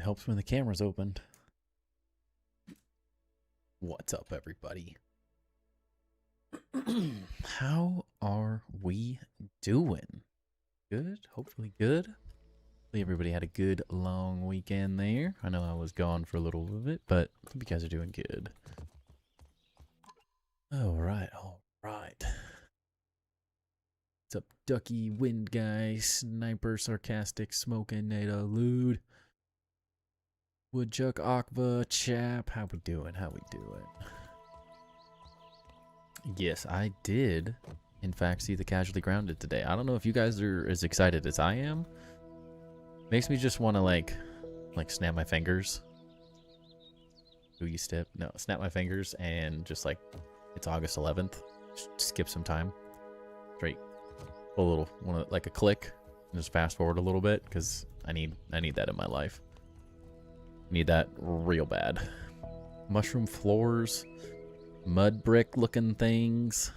helps when the camera's opened. What's up, everybody? How are we doing? Good? Hopefully good. Hopefully everybody had a good long weekend there. I know I was gone for a little bit, but I hope you guys are doing good. Alright. What's up, Ducky, Wind Guy, Sniper, Sarcastic, Smoking, Nada, Lude, Woodchuck, Aqua, Chap? How we doing? Yes, I did, in fact, see the Casually Grounded today. I don't know if you guys are as excited as I am. Makes me just want to, like snap my fingers. Snap my fingers and just, like, it's August 11th. Just skip some time. Straight. A little, like a click. And just fast forward a little bit, because I need that in my life. Need that real bad. Mushroom floors. Mud brick looking things.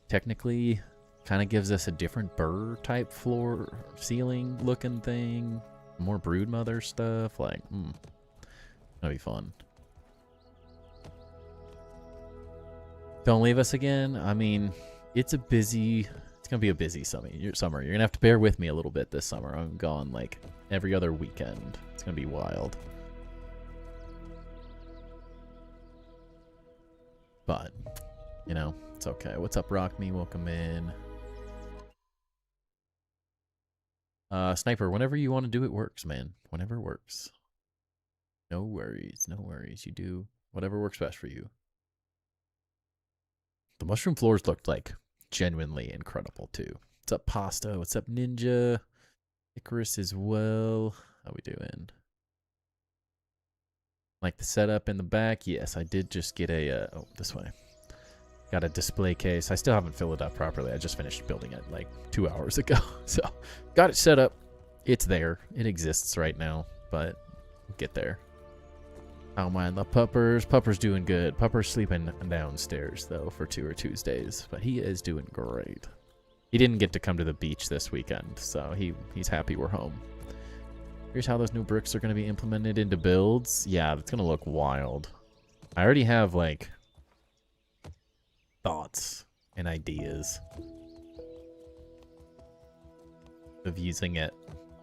Technically kind of gives us a different burr type floor ceiling looking thing. More brood mother stuff. Like, that'd be fun. Don't leave us again. I mean, it's gonna be a busy summer. You're gonna have to bear with me a little bit this summer. I'm gone like every other weekend. It's gonna be wild. But, you know, it's okay. What's up, Rock Me? Welcome in. Sniper, whenever you want to do it works, man. Whenever it works. No worries. You do whatever works best for you. The mushroom floors looked like genuinely incredible too. What's up, Pasta? What's up, Ninja? Icarus as well. How we doing? Like the setup in the back? Yes, I did just get a... oh, this way. Got a display case. I still haven't filled it up properly. I just finished building it like 2 hours ago. So, got it set up. It's there. It exists right now, but we'll get there. I don't mind the Puppers. Pupper's doing good. Pupper's sleeping downstairs, though, for Tuesdays. But he is doing great. He didn't get to come to the beach this weekend, so he's happy we're home. Here's how those new bricks are going to be implemented into builds. Yeah, it's going to look wild. I already have, like, thoughts and ideas of using it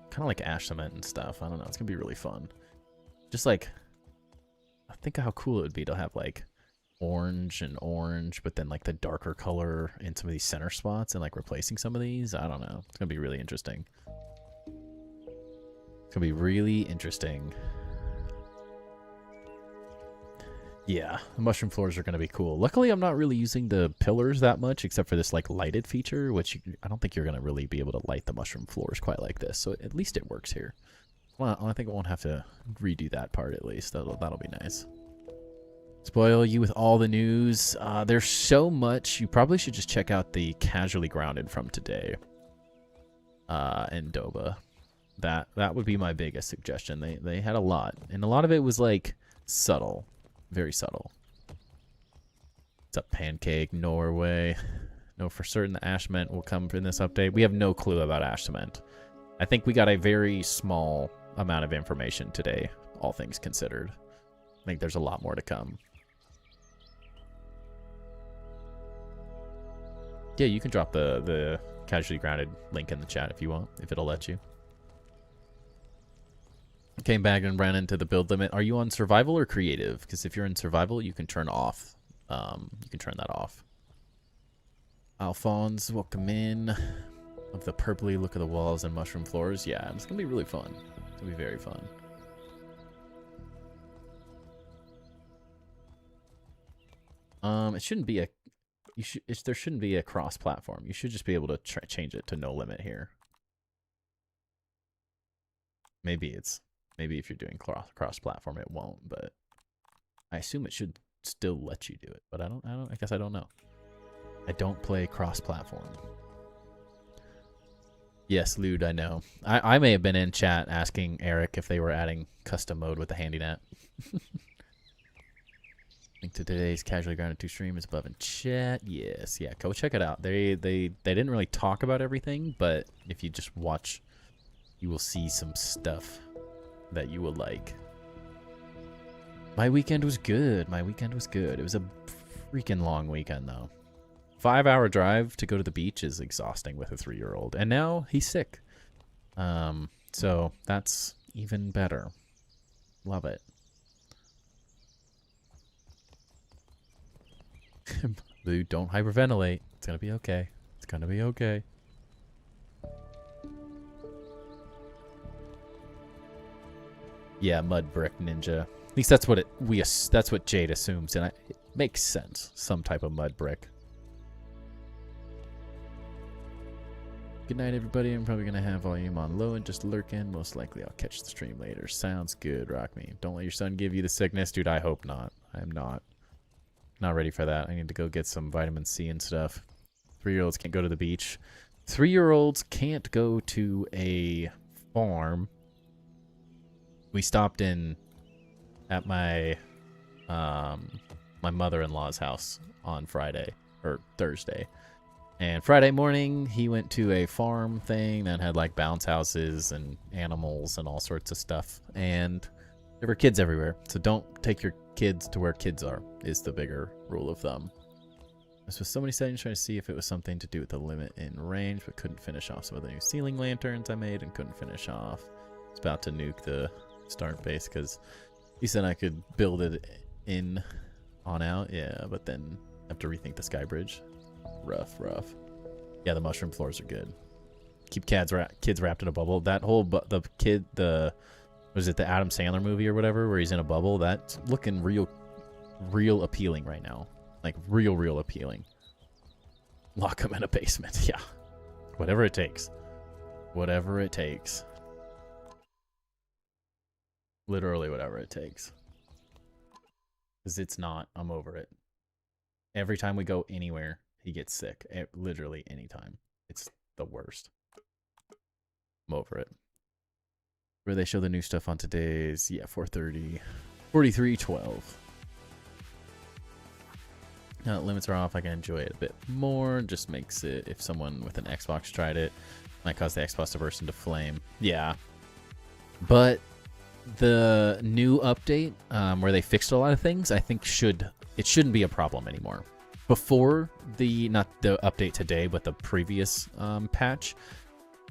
kind of like ash cement and stuff. I don't know. It's going to be really fun. Just, like... think of how cool it would be to have like orange, but then like the darker color in some of these center spots and like replacing some of these. I don't know. It's gonna be really interesting. It's gonna be really interesting. Yeah, the mushroom floors are gonna be cool. Luckily, I'm not really using the pillars that much, except for this like lighted feature, which I don't think you're gonna really be able to light the mushroom floors quite like this. So at least it works here. Well, I think I won't have to redo that part at least. That'll be nice. Spoil you with all the news. There's so much. You probably should just check out the Casually Grounded from today. And Doba. That would be my biggest suggestion. They had a lot. And a lot of it was like subtle. Very subtle. It's a Pancake, Norway. No, for certain the ash cement will come in this update. We have no clue about ash cement. I think we got a very small amount of information today, all things considered. I think there's a lot more to come. Yeah, you can drop the Casually Grounded link in the chat if you want, if it'll let you. Came back and ran into the build limit. Are you on survival or creative? Because if you're in survival, you can turn off. You can turn that off. Alphonse, welcome in. Of the purpley look of the walls and mushroom floors. Yeah, it's gonna be really fun. It's gonna be very fun. It shouldn't be a... there shouldn't be a cross-platform. You should just be able to change it to no limit here. Maybe if you're doing cross-platform, it won't. But I assume it should still let you do it. But I guess I don't know. I don't play cross-platform. Yes, Lude, I know. I may have been in chat asking Eric if they were adding custom mode with the handy net. Link to today's Casually Grounded 2 stream is above in chat. Yes, yeah, go check it out. They didn't really talk about everything, but if you just watch, you will see some stuff that you will like. My weekend was good. My weekend was good. It was a freaking long weekend, though. 5-hour drive to go to the beach is exhausting with a 3-year-old. And now he's sick. So that's even better. Love it. Blue, don't hyperventilate. It's going to be okay. It's going to be okay. Yeah, mud brick ninja. At least that's what that's what Jade assumes, and it makes sense. Some type of mud brick. Good night, everybody. I'm probably gonna have volume on low and just lurking. Most likely, I'll catch the stream later. Sounds good, Rock Me. Don't let your son give you the sickness, dude. I hope not. I'm not ready for that. I need to go get some vitamin C and stuff. 3-year-olds can't go to the beach. 3-year-olds can't go to a farm. We stopped in at my my mother-in-law's house on Friday or Thursday. And Friday morning, he went to a farm thing that had like bounce houses and animals and all sorts of stuff. And there were kids everywhere. So don't take your kids to where kids are, is the bigger rule of thumb. This was so many settings trying to see if it was something to do with the limit in range, but couldn't finish off some of the new ceiling lanterns I made and couldn't finish off. It's about to nuke the start base because he said I could build it in on out. Yeah, but then I have to rethink the sky bridge. Rough. Yeah, the mushroom floors are good. Keep kids wrapped in a bubble. That whole was it the Adam Sandler movie or whatever where he's in a bubble? That's looking real appealing right now. Like real appealing. Lock him in a basement. Yeah. Whatever it takes. Whatever it takes. Literally whatever it takes. Because it's not. I'm over it. Every time we go anywhere, he gets sick. Literally anytime. It's the worst. I'm over it. Where they show the new stuff on today's, yeah, 4:30. 43:12. Now that limits are off, I can enjoy it a bit more. Just makes it, if someone with an Xbox tried it, might cause the Xbox to burst into flame. Yeah. But the new update, where they fixed a lot of things, I think it shouldn't be a problem anymore. Before not the update today, but the previous patch,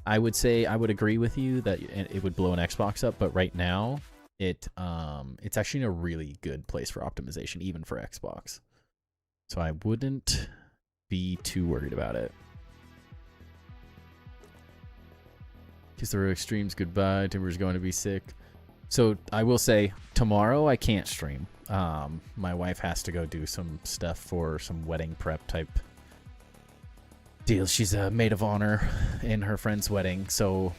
I would say I would agree with you that it would blow an Xbox up. But right now, it's actually in a really good place for optimization, even for Xbox. So I wouldn't be too worried about it. Kiss the Row Extremes goodbye. Timber's going to be sick. So I will say tomorrow I can't stream. My wife has to go do some stuff for some wedding prep type deal. She's a maid of honor in her friend's wedding. So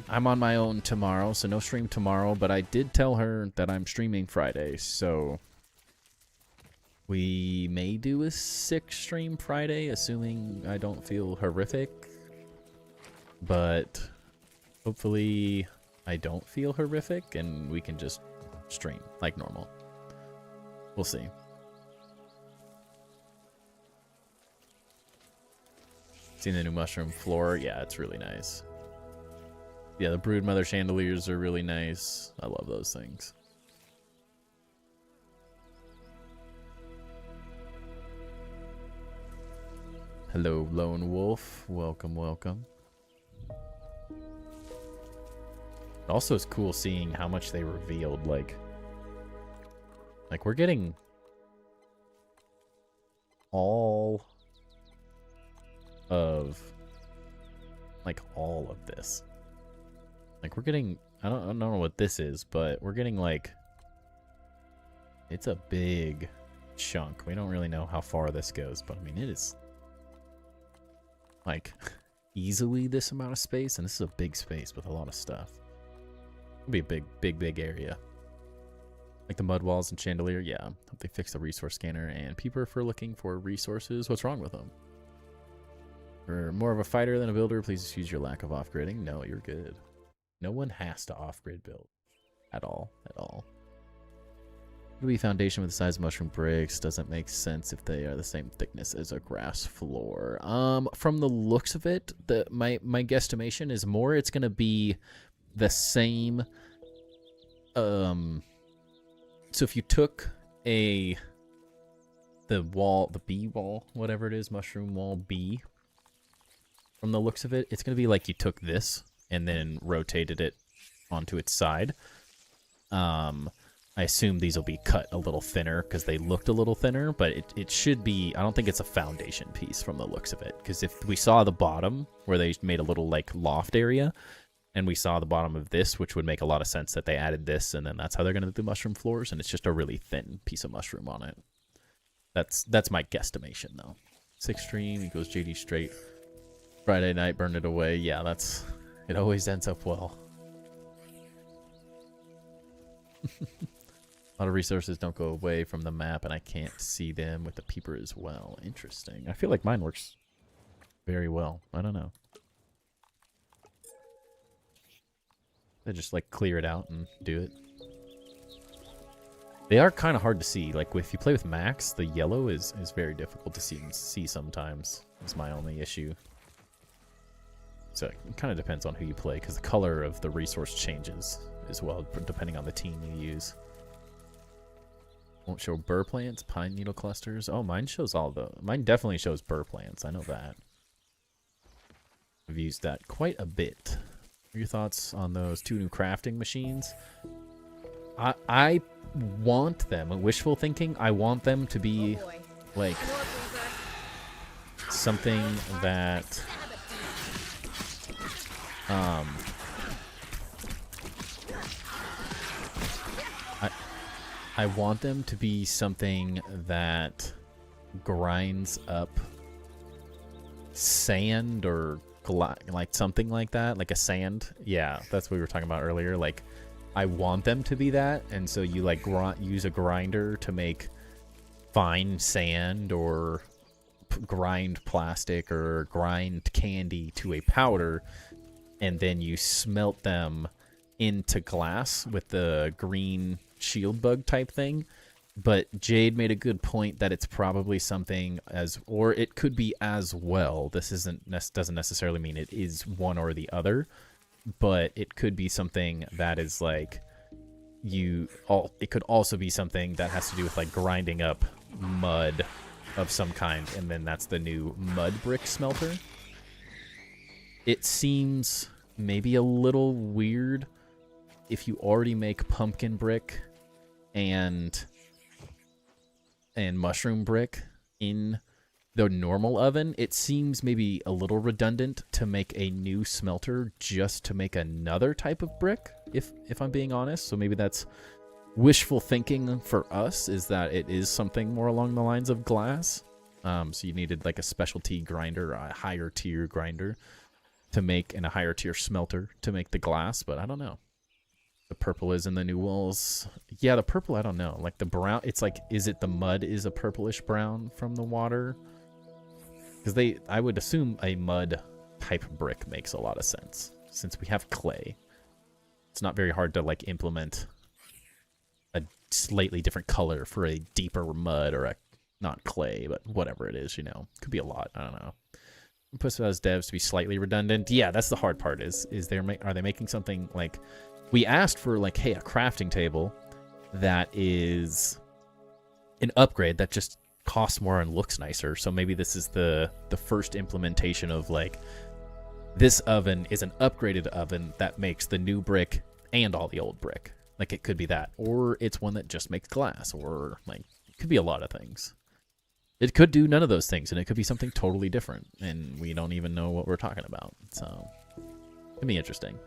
I'm on my own tomorrow. So no stream tomorrow. But I did tell her that I'm streaming Friday. So we may do a 6 stream Friday, assuming I don't feel horrific. But hopefully I don't feel horrific and we can just stream like normal. We'll see. Seen the new mushroom floor? Yeah, it's really nice. Yeah, the broodmother chandeliers are really nice. I love those things. Hello, Lone Wolf. Welcome, welcome. Also, it's cool seeing how much they revealed. Like we're getting all of this. Like we're getting, I don't know what this is, but we're getting like, it's a big chunk. We don't really know how far this goes, but I mean it is like easily this amount of space, and this is a big space with a lot of stuff. It'll be a big area. Like the mud walls and chandelier, yeah. Hope they fix the resource scanner and people for looking for resources. What's wrong with them? You're more of a fighter than a builder. Please excuse your lack of off-gridding. No, you're good. No one has to off-grid build. At all. It'll be foundation with the size of mushroom bricks. Doesn't make sense if they are the same thickness as a grass floor. From the looks of it, my guesstimation is more it's going to be the same So if you took the B wall, whatever it is, mushroom wall B, from the looks of it, it's going to be like you took this and then rotated it onto its side. I assume these will be cut a little thinner because they looked a little thinner, but it should be, I don't think it's a foundation piece from the looks of it. Because if we saw the bottom where they made a little like loft area, and we saw the bottom of this, which would make a lot of sense that they added this, and then that's how they're going to do the mushroom floors, and it's just a really thin piece of mushroom on it. That's my guesstimation, though. 6 stream equals JD straight. Friday night, burn it away. Yeah, it always ends up well. A lot of resources don't go away from the map, and I can't see them with the peeper as well. Interesting. I feel like mine works very well. I don't know. They just like clear it out and do it. They are kind of hard to see. Like if you play with max, the yellow is very difficult to see sometimes. Is my only issue. So it kind of depends on who you play, because the color of the resource changes as well depending on the team you use. Won't show burr plants, pine needle clusters. Oh, mine shows mine definitely shows burr plants. I know that. I've used that quite a bit. Your thoughts on those 2 new crafting machines? I want them, wishful thinking, I want them to be like something that I want them to be something that grinds up sand or like something like that, like a sand. Yeah, that's what we were talking about earlier. Like, I want them to be that, and so you like use a grinder to make fine sand or grind plastic or grind candy to a powder, and then you smelt them into glass with the green shield bug type thing. But Jade made a good point that it's probably something or it could be as well. This doesn't necessarily mean it is one or the other, but it could be something that is like it could also be something that has to do with like grinding up mud of some kind, and then that's the new mud brick smelter. It seems maybe a little weird if you already make pumpkin brick and mushroom brick in the normal oven. It seems maybe a little redundant to make a new smelter just to make another type of brick, if I'm being honest. So maybe that's wishful thinking for us, is that it is something more along the lines of glass. So you needed like a specialty grinder, a higher tier grinder to make, and a higher tier smelter to make the glass, but I don't know. The purple is in the new walls. Yeah, the purple, I don't know. Like the brown, it's like, is it the mud is a purplish brown from the water? Because I would assume a mud type brick makes a lot of sense. Since we have clay, it's not very hard to like implement a slightly different color for a deeper mud or a, not clay, but whatever it is, you know. Could be a lot, I don't know. Puts as devs to be slightly redundant. Yeah, that's the hard part are they making something like, we asked for like, hey, a crafting table that is an upgrade that just costs more and looks nicer. So maybe this is the first implementation of like, this oven is an upgraded oven that makes the new brick and all the old brick. Like, it could be that, or it's one that just makes glass, or like, it could be a lot of things. It could do none of those things, and it could be something totally different, and we don't even know what we're talking about. So it'd be interesting.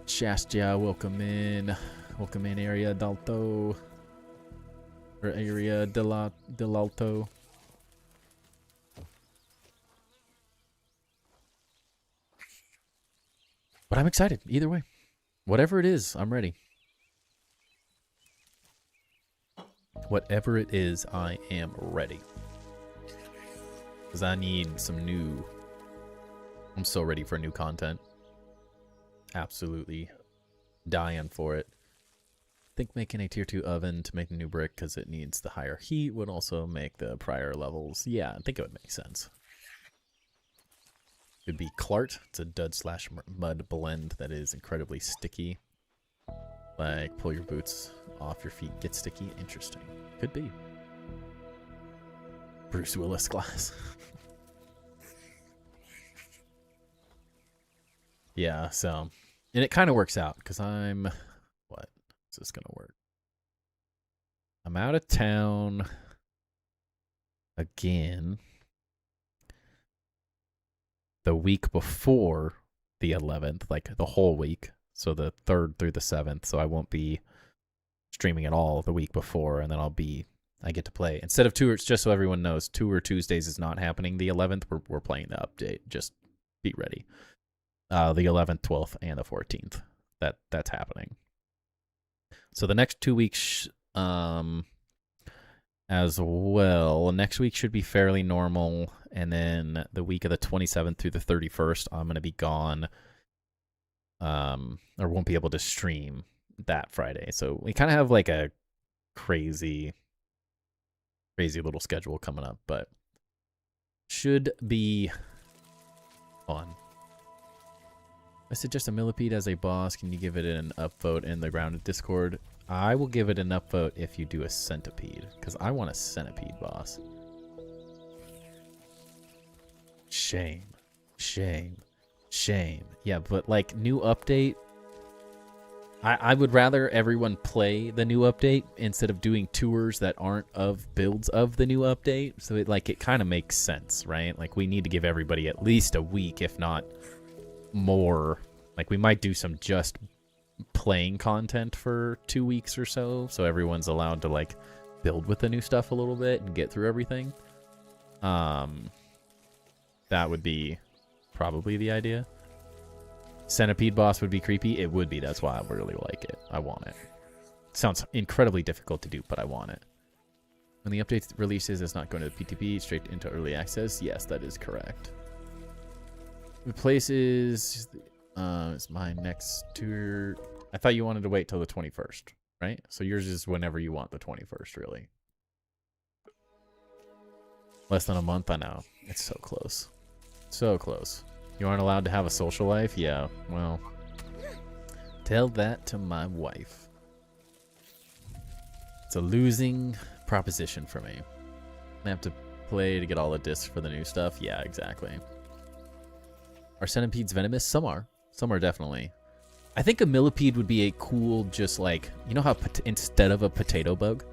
Shastya, welcome in. Welcome in, Area d'Alto. Or Area dell'Alto. But I'm excited, either way. Whatever it is, I'm ready. Whatever it is, I am ready. Because I need some new... I'm so ready for new content. Absolutely dying for it. I think making a tier 2 oven to make a new brick because it needs the higher heat would also make the prior levels. Yeah, I think it would make sense. It would be Clart. It's a dud/mud blend that is incredibly sticky. Like, pull your boots off your feet, get sticky. Interesting. Could be. Bruce Willis glass. Yeah, so. And it kind of works out, because I'm... What? Is this going to work? I'm out of town again the week before the 11th, like the whole week. So the 3rd through the 7th. So I won't be streaming at all the week before, and then I get to play. Instead of tours, just so everyone knows, Tour Tuesdays is not happening the 11th. We're playing the update. Just be ready. The 11th, 12th, and the 14th. That's happening. So the next 2 weeks as well. Next week should be fairly normal, and then the week of the 27th through the 31st, I'm going to be gone, or won't be able to stream that Friday. So we kind of have like a crazy little schedule coming up, but should be fun. I suggest a millipede as a boss. Can you give it an upvote in the grounded Discord? I will give it an upvote if you do a centipede, because I want a centipede boss. Shame. Yeah, but like new update, I would rather everyone play the new update instead of doing tours that aren't of builds of the new update. So it kind of makes sense, right? Like we need to give everybody at least a week, if not more. Like we might do some just playing content for 2 weeks or so everyone's allowed to like build with the new stuff a little bit and get through everything. That would be probably the idea. Centipede boss would be creepy. It would be. That's why I really like it. I want it. Sounds incredibly difficult to do, but I want it. When the update releases, it's not going to the PTP, straight into early access. Yes, that is correct. The places is my next tour. I thought you wanted to wait till the 21st, right? So yours is whenever you want the 21st, really. Less than a month, I know. It's so close. So close. You aren't allowed to have a social life? Yeah, well, tell that to my wife. It's a losing proposition for me. I have to play to get all the discs for the new stuff. Yeah, exactly. Are centipedes venomous? Some are. Some are definitely. I think a millipede would be a cool, just like, you know how instead of a potato bug,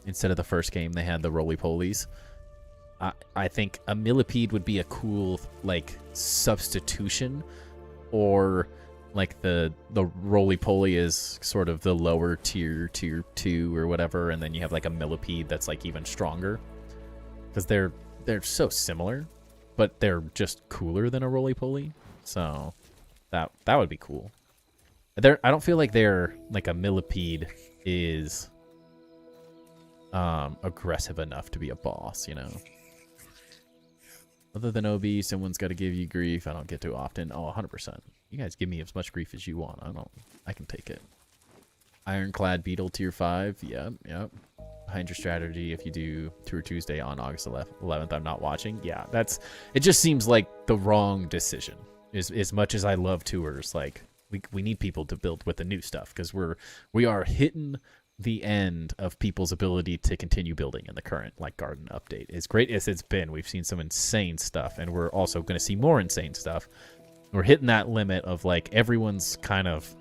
instead of the first game they had the roly-polies. I think a millipede would be a cool like substitution, or like the roly-poly is sort of the lower tier 2 or whatever, and then you have like a millipede that's like even stronger, because they're so similar, but they're just cooler than a roly-poly. So that would be cool. I don't feel like they're like a millipede is aggressive enough to be a boss, you know. Other than OB, someone's got to give you grief. I don't get to often. Oh, 100%. You guys give me as much grief as you want. I can take it. Ironclad Beetle tier 5. Yep. Behind your strategy if you do Tour Tuesday on August 11th. I'm not watching. Yeah, it just seems like the wrong decision. As much as I love tours, like we need people to build with the new stuff, because we are hitting the end of people's ability to continue building in the current like garden update. As great as it's been, we've seen some insane stuff, and we're also going to see more insane stuff. We're hitting that limit of like everyone's kind of,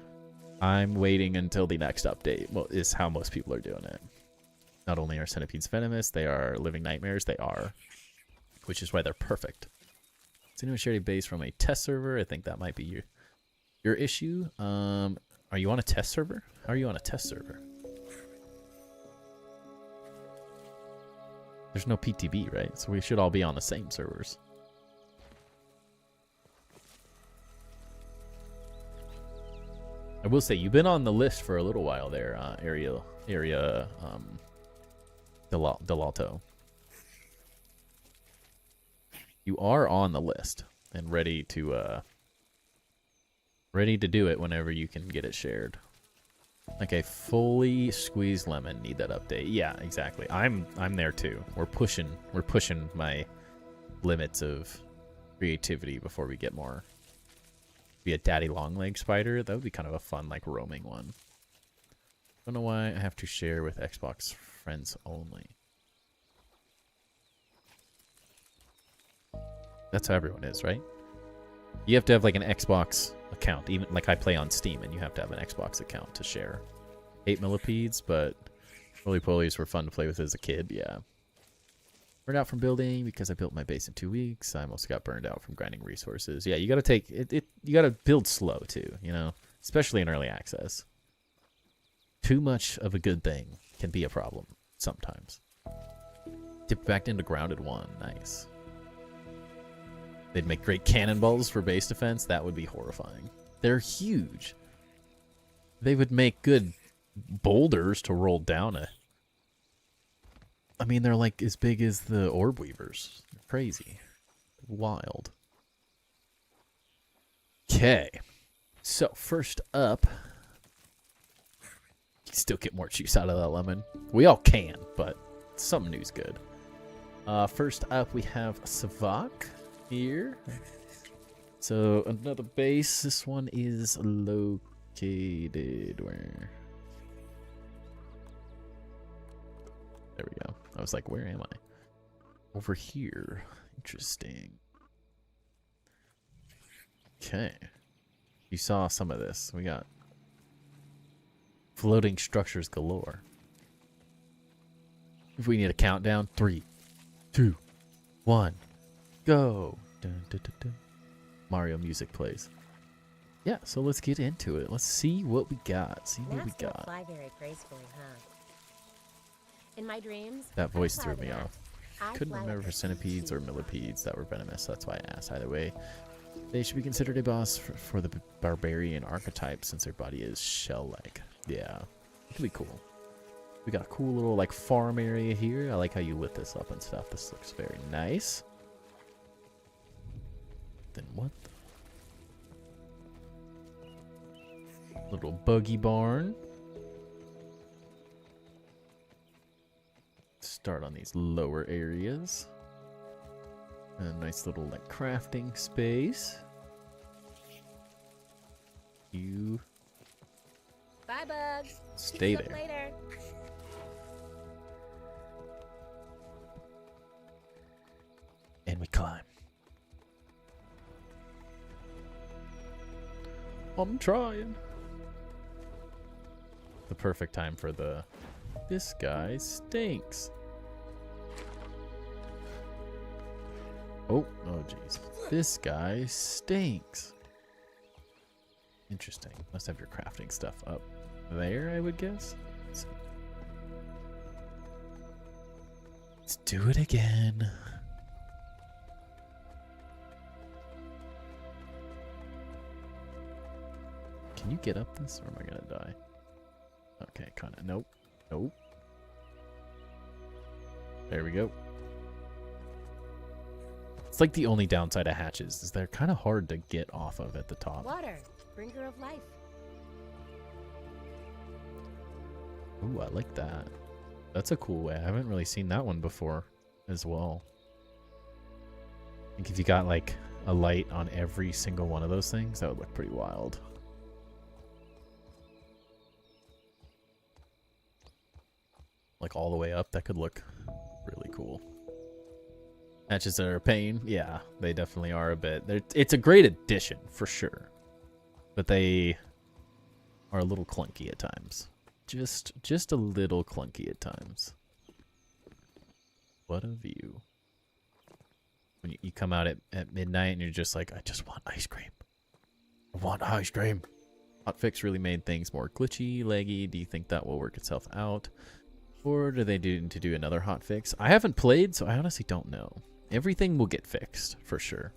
I'm waiting until the next update. Well, is how most people are doing it. Not only are centipedes venomous, they are living nightmares. They are, which is why they're perfect. Is anyone sharing a base from a test server? I think that might be your issue. Are you on a test server? How are you on a test server? There's no PTB, right? So we should all be on the same servers. I will say, you've been on the list for a little while there, area Delalto. You are on the list and ready to do it whenever you can get it shared. Okay, fully squeezed lemon. Need that update. Yeah, exactly. I'm there too. We're pushing my limits of creativity before we get more Be a daddy long leg spider. That would be kind of a fun, like, roaming one. Don't know why I have to share with Xbox friends only. That's how everyone is, right? You have to have like an Xbox account. Even like I play on Steam, and you have to have an Xbox account to share. 8 millipedes, but roly-polies were fun to play with as a kid. Yeah. Burned out from building because I built my base in 2 weeks. I almost got burned out from grinding resources. Yeah, you got to take it. You got to build slow too. You know, especially in early access. Too much of a good thing can be a problem sometimes. Dip back into grounded 1. Nice. They'd make great cannonballs for base defense. That would be horrifying. They're huge. They would make good boulders to roll down a... I mean, they're like as big as the orb weavers. They're crazy. Wild. Okay. So, first up... You can still get more juice out of that lemon. We all can, but something new's good. First up, we have Savak here. So another base. This one is located where? There we go. I was like, where am I? Over here. Interesting. Okay. You saw some of this. We got floating structures galore. If we need a countdown, 3, 2, 1. Go. Dun, dun, dun, dun. Mario music plays. Yeah, so let's get into it. Let's see what we got. See what we got. Fly very gracefully, huh? In my dreams, That voice threw me off. Couldn't remember for centipedes or millipedes that were venomous. That's why I asked. Either way, they should be considered a boss for the barbarian archetype since their body is shell-like. Yeah, it could be cool. We got a cool little like farm area here. I like how you lit this up and stuff. This looks very nice. Then what? Little buggy barn. Start on these lower areas. A nice little like crafting space. You bye, bugs. Stay there. Later. And we climb. I'm trying. The perfect time for the... This guy stinks. Oh jeez. This guy stinks. Interesting. Must have your crafting stuff up there, I would guess. Let's do it again. Can you get up this, or am I gonna die? Okay, kind of. Nope. Nope. There we go. It's like the only downside of hatches is they're kind of hard to get off of at the top. Water, bringer of life. Ooh, I like that. That's a cool way. I haven't really seen that one before as well. I think if you got like a light on every single one of those things, that would look pretty wild. Like all the way up, that could look really cool. Hatches that are a pain, yeah, they definitely are a bit. It's a great addition for sure, but they are a little clunky at times. Just a little clunky at times. What a view! When you come out at midnight and you're just like, I just want ice cream. I want ice cream. Hotfix really made things more glitchy, laggy. Do you think that will work itself out? Or do they need to do another hotfix? I haven't played, so I honestly don't know. Everything will get fixed, for sure.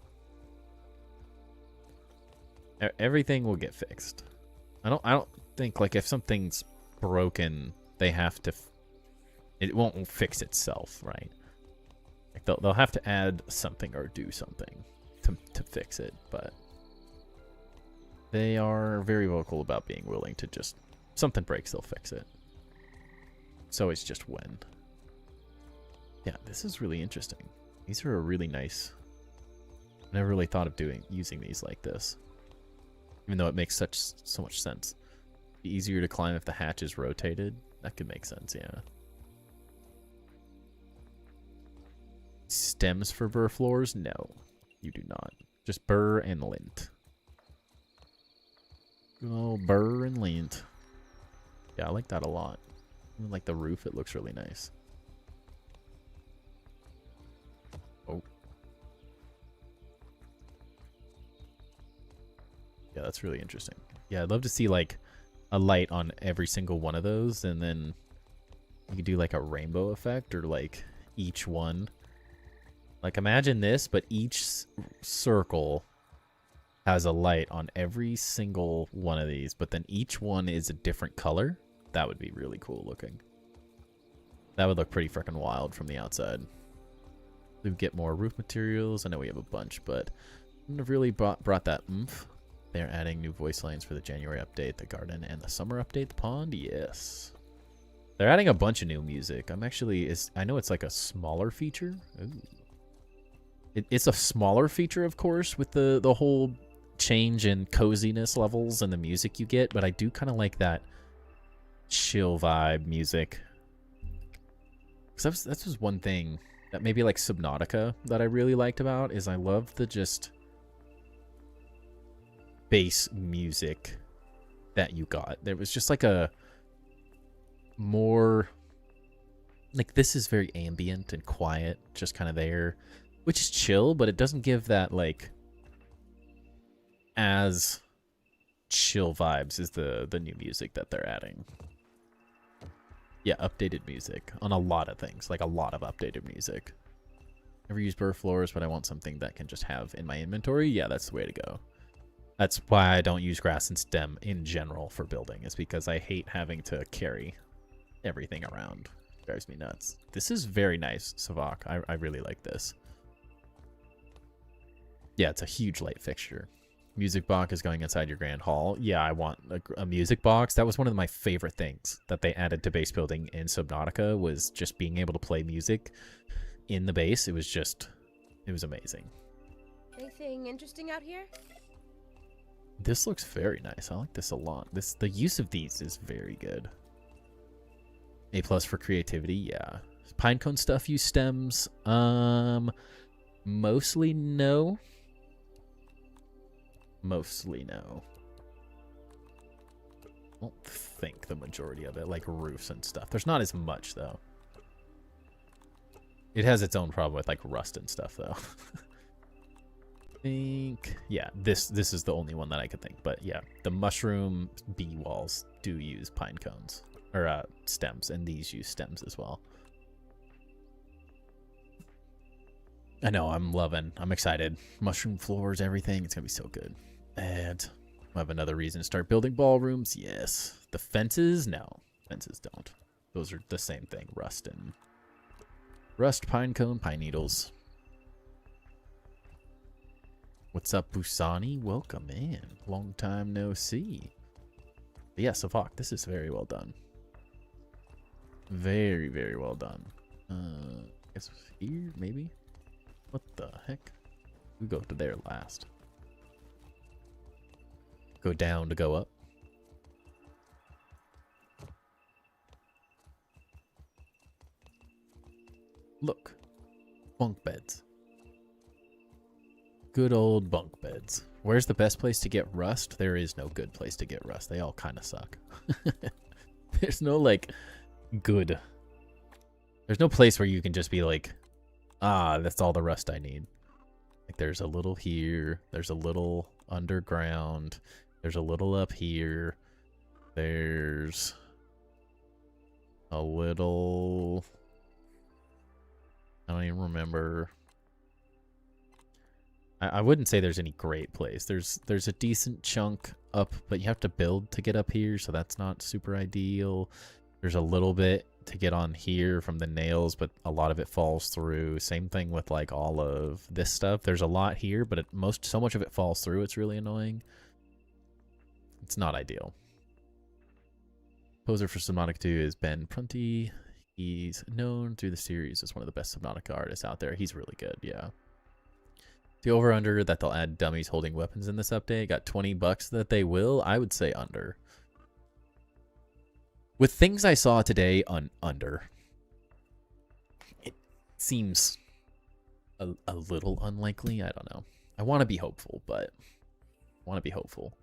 Everything will get fixed. I don't think, like, if something's broken, they have to... It won't fix itself, right? Like they'll have to add something or do something to fix it, but... They are very vocal about being willing to just... Something breaks, they'll fix it. So it's just when. Yeah, this is really interesting. These are a really nice... I never really thought of using these like this. Even though it makes so much sense. Be easier to climb if the hatch is rotated. That could make sense, yeah. Stems for burr floors? No, you do not. Just burr and lint. Oh, burr and lint. Yeah, I like that a lot. Even like the roof, it looks really nice. Oh. Yeah, that's really interesting. Yeah, I'd love to see like a light on every single one of those, and then you could do like a rainbow effect, or like each one. Like imagine this, but each circle has a light on every single one of these, but then each one is a different color. That would be really cool looking. That would look pretty freaking wild from the outside. We would get more roof materials. I know we have a bunch, but wouldn't have really brought that oomph. They're adding new voice lines for the January update, the garden, and the summer update, the pond. Yes. They're adding a bunch of new music. I know it's like a smaller feature. Ooh. It's a smaller feature, of course, with the whole change in coziness levels and the music you get, but I do kind of like that chill vibe music. Because that's just one thing that maybe like Subnautica that I really liked about, is I love the just bass music that you got. There was just like a more, like, this is very ambient and quiet, just kind of there, which is chill, but it doesn't give that like as chill vibes as the new music that they're adding. Yeah, updated music on a lot of things, like a lot of updated music. Never use burr floors, but I want something that can just have in my inventory. Yeah, that's the way to go. That's why I don't use grass and stem in general for building, is because I hate having to carry everything around. It drives me nuts. This is very nice, Savak. I really like this. Yeah, it's a huge light fixture. Music box is going inside your grand hall. Yeah, I want a music box. That was one of my favorite things that they added to base building in Subnautica, was just being able to play music in the base. It was amazing. Anything interesting out here? This looks very nice. I like this a lot. The use of these is very good. A+ for creativity, yeah. Pinecone stuff use stems. Mostly no. Mostly no. I don't think the majority of it, like roofs and stuff. There's not as much though. It has its own problem with like rust and stuff though. Yeah, this is the only one that I could think, but yeah, the mushroom bee walls do use pine cones or stems, and these use stems as well. I know, I'm excited. Mushroom floors, everything, it's gonna be so good. And I have another reason to start building ballrooms. Yes. The fences, no, fences don't. Those are the same thing, rust, pine cone, pine needles. What's up, Busani? Welcome in. Long time no see. But yeah, Savak, this is very well done. Very, very well done. I guess here, maybe? What the heck? We go to there last. Go down to go up. Look. Bunk beds. Good old bunk beds. Where's the best place to get rust? There is no good place to get rust. They all kind of suck. There's no, like, good. There's no place where you can just be like, ah, that's all the rust I need. Like, there's a little here. There's a little underground. There's a little up here. There's a little... I don't even remember. I wouldn't say there's any great place. There's a decent chunk up, but you have to build to get up here, so that's not super ideal. There's a little bit to get on here from the nails, but a lot of it falls through. Same thing with like all of this stuff. There's a lot here, but so much of it falls through. It's really annoying. It's not ideal. Poser for Subnautica 2 is Ben Prunty. He's known through the series as one of the best Subnautica artists out there. He's really good, yeah. The over-under that they'll add dummies holding weapons in this update got $20 that they will. I would say under. With things I saw today, under. It seems a little unlikely. I don't know. I want to be hopeful, but I want to be hopeful.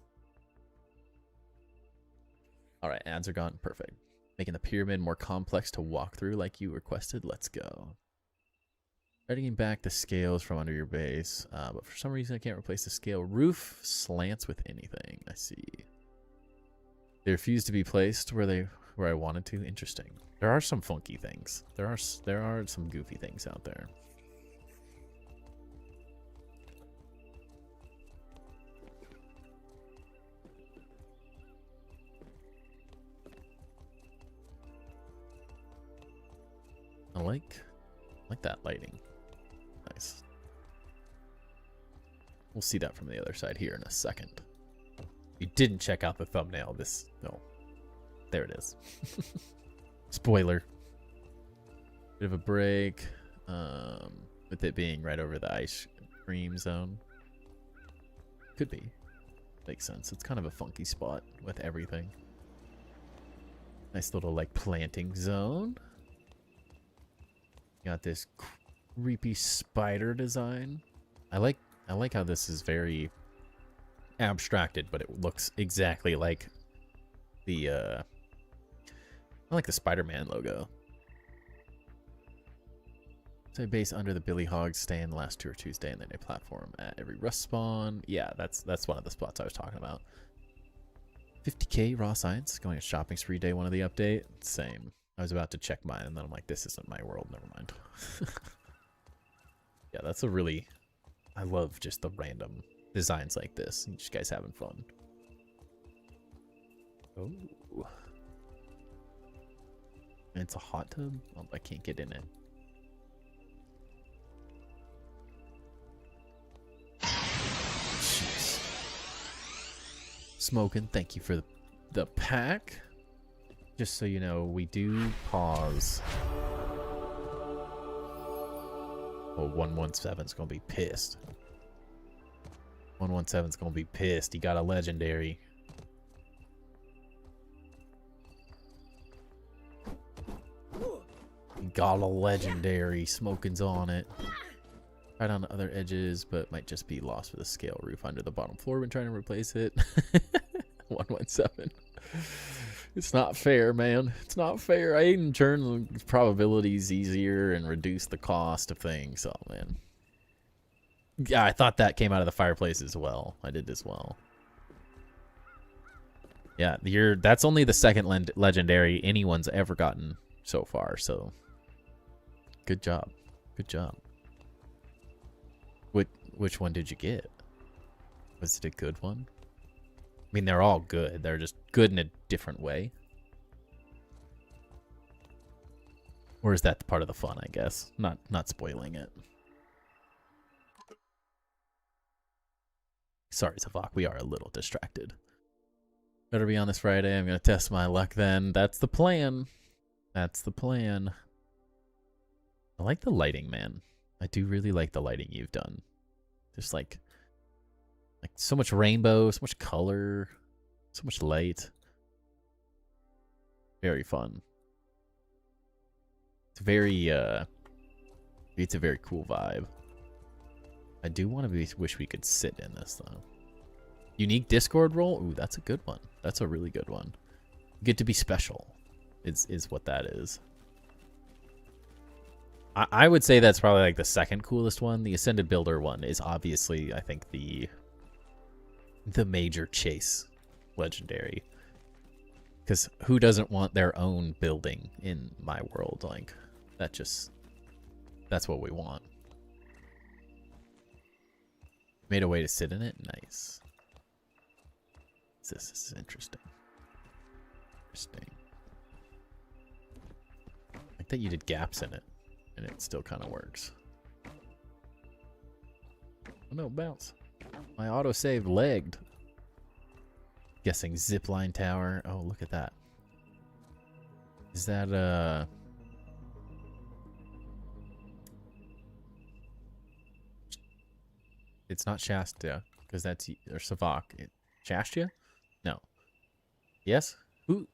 All right, ads are gone. Perfect. Making the pyramid more complex to walk through like you requested. Let's go. Getting back the scales from under your base, but for some reason I can't replace the scale. Roof slants with anything. I see. They refuse to be placed where I wanted to. Interesting. There are some funky things. There are some goofy things out there. I like that lighting. Nice. We'll see that from the other side here in a second. You didn't check out the thumbnail. No. There it is. Spoiler. Bit of a break. With it being right over the ice cream zone. Could be. Makes sense. It's kind of a funky spot with everything. Nice little like planting zone. Got this creepy spider design. I like how this is very abstracted, but it looks exactly like the I like the Spider-Man logo. So base under the Billy Hogs stand the last 2 or Tuesday, and then a platform at every rust spawn. Yeah, that's one of the spots I was talking about. 50k raw science going a shopping spree day 1 of the update. Same. I was about to check mine, and then I'm like, this isn't my world. Never mind. Yeah, that's a really... I love just the random designs like this. You guys having fun. Oh. And it's a hot tub? Oh, I can't get in it. Jeez. Smoking, thank you for the pack. Just so you know, we do pause. Oh, 117's gonna be pissed. 117's gonna be pissed. He got a legendary. He got a legendary. Smoking's on it. Right on the other edges, but might just be lost with a scale roof under the bottom floor when trying to replace it. 117. It's not fair, man. It's not fair. I even turn the probabilities easier and reduce the cost of things. Oh, man. Yeah, I thought that came out of the fireplace as well. I did as well. Yeah, that's only the second legendary anyone's ever gotten so far, so good job. Good job. Which one did you get? Was it a good one? I mean, they're all good. They're just good in a different way. Or is that part of the fun, I guess? Not spoiling it. Sorry, Zavok. We are a little distracted. Better be on this Friday. I'm going to test my luck then. That's the plan. That's the plan. I like the lighting, man. I do really like the lighting you've done. Just like so much rainbow, so much color, so much light. Very fun. It's very it's a very cool vibe. I do want to wish we could sit in this though. Unique Discord role? Ooh, that's a good one. That's a really good one. You get to be special. Is what that is. I would say that's probably like the second coolest one. The Ascended Builder one is obviously, I think, the major chase legendary. Because who doesn't want their own building in my world? Like, that's what we want. Made a way to sit in it? Nice. This is interesting. Interesting. I like that you did gaps in it. And it still kind of works. Oh no, bounce. My autosave lagged. Guessing zipline tower. Oh, look at that. Is that It's not Shasta, because that's or Savak. Shastia? No. Yes? Who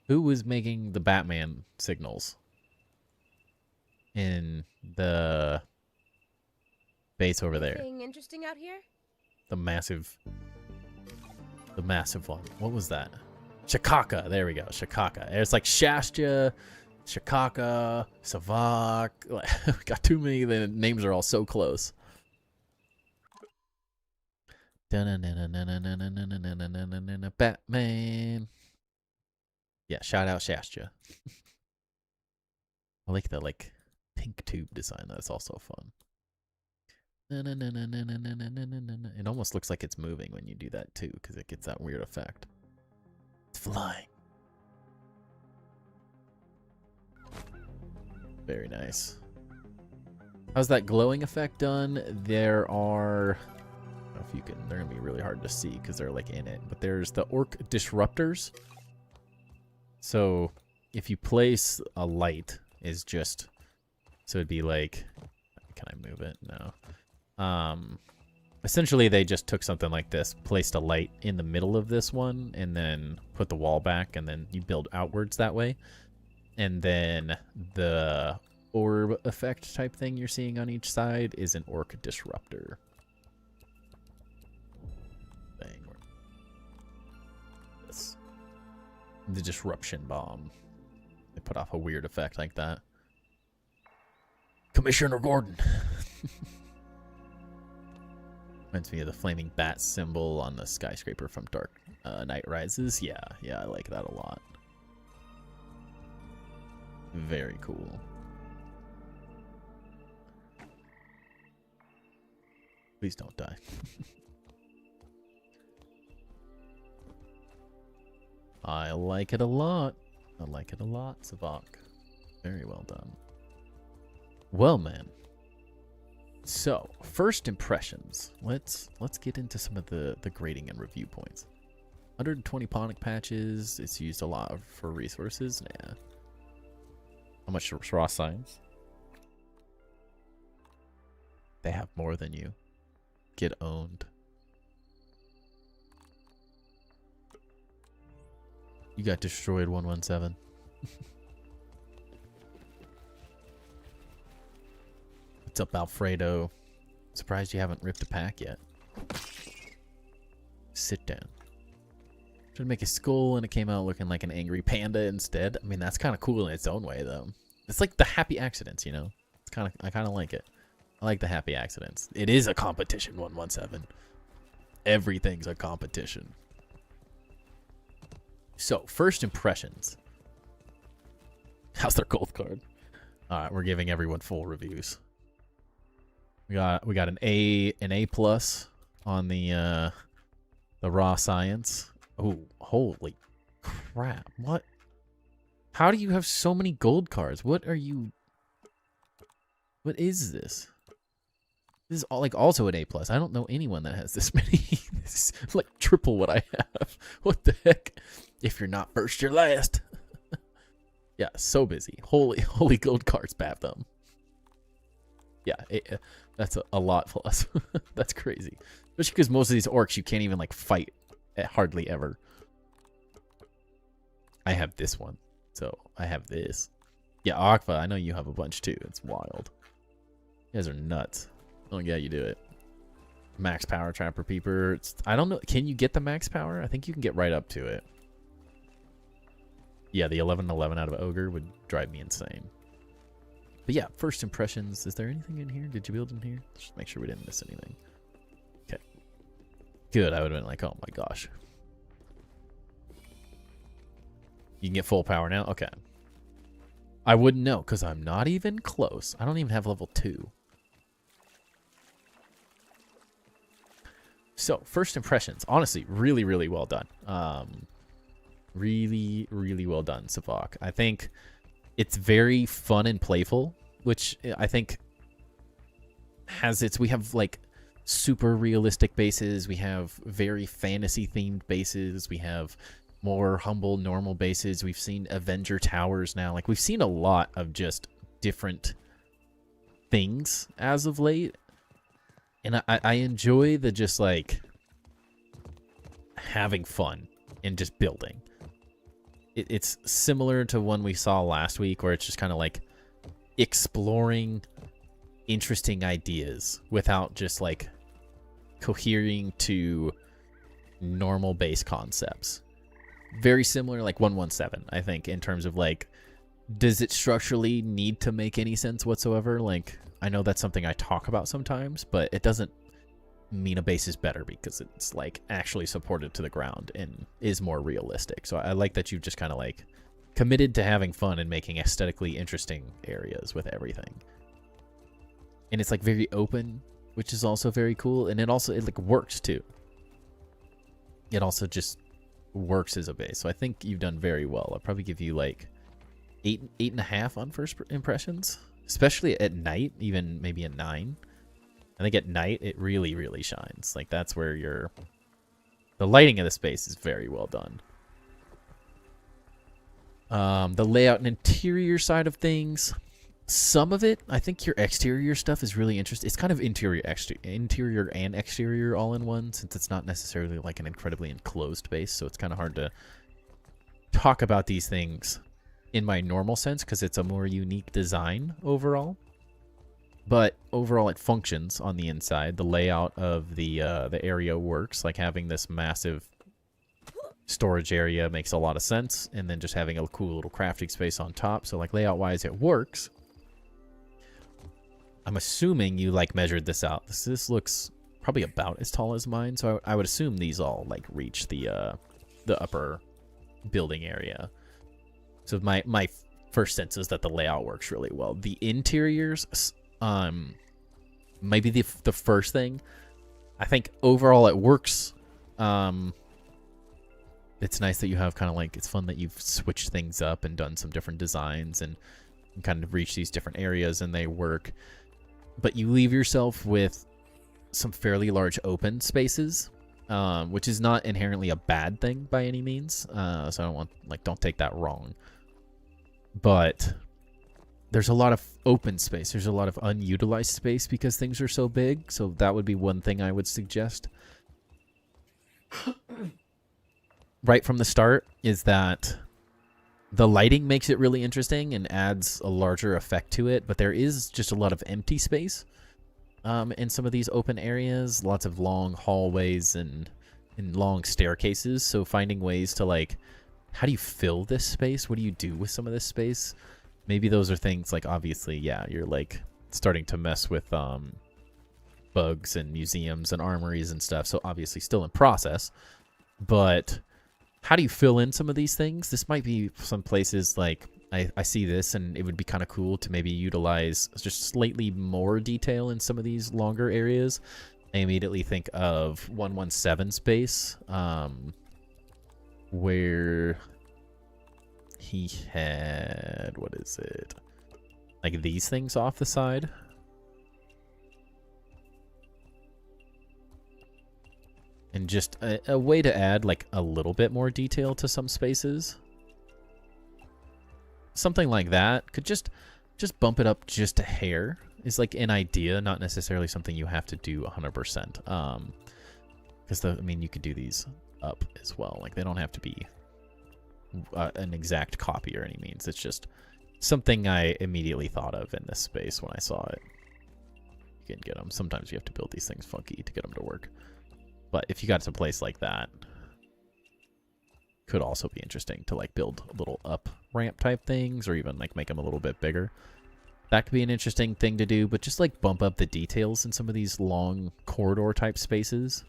was making the Batman signals in the base over there? Anything interesting out here? The massive one. What was that? Shikaka. There we go. Shikaka. It's like Shastia, Shikaka, Savak. Got too many. The names are all so close. Batman. Yeah, shout out Shastia. I like the pink tube design. That's also fun. It almost looks like it's moving when you do that too, because it gets that weird effect. It's flying. Very nice. How's that glowing effect done? There are, I don't know if you can, they're gonna be really hard to see because they're like in it, but there's the orc disruptors. So if you place a light is just, so it'd be like, can I move it? No. Essentially they just took something like this, placed a light in the middle of this one, and then put the wall back, and then you build outwards that way. And then the orb effect type thing you're seeing on each side is an orc disruptor. Thing. This. The disruption bomb. They put off a weird effect like that. Commissioner Gordon. Reminds me of the flaming bat symbol on the skyscraper from Dark Knight Rises. Yeah, I like that a lot. Very cool. Please don't die. I like it a lot. I like it a lot, Savak. Very well done. Well, man. So, first impressions. Let's get into some of the grading and review points. 120 ponic patches. It's used a lot for resources. Nah. How much raw science? They have more than you. Get owned. You got destroyed, 117. What's up, Alfredo? Surprised you haven't ripped a pack yet. Sit down. Should make a skull and it came out looking like an angry panda instead. I mean, that's kind of cool in its own way, though. It's like the happy accidents, you know? It's kind of, I kind of like it. I like the happy accidents. It is a competition, 117. Everything's a competition. So, first impressions. How's their gold card? All right, we're giving everyone full reviews. We got an A plus on the raw science. Oh, holy crap! What? How do you have so many gold cards? What are you? What is this? This is all, like also an A plus. I don't know anyone that has this many. This is like triple what I have. What the heck? If you're not first, you're last. Yeah, so busy. Holy gold cards, Babthumb. Yeah, that's a lot plus. That's crazy. Especially because most of these orcs you can't even like fight hardly ever. I have this one. So I have this. Yeah, Akva, I know you have a bunch too. It's wild. You guys are nuts. Oh yeah, you do it. Max power trapper peeper. I don't know. Can you get the max power? I think you can get right up to it. Yeah, the 11/11 out of Ogre would drive me insane. But yeah, first impressions. Is there anything in here? Did you build in here? Just make sure we didn't miss anything. Okay. Good. I would have been like, oh my gosh. You can get full power now? Okay. I wouldn't know because I'm not even close. I don't even have level 2. So, first impressions. Honestly, really, really well done. Really, really well done, Savak. I think it's very fun and playful, which I think has its... We have, like, super realistic bases. We have very fantasy-themed bases. We have more humble, normal bases. We've seen Avenger Towers now. Like, we've seen a lot of just different things as of late. And I enjoy the just like having fun and just building. It's similar to one we saw last week where it's just kind of like exploring interesting ideas without just like cohering to normal base concepts. Very similar, like 117, I think, in terms of like, does it structurally need to make any sense whatsoever? Like, I know that's something I talk about sometimes, but it doesn't mean a base is better because it's like actually supported to the ground and is more realistic. So I like that you've just kind of like committed to having fun and making aesthetically interesting areas with everything. And it's like very open, which is also very cool. And it like works too. It also just works as a base. So I think you've done very well. I'll probably give you like 8.5 on first impressions, especially at night, even maybe a 9. I think at night it really, really shines. Like that's where the lighting of the space is very well done. The layout and interior side of things, some of it, I think your exterior stuff is really interesting. It's kind of interior and exterior all in one, since it's not necessarily like an incredibly enclosed base. So it's kind of hard to talk about these things in my normal sense because it's a more unique design overall. But overall, it functions on the inside. The layout of the area works. Like having this massive storage area makes a lot of sense, and then just having a cool little crafting space on top. So like layout-wise, it works. I'm assuming you like measured this out. This looks probably about as tall as mine, so I would assume these all like reach the upper building area. So my first sense is that the layout works really well. The interiors, maybe the first thing. I think overall it works. It's nice that you have kind of like, it's fun that you've switched things up and done some different designs and kind of reach these different areas and they work. But you leave yourself with some fairly large open spaces, which is not inherently a bad thing by any means. So don't take that wrong. But there's a lot of open space. There's a lot of unutilized space because things are so big. So that would be one thing I would suggest. Right from the start is that the lighting makes it really interesting and adds a larger effect to it. But there is just a lot of empty space in some of these open areas. Lots of long hallways and long staircases. So finding ways to like, how do you fill this space? What do you do with some of this space? Maybe those are things like, obviously, yeah, you're like starting to mess with bugs and museums and armories and stuff. So obviously still in process. But how do you fill in some of these things? This might be some places like I see this and it would be kind of cool to maybe utilize just slightly more detail in some of these longer areas. I immediately think of 117 space, where he had, what is it? Like these things off the side. And just a way to add like a little bit more detail to some spaces. Something like that could just bump it up just a hair is like an idea, not necessarily something you have to do 100%. Because I mean, you could do these up as well. Like they don't have to be an exact copy or any means. It's just something I immediately thought of in this space when I saw it. You can get them. Sometimes you have to build these things funky to get them to work. But if you got to a place like that, could also be interesting to like build little up ramp type things or even like make them a little bit bigger. That could be an interesting thing to do, but just like bump up the details in some of these long corridor type spaces.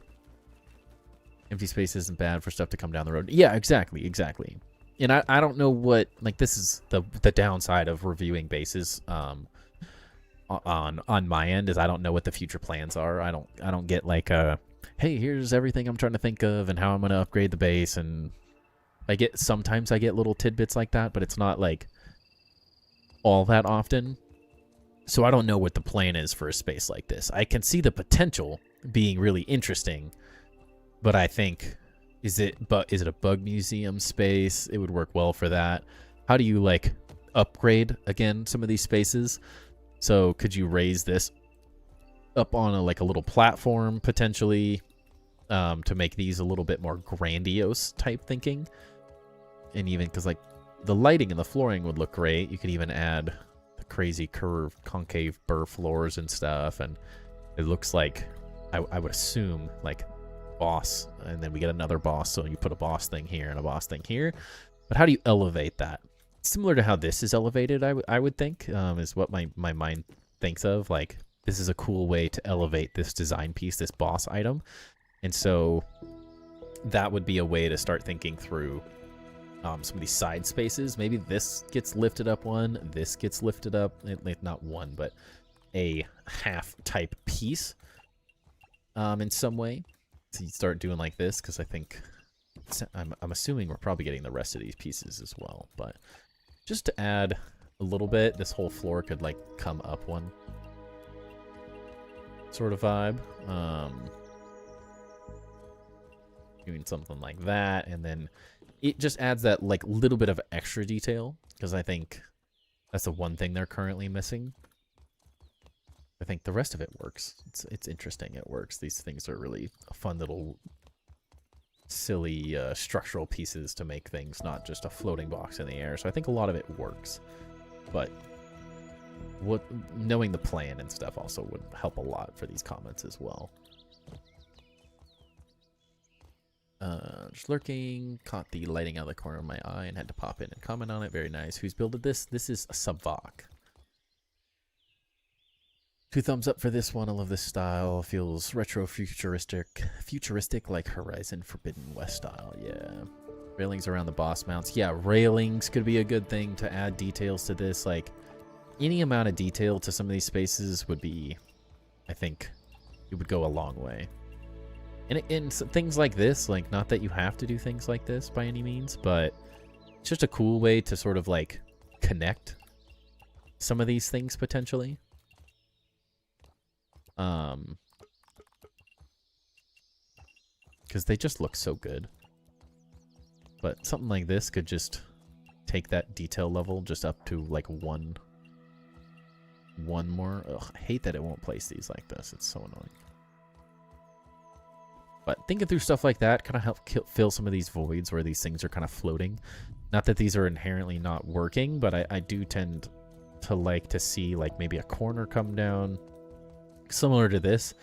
Empty space isn't bad for stuff to come down the road. Yeah, exactly. And I don't know what, like this is the downside of reviewing bases on my end is I don't know what the future plans are. I don't get like hey, here's everything I'm trying to think of and how I'm going to upgrade the base. And sometimes I get little tidbits like that, but it's not like all that often. So I don't know what the plan is for a space like this. I can see the potential being really interesting, but I think, is it a bug museum space? It would work well for that. How do you like upgrade again some of these spaces? So could you raise this up on a, like a little platform potentially to make these a little bit more grandiose type thinking? And even because like the lighting and the flooring would look great. You could even add the crazy curved concave burr floors and stuff. And it looks like, I would assume, like boss. And then we get another boss. So you put a boss thing here and a boss thing here. But how do you elevate that? Similar to how this is elevated, I would think, is what my mind thinks of. Like, this is a cool way to elevate this design piece, this boss item. And so that would be a way to start thinking through some of these side spaces. Maybe this gets lifted up one, this gets lifted up, not one, but a half type piece in some way. So you start doing like this, because I think, I'm assuming we're probably getting the rest of these pieces as well. But just to add a little bit, this whole floor could like come up one sort of vibe. Doing something like that, and then it just adds that like little bit of extra detail, because I think that's the one thing they're currently missing. I think the rest of it works. It's interesting. It works. These things are really fun little silly structural pieces to make things, not just a floating box in the air. So I think a lot of it works, but knowing the plan and stuff also would help a lot for these comments as well. Just lurking, caught the lighting out of the corner of my eye and had to pop in and comment on it. Very nice. Who's builded this? This is Savak. 2 thumbs up for this one. I love this style. Feels retro futuristic like Horizon Forbidden West style. Yeah. Railings around the boss mounts. Yeah, railings could be a good thing to add details to this. Like, any amount of detail to some of these spaces would be, I think, it would go a long way. And things like this, like, not that you have to do things like this by any means, but it's just a cool way to sort of like connect some of these things potentially. Because they just look so good. But something like this could just take that detail level just up to like one more. Ugh, I hate that it won't place these like this. It's so annoying. But thinking through stuff like that kind of help fill some of these voids where these things are kind of floating. Not that these are inherently not working, but I do tend to like to see like maybe a corner come down similar to this.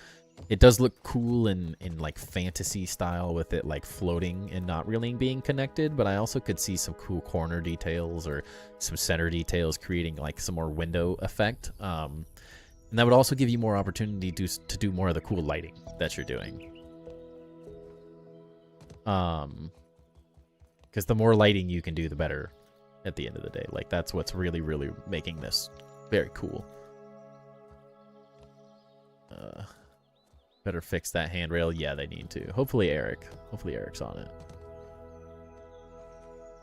It does look cool in like fantasy style with it like floating and not really being connected, but I also could see some cool corner details or some center details creating like some more window effect. And that would also give you more opportunity to do more of the cool lighting that you're doing. Because the more lighting you can do, the better at the end of the day. Like, that's what's really, really making this very cool. Better fix that handrail. Yeah, they need to. Hopefully Eric's on it.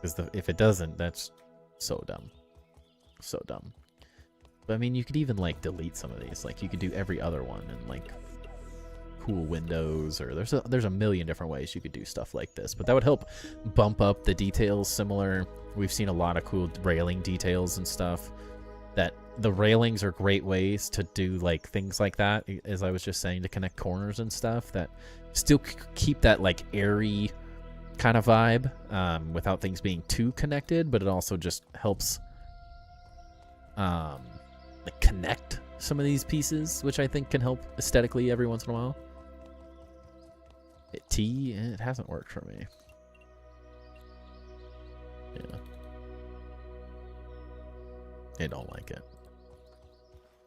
Because if it doesn't, that's so dumb. So dumb. But I mean, you could even like delete some of these. Like, you could do every other one and like cool windows, or there's a million different ways you could do stuff like this. But that would help bump up the details. Similar, we've seen a lot of cool railing details and stuff. That the railings are great ways to do like things like that, as I was just saying, to connect corners and stuff that still keep that like airy kind of vibe without things being too connected, but it also just helps like connect some of these pieces, which I think can help aesthetically every once in a while. It hasn't worked for me. Yeah. I don't like it.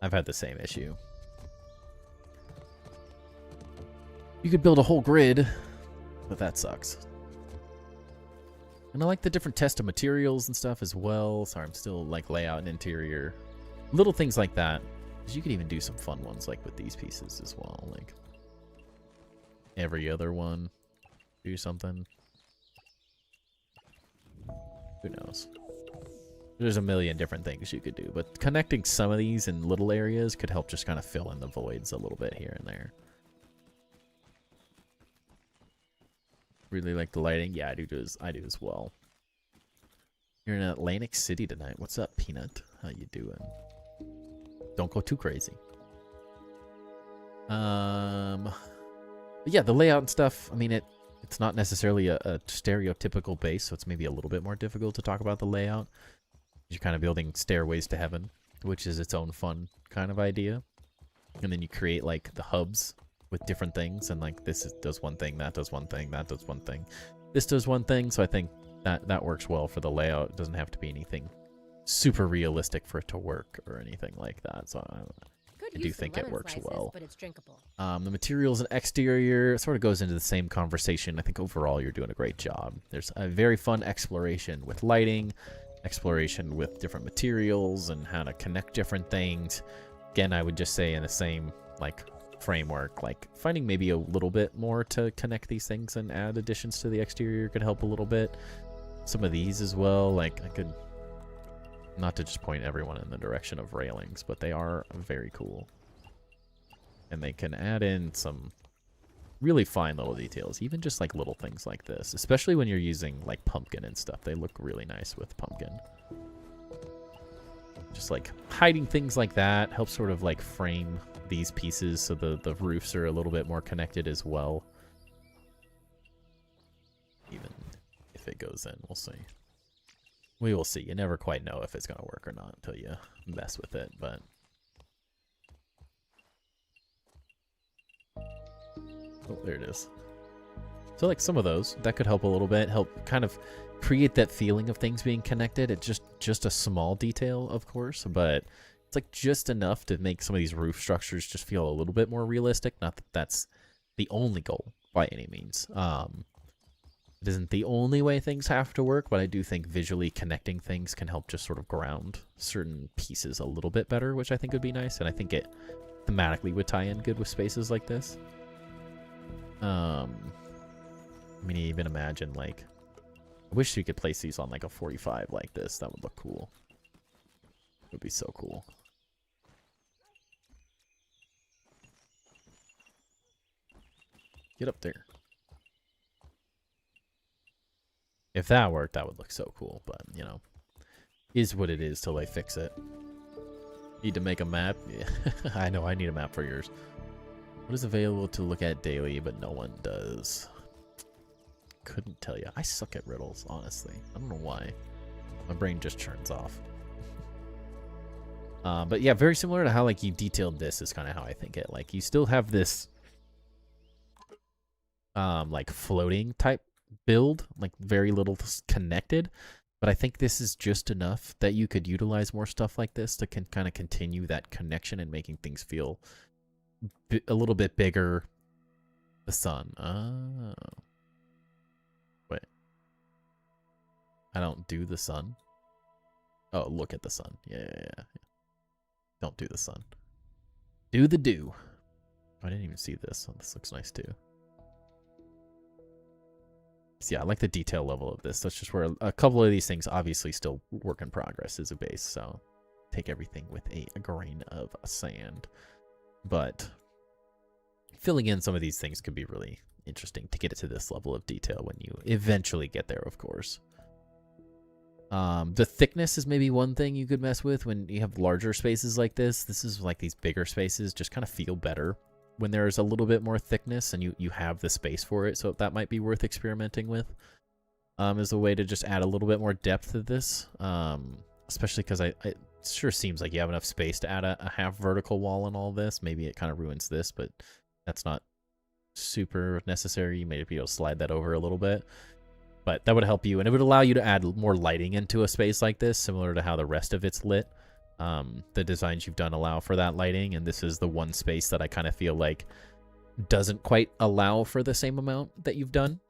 I've had the same issue. You could build a whole grid, but that sucks. And I like the different test of materials and stuff as well. Sorry, I'm still like layout and interior. Little things like that. Because you could even do some fun ones like with these pieces as well. Like every other one. Do something. Who knows? There's a million different things you could do, but connecting some of these in little areas could help just kind of fill in the voids a little bit here and there. Really like the lighting. Yeah, I do as well. You're in Atlantic City tonight. What's up, Peanut? How you doing? Don't go too crazy. But yeah, the layout and stuff, I mean, it's not necessarily a stereotypical base, so it's maybe a little bit more difficult to talk about the layout. You're kind of building stairways to heaven, which is its own fun kind of idea. And then you create like the hubs with different things, and like does one thing, that does one thing, that does one thing, this does one thing. So I think that works well for the layout. It doesn't have to be anything super realistic for it to work or anything like that. So I do think it works well. But it's drinkable. The materials and exterior sort of goes into the same conversation. I think overall you're doing a great job. There's a very fun exploration with lighting, exploration with different materials and how to connect different things. Again, I would just say in the same like framework, like finding maybe a little bit more to connect these things and add additions to the exterior could help a little bit. Some of these as well, like I could, not to just point everyone in the direction of railings, but they are very cool. And they can add in some really fine little details, even just like little things like this, especially when you're using like pumpkin and stuff. They look really nice with pumpkin. Just like hiding things like that helps sort of like frame these pieces so the roofs are a little bit more connected as well. Even if it goes in, we'll see. We will see. You never quite know if it's going to work or not until you mess with it, but... Oh, there it is. So like some of those, that could help a little bit, help kind of create that feeling of things being connected. It's just a small detail, of course, but it's like just enough to make some of these roof structures just feel a little bit more realistic. Not that that's the only goal by any means. It isn't the only way things have to work, but I do think visually connecting things can help just sort of ground certain pieces a little bit better, which I think would be nice, and I think it thematically would tie in good with spaces like this. I mean, even imagine, like, I wish you could place these on, like, a 45 like this. That would look cool. It would be so cool. Get up there. If that worked, that would look so cool, but, you know, is what it is till they fix it. Need to make a map? Yeah, I know, I need a map for yours. What is available to look at daily, but no one does? Couldn't tell you. I suck at riddles, honestly. I don't know why. My brain just churns off. But yeah, very similar to how, like, you detailed this is kind of how I think it. Like, you still have this, like, floating type build, like very little connected, but I think this is just enough that you could utilize more stuff like this to kind of continue that connection and making things feel a little bit bigger. The sun. Oh. Wait. I don't do the sun. Oh, look at the sun. Yeah. Don't do the sun. Do the dew. I didn't even see this. Oh, this looks nice too. Yeah, I like the detail level of this. That's just where a couple of these things obviously still work in progress as a base, so take everything with a grain of sand. But filling in some of these things could be really interesting to get it to this level of detail when you eventually get there, of course. The thickness is maybe one thing you could mess with when you have larger spaces like this. This is like these bigger spaces just kind of feel better when there's a little bit more thickness and you have the space for it. So that might be worth experimenting with as a way to just add a little bit more depth to this. Especially because it sure seems like you have enough space to add a half vertical wall and all this. Maybe it kind of ruins this, but that's not super necessary. You may be able to slide that over a little bit. But that would help you, and it would allow you to add more lighting into a space like this, similar to how the rest of it's lit. The designs you've done allow for that lighting, and this is the one space that I kind of feel like doesn't quite allow for the same amount that you've done.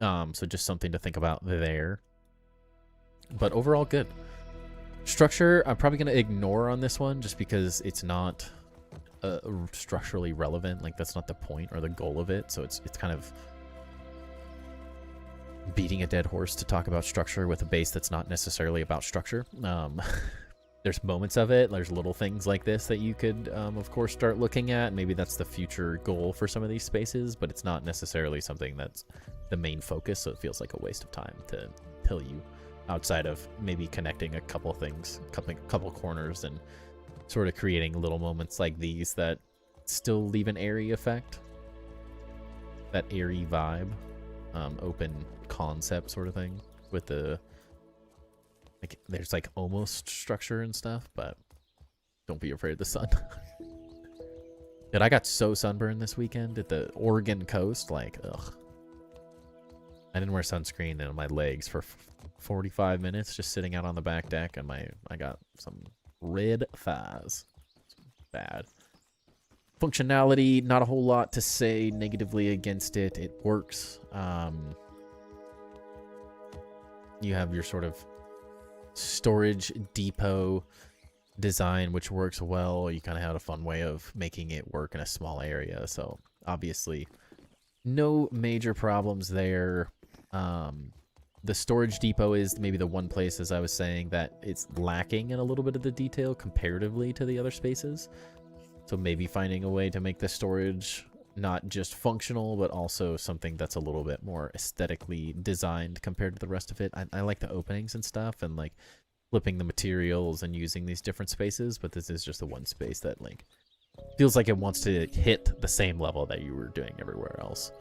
So just something to think about there. But overall, good. Structure, I'm probably going to ignore on this one just because it's not structurally relevant. Like, that's not the point or the goal of it. So it's kind of beating a dead horse to talk about structure with a base that's not necessarily about structure. There's moments of it. There's little things like this that you could, of course, start looking at. Maybe that's the future goal for some of these spaces, but it's not necessarily something that's the main focus, so it feels like a waste of time to tell you outside of maybe connecting a couple things, couple corners, and sort of creating little moments like these that still leave an airy effect. That airy vibe. Open concept sort of thing. With the... like, there's like almost structure and stuff, but don't be afraid of the sun. Dude, I got so sunburned this weekend at the Oregon coast. Like, ugh. I didn't wear sunscreen on my legs for 45 minutes just sitting out on the back deck, and I got some red thighs. Bad. Functionality, not a whole lot to say negatively against it. It works. You have your sort of storage depot design, which works well. You kind of had a fun way of making it work in a small area. So obviously no major problems there. The storage depot is maybe the one place, as I was saying, that it's lacking in a little bit of the detail comparatively to the other spaces. So maybe finding a way to make the storage not just functional, but also something that's a little bit more aesthetically designed compared to the rest of it. I like the openings and stuff, and like flipping the materials and using these different spaces, but this is just the one space that like feels like it wants to hit the same level that you were doing everywhere else.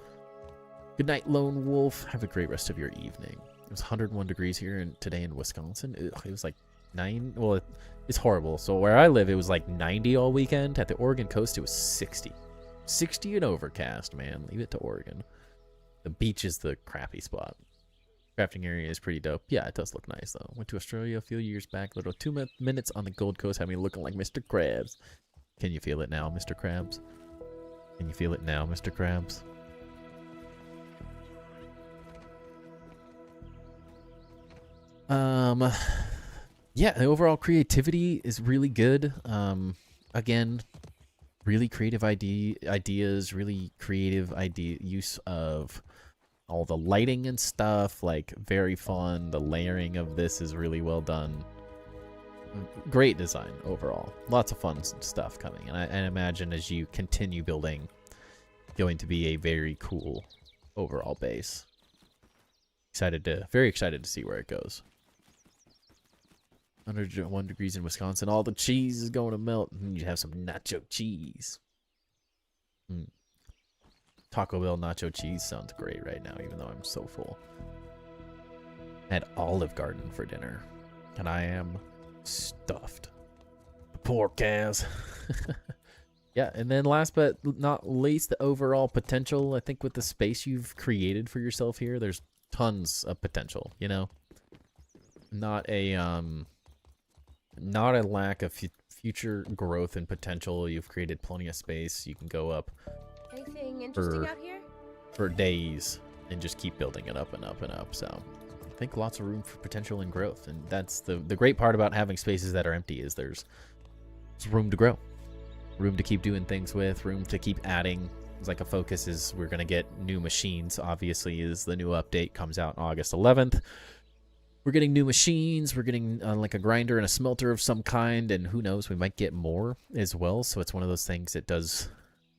Good night, Lone Wolf. Have a great rest of your evening. It was 101 degrees here today in Wisconsin. Ugh, it was like 9. Well, it's horrible. So where I live, it was like 90 all weekend. At the Oregon coast, it was 60. 60 and overcast, man. Leave it to Oregon. The beach is the crappy spot. Crafting area is pretty dope. Yeah, it does look nice, though. Went to Australia a few years back. Little 2 minutes on the Gold Coast had me looking like Mr. Krabs. Can you feel it now, Mr. Krabs? Can you feel it now, Mr. Krabs? Yeah, the overall creativity is really good. Again, really creative ideas, really creative use of all the lighting and stuff, like very fun. The layering of this is really well done. Great design overall. Lots of fun stuff coming, and I imagine as you continue building, going to be a very cool overall base. Very excited to see where it goes. 101 degrees in Wisconsin. All the cheese is going to melt. You have some nacho cheese. Taco Bell nacho cheese sounds great right now, even though I'm so full. I had Olive Garden for dinner, and I am stuffed. The poor cows. Yeah, and then last but not least, the overall potential. I think with the space you've created for yourself here, there's tons of potential, you know? Not a lack of future growth and potential. You've created plenty of space. You can go up Anything interesting out here? For days and just keep building it up and up and up. So I think lots of room for potential and growth. And that's the great part about having spaces that are empty, is there's room to grow. Room to keep doing things with, room to keep adding. It's like a focus is we're going to get new machines, obviously, as the new update comes out August 11th. We're getting new machines. We're getting like a grinder and a smelter of some kind, and who knows, we might get more as well. So it's one of those things that does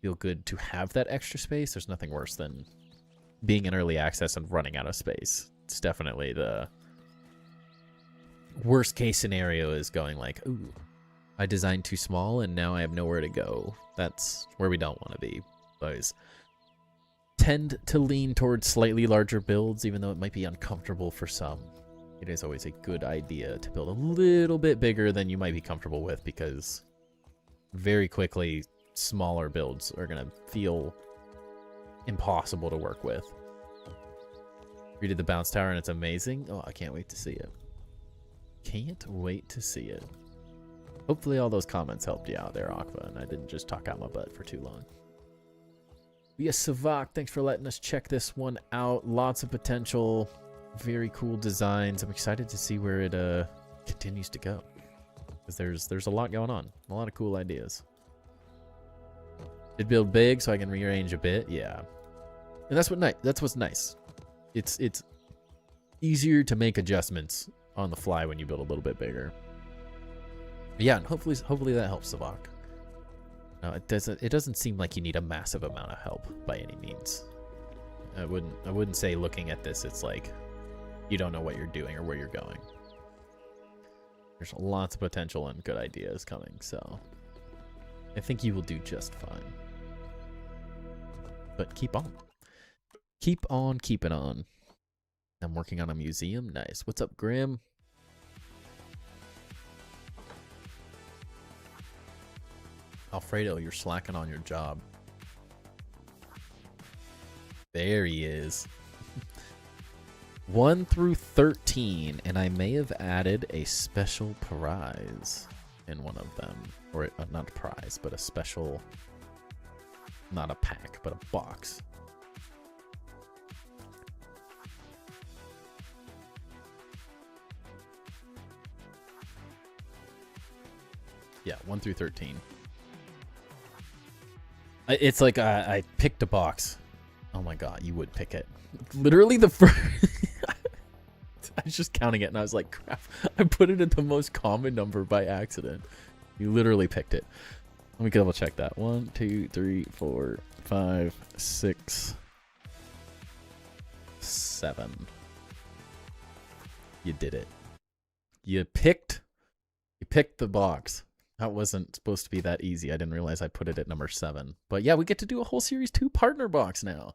feel good to have that extra space. There's nothing worse than being in early access and running out of space. It's definitely the worst case scenario, is going like, ooh, I designed too small and now I have nowhere to go. That's where we don't want to be. Always tend to lean towards slightly larger builds, even though it might be uncomfortable for some. It is always a good idea to build a little bit bigger than you might be comfortable with, because very quickly smaller builds are going to feel impossible to work with. We did the bounce tower and it's amazing. Oh, I can't wait to see it. Can't wait to see it. Hopefully all those comments helped you out there, Aqua, and I didn't just talk out my butt for too long. Yes, Savak, thanks for letting us check this one out. Lots of potential. Very cool designs. I'm excited to see where it continues to go, because there's a lot going on, a lot of cool ideas. Did build big so I can rearrange a bit, yeah, and that's what's nice. It's easier to make adjustments on the fly when you build a little bit bigger. But yeah, and hopefully that helps, Savak. No, it doesn't seem like you need a massive amount of help by any means. I wouldn't say looking at this it's like you don't know what you're doing or where you're going. There's lots of potential and good ideas coming, so I think you will do just fine. But keep on. Keep on keeping on. I'm working on a museum. Nice. What's up, Grim? Alfredo, you're slacking on your job. There he is. 1 through 13, and I may have added a special prize in one of them. Or not a prize, but a special, not a pack, but a box. Yeah, 1 through 13. It's like I picked a box. Oh my god, you would pick it. Literally the first... I was just counting it and I was like, crap, I put it at the most common number by accident. You literally picked it. Let me double check that. 1, 2, 3, 4, 5, 6, 7. You did it. You picked the box. That wasn't supposed to be that easy. I didn't realize I put it at number 7. But yeah, we get to do a whole Series 2 partner box now.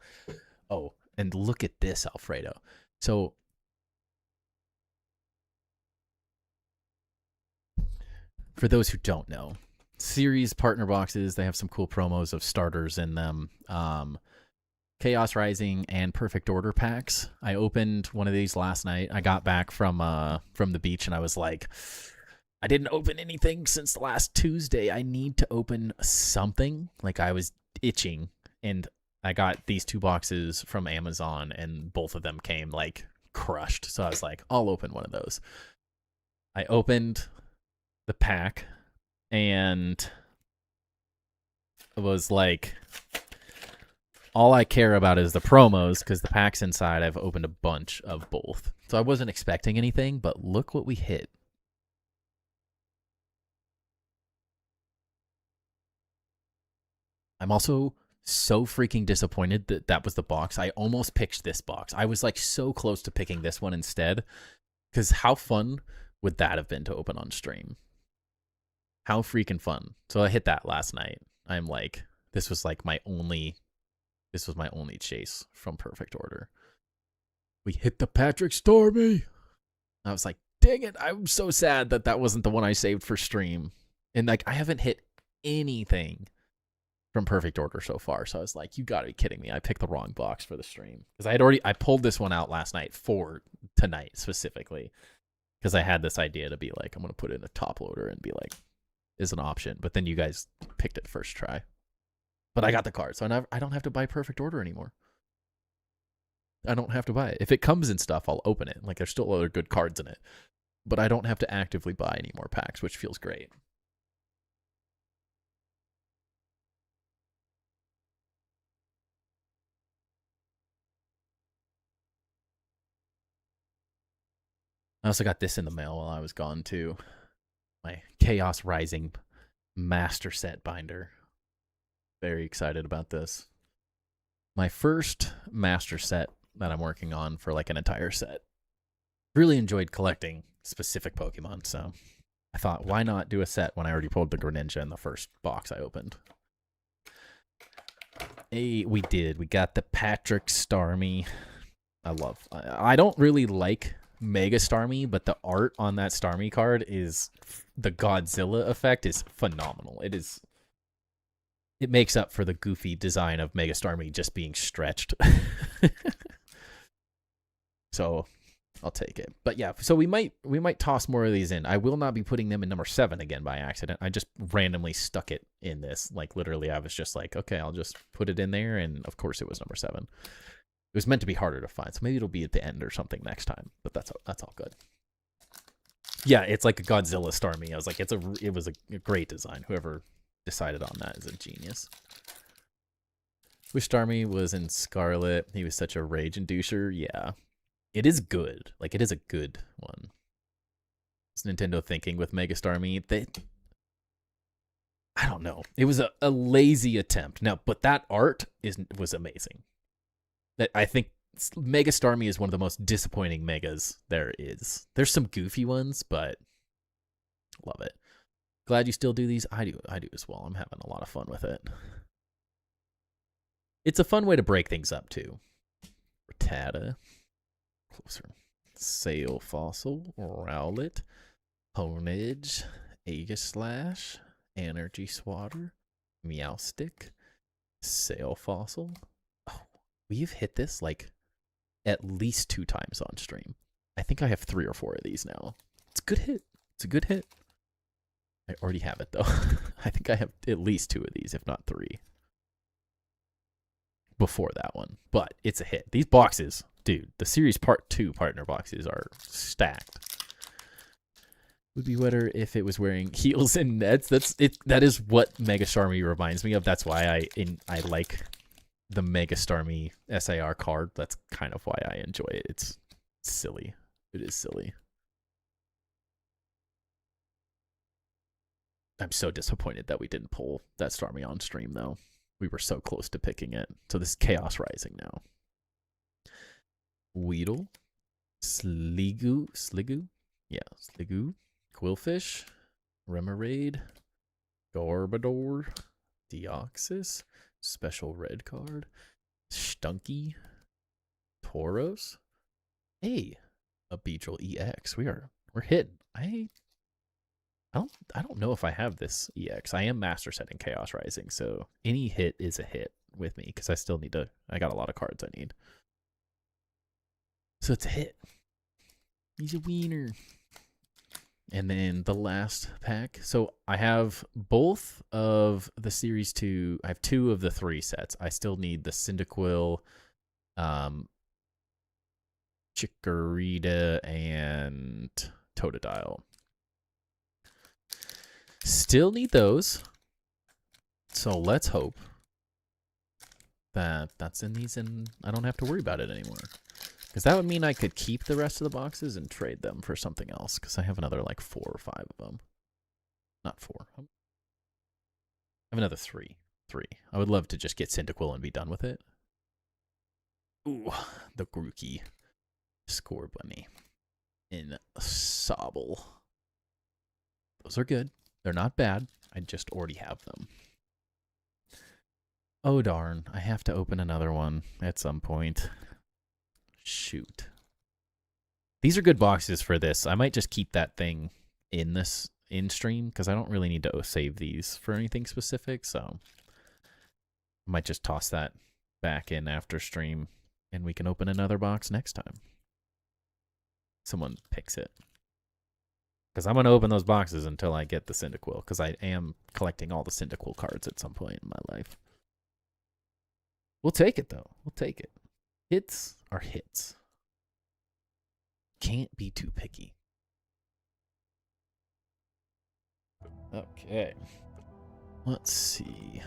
Oh, and look at this, Alfredo. So, for those who don't know, Series partner boxes, they have some cool promos of starters in them. Chaos Rising and Perfect Order packs. I opened one of these last night. I got back from the beach and I was like, I didn't open anything since last Tuesday. I need to open something. Like, I was itching, and I got these 2 boxes from Amazon, and both of them came like crushed. So I was like, I'll open one of those. I opened the pack, and it was like, all I care about is the promos, because the packs inside, I've opened a bunch of both. So I wasn't expecting anything, but look what we hit. I'm also so freaking disappointed that that was the box. I almost picked this box. I was like so close to picking this one instead, because how fun would that have been to open on stream? How freaking fun. So I hit that last night. I'm like, this was my only chase from Perfect Order. We hit the Patrick Stormy. I was like, dang it. I'm so sad that that wasn't the one I saved for stream. And like, I haven't hit anything from Perfect Order so far. So I was like, you gotta be kidding me. I picked the wrong box for the stream. Because I pulled this one out last night for tonight specifically. Because I had this idea to be like, I'm gonna put in a top loader and be like, is an option. But then you guys picked it first try. But I got the card, so I don't have to buy Perfect Order anymore. I don't have to buy it. If it comes in stuff, I'll open it. Like, there's still other good cards in it. But I don't have to actively buy any more packs, which feels great. I also got this in the mail while I was gone, too. My Chaos Rising Master Set binder. Very excited about this. My first Master Set that I'm working on for like an entire set. Really enjoyed collecting specific Pokemon, so I thought, why not do a set when I already pulled the Greninja in the first box I opened? Hey, we did. We got the Patrick Starmie. I don't really like Mega Starmie, but the art on that Starmie card is, the Godzilla effect is phenomenal. It makes up for the goofy design of Mega Starmie just being stretched. So I'll take it. But yeah, so we might toss more of these in. I will not be putting them in number 7 again by accident. I just randomly stuck it in this. Like, literally, I was just like, okay, I'll just put it in there, and of course it was number 7. It was meant to be harder to find, so maybe it'll be at the end or something next time. But that's all good. Yeah, it's like a Godzilla Starmie. I was like, it was a great design. Whoever decided on that is a genius. Wish Starmie was in Scarlet. He was such a rage inducer. Yeah. It is good. Like, it is a good one. It's Nintendo thinking with Mega Starmie. I don't know. It was a lazy attempt. Now, but that art was amazing. I think Mega Starmie is one of the most disappointing Megas there is. There's some goofy ones, but Love it. Glad you still do these. I do as well. I'm having a lot of fun with it. It's a fun way to break things up too. Rattata. Closer. Sail Fossil. Rowlet. Honedge. Aegislash. Energy Swatter. Meowstick. Sail Fossil. Oh, we've hit this like at least 2 times on stream. I think I have 3 or 4 of these now. It's a good hit. It's a good hit. I already have it though. I think I have at least 2 of these, if not 3. Before that one. But it's a hit. These boxes, dude, the series part 2 partner boxes are stacked. Would be better if it was wearing heels and nets. That's it. That is what Mega Starmie reminds me of. That's why I like the Mega Starmie SAR card. That's kind of why I enjoy it. It's silly. It is silly. I'm so disappointed that we didn't pull that Starmie on stream, though. We were so close to picking it. So this is Chaos Rising now. Weedle. Sliggoo. Yeah, Sliggoo. Quillfish. Remoraid. Garbodor. Deoxys. Special red card. Stunky. Tauros. Hey, a Beedrill EX. We're hitting. I don't know if I have this EX. I am master setting Chaos Rising, so any hit is a hit with me because I still need to. I got a lot of cards I need. So it's a hit. He's a wiener. And then the last pack. So I have both of the Series 2. I have 2 of the 3 sets. I still need the Cyndaquil, Chikorita, and Totodile. Still need those. So let's hope that that's in these and I don't have to worry about it anymore. Because that would mean I could keep the rest of the boxes and trade them for something else. Because I have another like 4 or 5 of them. Not 4. I have another 3. 3. I would love to just get Cyndaquil and be done with it. Ooh, the Grookey. Score Bunny. In Sobble. Those are good. They're not bad. I just already have them. Oh darn. I have to open another one at some point. Shoot. These are good boxes for this. I might just keep that thing in stream because I don't really need to save these for anything specific, so I might just toss that back in after stream and we can open another box next time. Someone picks it. Because I'm going to open those boxes until I get the Cyndaquil, because I am collecting all the Cyndaquil cards at some point in my life. We'll take it, though. We'll take it. Hits are hits. Can't be too picky. Okay. Let's see.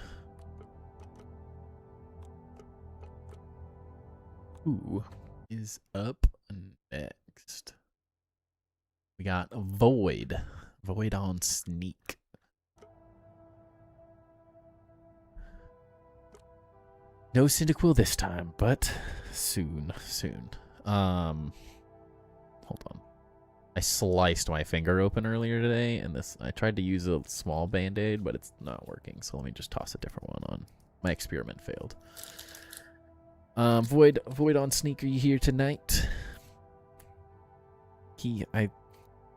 Who is up next? We got Void. Void on Sneak. No Cyndaquil this time, but soon. Hold on. I sliced my finger open earlier today, and I tried to use a small band-aid, but it's not working, so let me just toss a different one on. My experiment failed. Void on Sneak, are you here tonight? I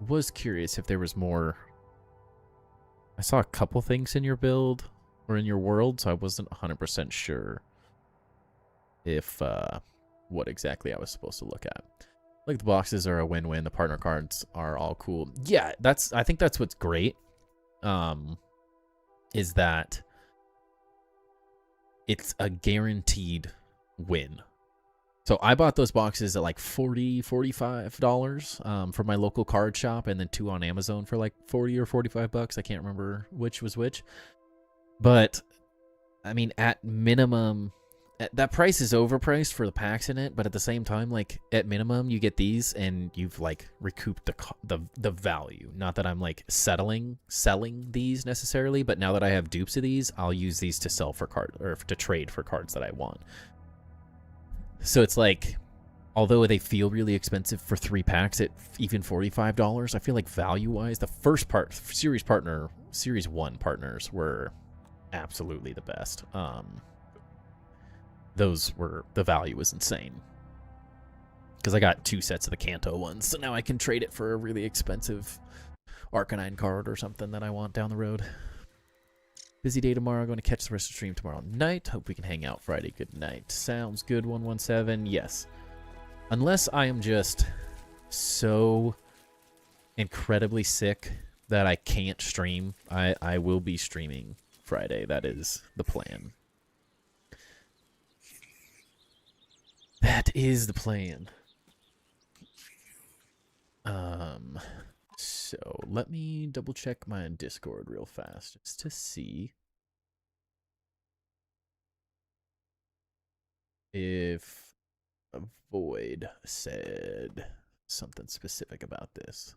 was curious if there was more. I saw a couple things in your build or in your world, so I wasn't 100% sure if what exactly I was supposed to look at. Like, the boxes are a win-win. The partner cards are all cool. Yeah, I think that's what's great. Is that it's a guaranteed win. So I bought those boxes at like $40, $45 from my local card shop, and then 2 on Amazon for like 40 or 45 bucks. I can't remember which was which. But I mean, at minimum, that price is overpriced for the packs in it, but at the same time, like, at minimum you get these and you've like recouped the value. Not that I'm like selling these necessarily, but now that I have dupes of these, I'll use these to sell for card or to trade for cards that I want. So it's like although they feel really expensive for 3 packs at even $45, I feel like value-wise, the first Series 1 partners were absolutely the best. The value was insane. Because I got 2 sets of the Kanto ones, so now I can trade it for a really expensive Arcanine card or something that I want down the road. Busy day tomorrow. Going to catch the rest of the stream tomorrow night. Hope we can hang out Friday. Good night. Sounds good, 117. Yes. Unless I am just so incredibly sick that I can't stream, I will be streaming Friday. That is the plan. That is the plan. So let me double check my Discord real fast just to see if Void said something specific about this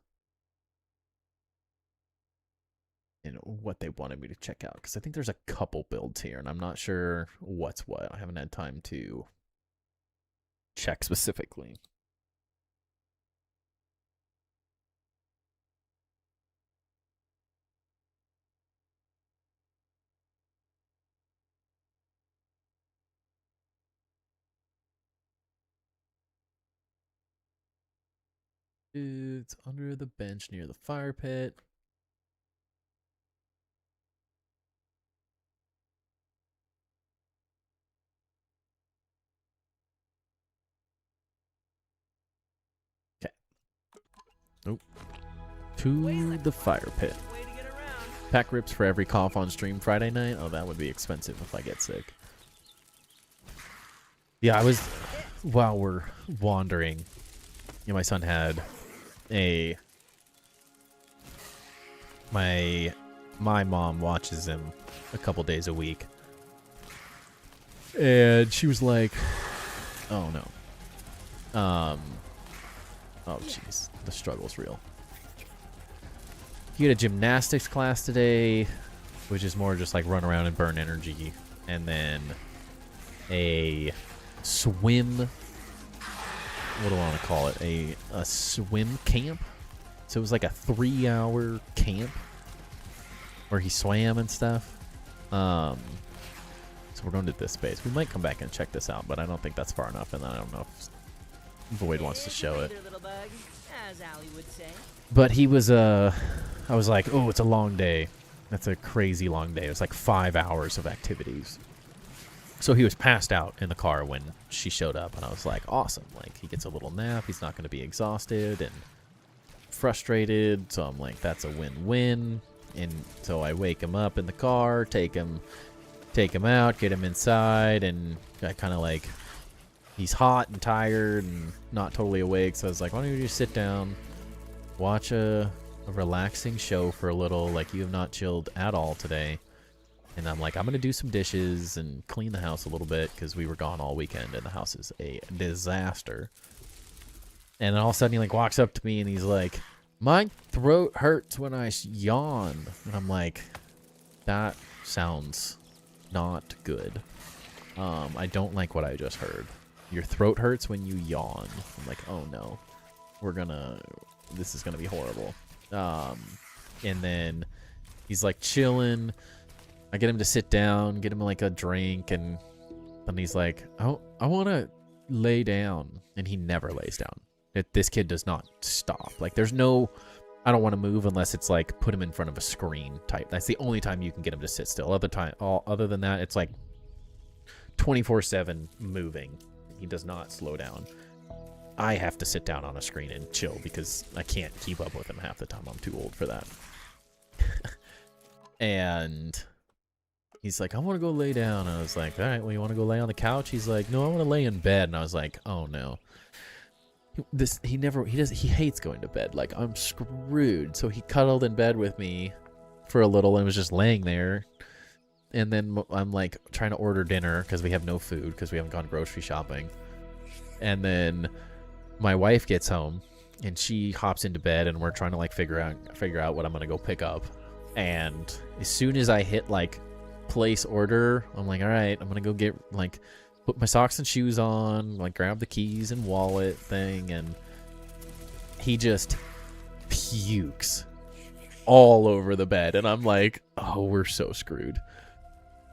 and what they wanted me to check out, because I think there's a couple builds here and I'm not sure what's what. I haven't had time to check specifically. It's under the bench near the fire pit. Okay. Nope. To the fire pit. Pack rips for every cough on stream Friday night. Oh, that would be expensive if I get sick. Yeah, while we're wandering, my son had my mom watches him a couple days a week, and she was like, oh no, oh jeez, the struggle's real. He had a gymnastics class today, which is more just like run around and burn energy, and then a swim, what do I want to call it? A swim camp. So it was like a 3-hour camp where he swam and stuff. So we're going to this space. We might come back and check this out, but I don't think that's far enough, and I don't know if Void wants to show it. But he was I was like, oh, it's a long day. That's a crazy long day. It was like 5 hours of activities. So he was passed out in the car when she showed up, and I was like, awesome. Like, he gets a little nap. He's not going to be exhausted and frustrated. So I'm like, that's a win-win. And so I wake him up in the car, take him out, get him inside, and I kind of like, he's hot and tired and not totally awake. So I was like, why don't you just sit down, watch a relaxing show for a little, like you have not chilled at all today. And I'm like, I'm going to do some dishes and clean the house a little bit because we were gone all weekend and the house is a disaster. And then all of a sudden he like walks up to me and he's like, my throat hurts when I yawn. And I'm like, that sounds not good. I don't like what I just heard. Your throat hurts when you yawn. I'm like, oh no, this is going to be horrible. And then he's like chilling. I get him to sit down, get him like a drink, and then he's like, oh, I want to lay down. And he never lays down. This kid does not stop. Like, there's no, I don't want to move unless it's like put him in front of a screen type. That's the only time you can get him to sit still. Other than that, it's like 24/7 moving. He does not slow down. I have to sit down on a screen and chill because I can't keep up with him half the time. I'm too old for that. And he's like, I want to go lay down. I was like, all right, well, you want to go lay on the couch? He's like, no, I want to lay in bed. And I was like, oh no. He hates going to bed. Like, I'm screwed. So he cuddled in bed with me for a little and was just laying there. And then I'm like trying to order dinner because we have no food because we haven't gone grocery shopping. And then my wife gets home and she hops into bed and we're trying to like figure out what I'm gonna go pick up. And as soon as I hit like place order, I'm like, all right, I'm gonna go get like put my socks and shoes on, like grab the keys and wallet thing, and he just pukes all over the bed. And I'm like, oh, we're so screwed.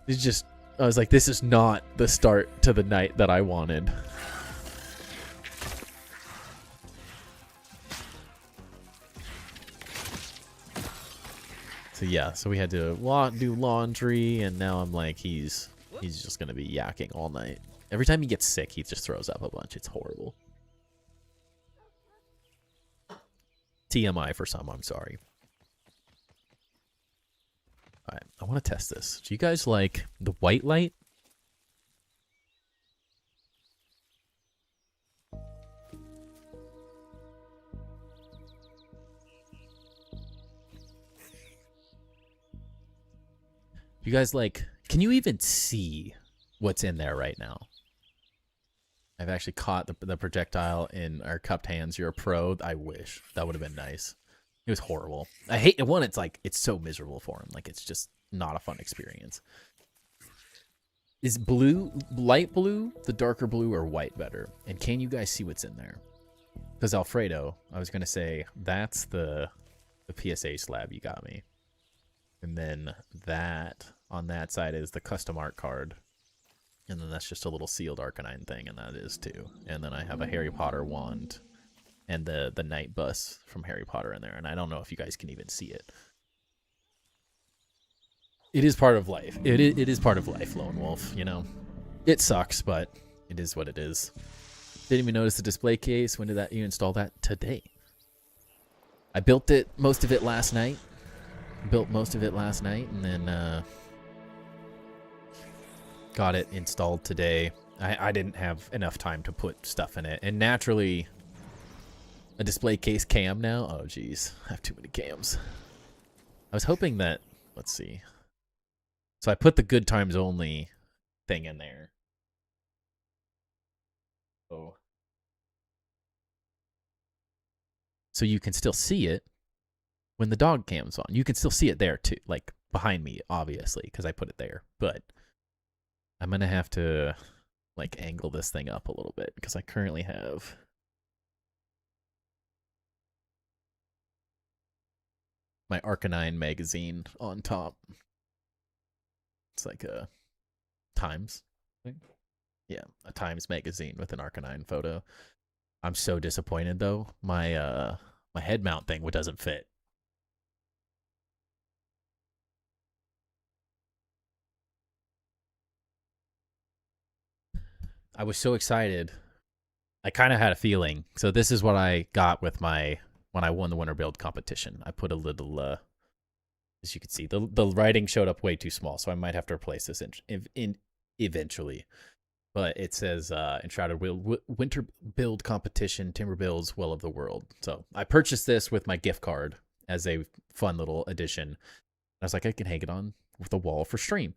It's just, I was like, this is not the start to the night that I wanted. So yeah, so we had to do laundry, and now I'm like, he's just gonna be yakking all night. Every time he gets sick, he just throws up a bunch. It's horrible. TMI for some, I'm sorry. Alright, I want to test this. Do you guys like the white light? You guys like, can you even see what's in there right now? I've actually caught the projectile in our cupped hands. You're a pro. I wish. That would have been nice. It was horrible. I hate it. One, it's like, it's so miserable for him. Like, it's just not a fun experience. Is blue, light blue, the darker blue, or white better? And can you guys see what's in there? Because Alfredo, I was going to say, that's the PSA slab you got me. And then that, on that side, is the custom art card. And then that's just a little sealed Arcanine thing, and that is too. And then I have a Harry Potter wand and the night bus from Harry Potter in there. And I don't know if you guys can even see it. It is part of life. It is part of life, Lone Wolf, you know. It sucks, but it is what it is. Didn't even notice the display case. When did that you install that? Today. I built it, most of it last night. And then got it installed today. I didn't have enough time to put stuff in it. And naturally, a display case cam now. Oh, geez. I have too many cams. I was hoping that, let's see. So I put the good times only thing in there. Oh. So you can still see it when the dog cam's on. You can still see it there too, like behind me, obviously, because I put it there. But I'm going to have to like angle this thing up a little bit because I currently have my Arcanine magazine on top. It's like a Times thing. Yeah, a Times magazine with an Arcanine photo. I'm so disappointed though. My head mount thing doesn't fit. I was so excited. I kind of had a feeling. So this is what I got with when I won the winter build competition. I put a little, as you can see, the writing showed up way too small, so I might have to replace this in eventually. But it says Enshrouded Winter Build Competition, TimberBuilds, Well of the World. So I purchased this with my gift card as a fun little addition. I was like, I can hang it on the wall for stream.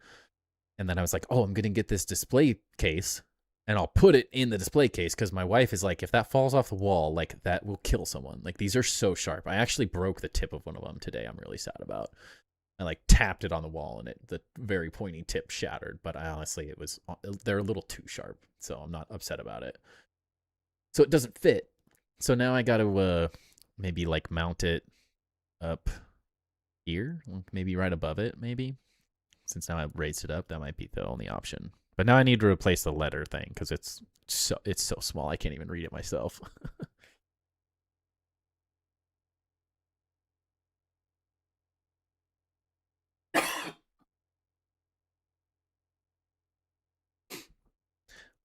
And then I was like, oh, I'm going to get this display case. And I'll put it in the display case because my wife is like, if that falls off the wall, like that will kill someone. Like these are so sharp. I actually broke the tip of one of them today. I'm really sad about. I like tapped it on the wall and the very pointy tip shattered. But honestly, they're a little too sharp, so I'm not upset about it. So it doesn't fit. So now I got to maybe like mount it up here, maybe right above it, maybe. Since now I've raised it up, that might be the only option. But now I need to replace the letter thing because it's so small I can't even read it myself.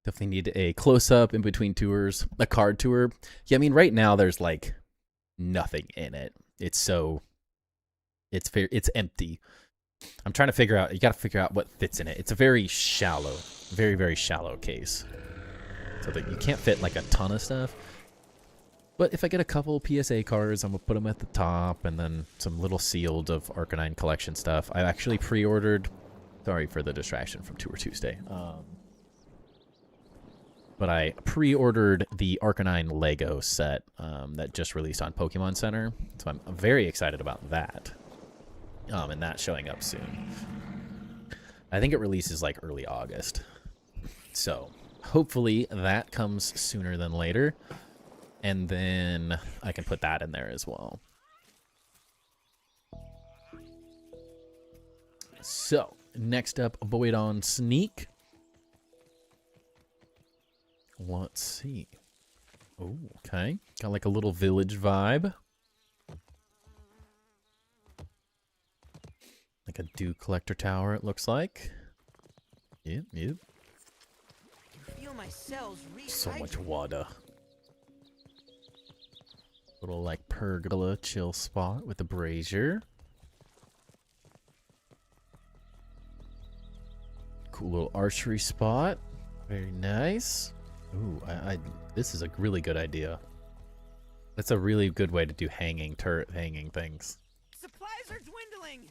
Definitely need a close-up in between tours, a card tour. Yeah, I mean, right now there's like nothing in it. It's empty. I'm trying to figure out, you got to figure out what fits in it. It's a very shallow, very, very shallow case. So that you can't fit like a ton of stuff. But if I get a couple PSA cards, I'm going to put them at the top and then some little sealed of Arcanine collection stuff. I actually pre-ordered, sorry for the distraction from Tour Tuesday. But I pre-ordered the Arcanine Lego set that just released on Pokemon Center. So I'm very excited about that. And that showing up soon. I think it releases like early August. So Hopefully that comes sooner than later. And then I can put that in there as well. So, next up, Void on Sneak. Let's see. Oh, okay. Got like a little village vibe. Like a dew collector tower, it looks like. Yep, yep. Feel my cells So much water. Little like pergola chill spot with a brazier. Cool little archery spot. Very nice. Ooh, this is a really good idea. That's a really good way to do turret hanging things. Supplies are dwindling.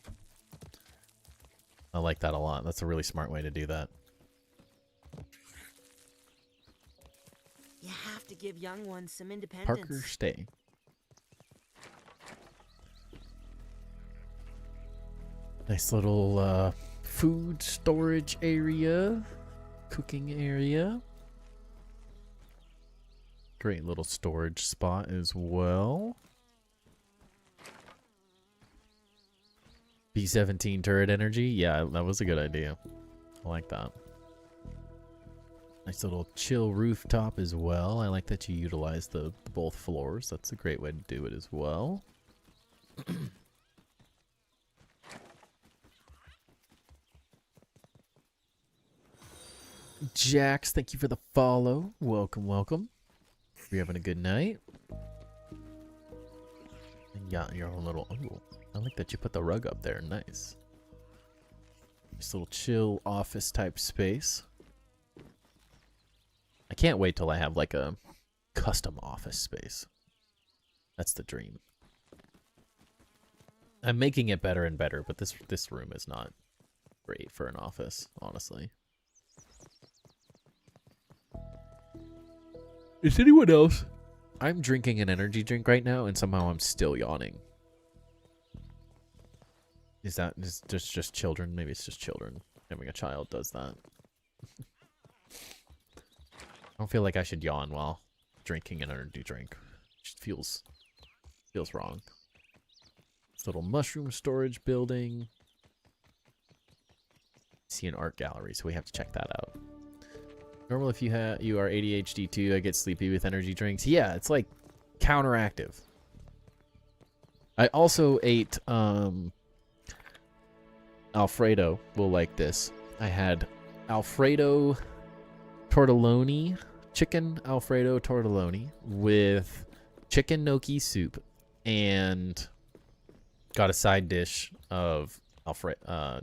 I like that a lot. That's a really smart way to do that. You have to give young ones some independence. Parker, stay. Nice little food storage area, cooking area. Great little storage spot as well. B-17 turret energy. Yeah, that was a good idea. I like that. Nice little chill rooftop as well. I like that you utilize the both floors. That's a great way to do it as well. Jax, thank you for the follow. Welcome, welcome. You're having a good night. And you got your own little... Oh, I like that you put the rug up there. Nice. Nice little chill office type space. I can't wait till I have like a custom office space. That's the dream. I'm making it better and better, but this room is not great for an office, honestly. Is anyone else? I'm drinking an energy drink right now, and somehow I'm still yawning. Is that just children? Maybe it's just children. Having a child does that. I don't feel like I should yawn while drinking an energy drink. It just feels wrong. This little mushroom storage building. See an art gallery, so we have to check that out. Normal if you are ADHD too. I get sleepy with energy drinks. Yeah, it's like counteractive. I also ate Alfredo will like this. I had Alfredo tortelloni, chicken Alfredo tortelloni with chicken gnocchi soup, and got a side dish of Alfredo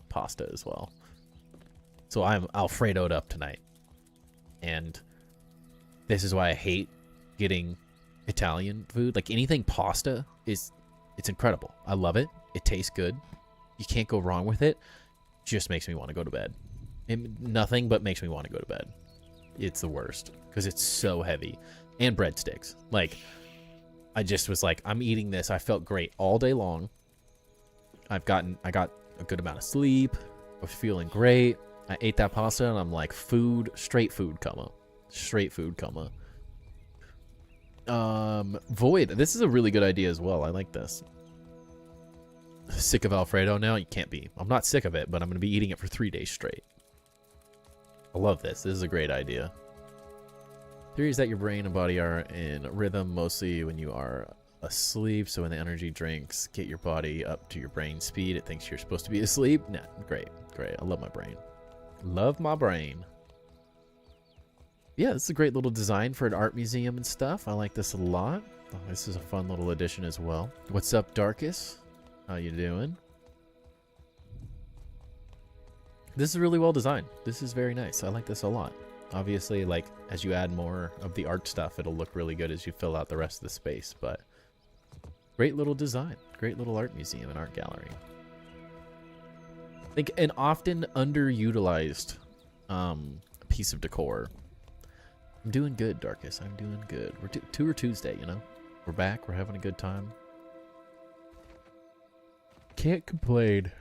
pasta as well. So I'm Alfredo'd up tonight. And this is why I hate getting Italian food. Like anything pasta it's incredible. I love it. It tastes good. You can't go wrong with it. Just makes me want to go to bed. Nothing but makes me want to go to bed. It's the worst because it's so heavy. And breadsticks. Like I just was like, I'm eating this. I felt great all day long. I got a good amount of sleep. I was feeling great. I ate that pasta and I'm like, straight food coma. Void, this is a really good idea as well. I like this. Sick of Alfredo now? You can't be. I'm not sick of it, but I'm going to be eating it for 3 days straight. I love this. This is a great idea. Theory is that your brain and body are in rhythm mostly when you are asleep. So when the energy drinks get your body up to your brain speed, it thinks you're supposed to be asleep. Nah, great. I love my brain. Love my brain. Yeah, this is a great little design for an art museum and stuff. I like this a lot. Oh, this is a fun little addition as well. What's up, Darkus? How you doing? This is really well designed. This is very nice. I like this a lot. Obviously, like, as you add more of the art stuff, it'll look really good as you fill out the rest of the space, but great little design. Great little art museum and art gallery. I think an often underutilized piece of decor. I'm doing good, Darkus. I'm doing good. We're Tour Tuesday, you know? We're back. We're having a good time. Can't complain.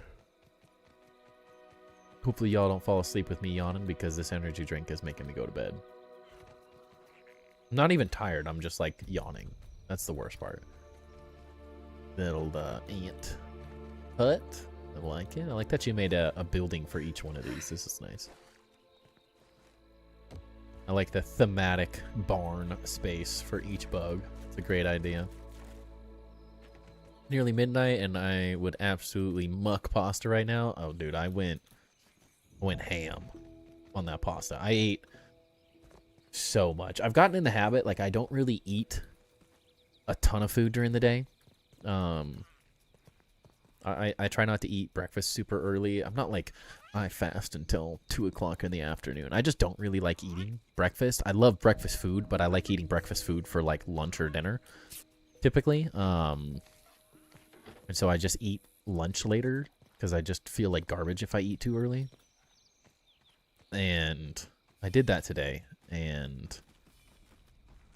Hopefully y'all don't fall asleep with me yawning because this energy drink is making me go to bed. I'm not even tired. I'm just like yawning. That's the worst part. Little ant hut. I like it. I like that you made a building for each one of these. This is nice. I like the thematic barn space for each bug. It's a great idea. Nearly midnight, and I would absolutely muck pasta right now. Oh, dude, I went ham on that pasta. I ate so much. I've gotten in the habit, like, I don't really eat a ton of food during the day. I try not to eat breakfast super early. I'm not like, I fast until 2 o'clock in the afternoon. I just don't really like eating breakfast. I love breakfast food, but I like eating breakfast food for, like, lunch or dinner, typically. And so I just eat lunch later because I just feel like garbage if I eat too early. And I did that today, and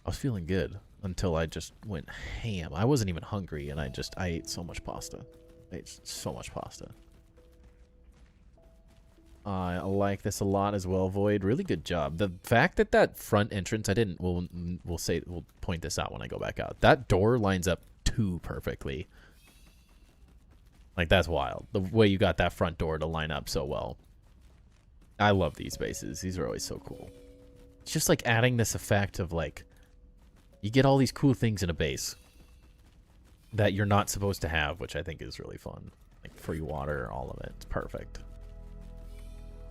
I was feeling good until I just went ham. I wasn't even hungry, and I ate so much pasta. I ate so much pasta. I like this a lot as well, Void. Really good job. The fact that that front entrance, we'll point this out when I go back out. That door lines up too perfectly. Like, that's wild. The way you got that front door to line up so well. I love these bases. These are always so cool. It's just like adding this effect of, like, you get all these cool things in a base that you're not supposed to have, which I think is really fun. Like free water, all of it. It's perfect.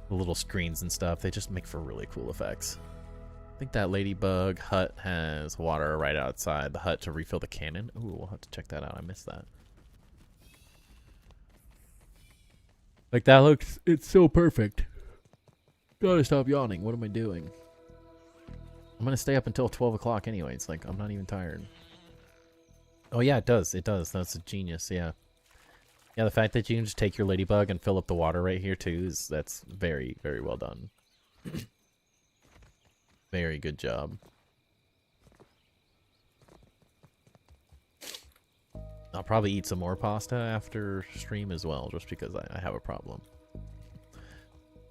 The little screens and stuff, they just make for really cool effects. I think that ladybug hut has water right outside the hut to refill the cannon. Ooh, we'll have to check that out. I missed that. Like, that looks, it's so perfect. Gotta stop yawning. What am I doing? I'm gonna stay up until 12 o'clock anyway. It's like, I'm not even tired. Oh yeah, it does. It does. That's a genius, yeah. Yeah, the fact that you can just take your ladybug and fill up the water right here too, that's very, very well done. Very good job. I'll probably eat some more pasta after stream as well, just because I have a problem.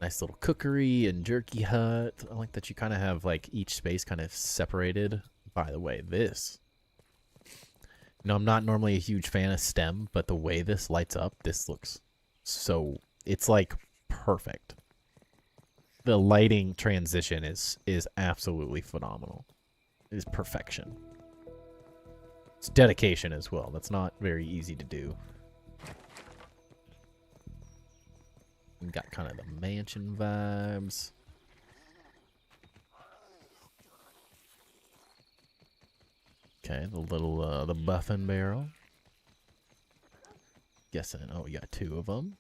Nice little cookery and jerky hut. I like that you kind of have, like, each space kind of separated. By the way, this. You know, I'm not normally a huge fan of STEM, but the way this lights up, this looks so... It's, like, perfect. The lighting transition is absolutely phenomenal. It is perfection. It's dedication as well. That's not very easy to do. We got kind of the mansion vibes. Okay, the little, the buffing barrel. Guessing, oh, we got 2 of them.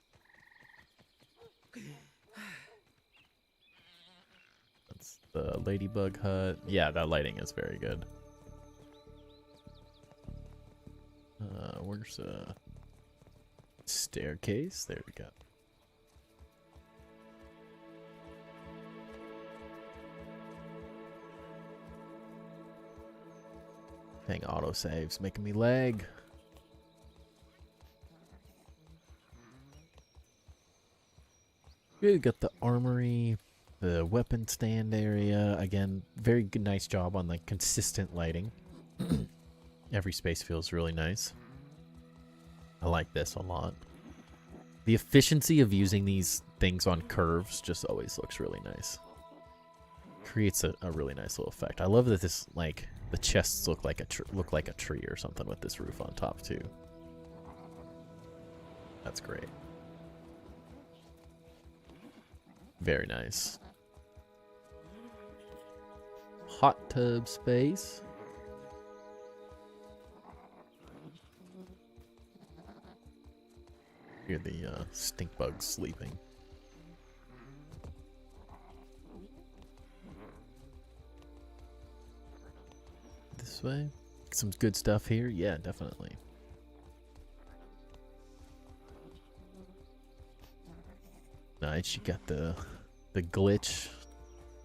That's the ladybug hut. Yeah, that lighting is very good. Where's staircase? There we go. Dang, autosave's making me lag. We got the armory, the weapon stand area. Again, very good, nice job on the consistent lighting. Every space feels really nice. I like this a lot. The efficiency of using these things on curves just always looks really nice. Creates a really nice little effect. I love that this, like, the chests look like a tree or something with this roof on top too. That's great. Very nice. Hot tub space. Hear the stink bugs sleeping. This way. Some good stuff here. Yeah, definitely. Nice. You got the glitch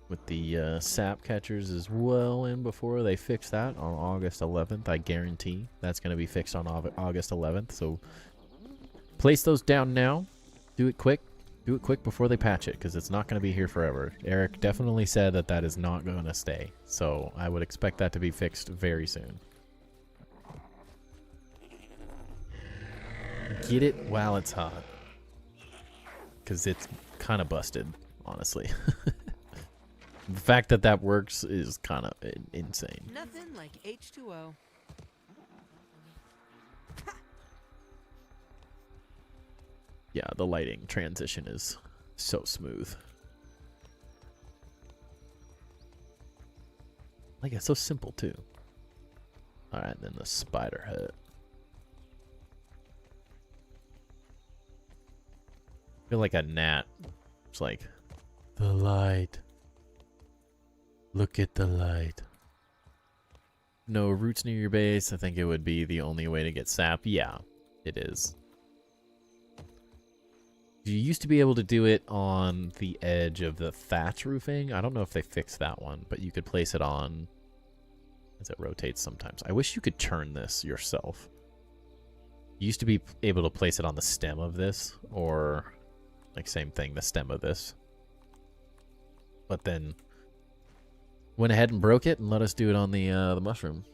with the sap catchers as well in before they fix that on August 11th. I guarantee that's going to be fixed on August 11th. So place those down now. Do it quick Do it quick before they patch it, because it's not going to be here forever. Eric definitely said that that is not going to stay. So I would expect that to be fixed very soon. Get it while it's hot. Because it's kind of busted, honestly. The fact that that works is kind of insane. Nothing like H2O. Yeah, the lighting transition is so smooth. Like, it's so simple, too. Alright, then the spider hut. I feel like a gnat. It's like, the light. Look at the light. No roots near your base. I think it would be the only way to get sap. Yeah, it is. You used to be able to do it on the edge of the thatch roofing. I don't know if they fixed that one, but you could place it on as it rotates sometimes. I wish you could turn this yourself. You used to be able to place it on the stem of this, or like same thing, the stem of this. But then went ahead and broke it and let us do it on the mushroom.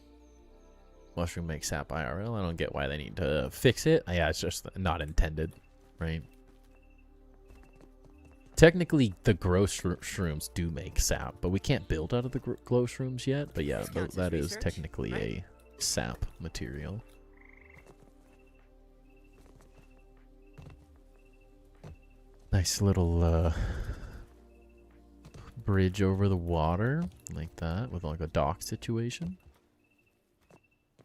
Mushroom makes sap IRL. I don't get why they need to fix it. Yeah, it's just not intended, right? Technically, the grow shrooms do make sap, but we can't build out of the glow shrooms yet. But yeah, that is research, technically right? a sap material. Nice little bridge over the water, like that, with like a dock situation.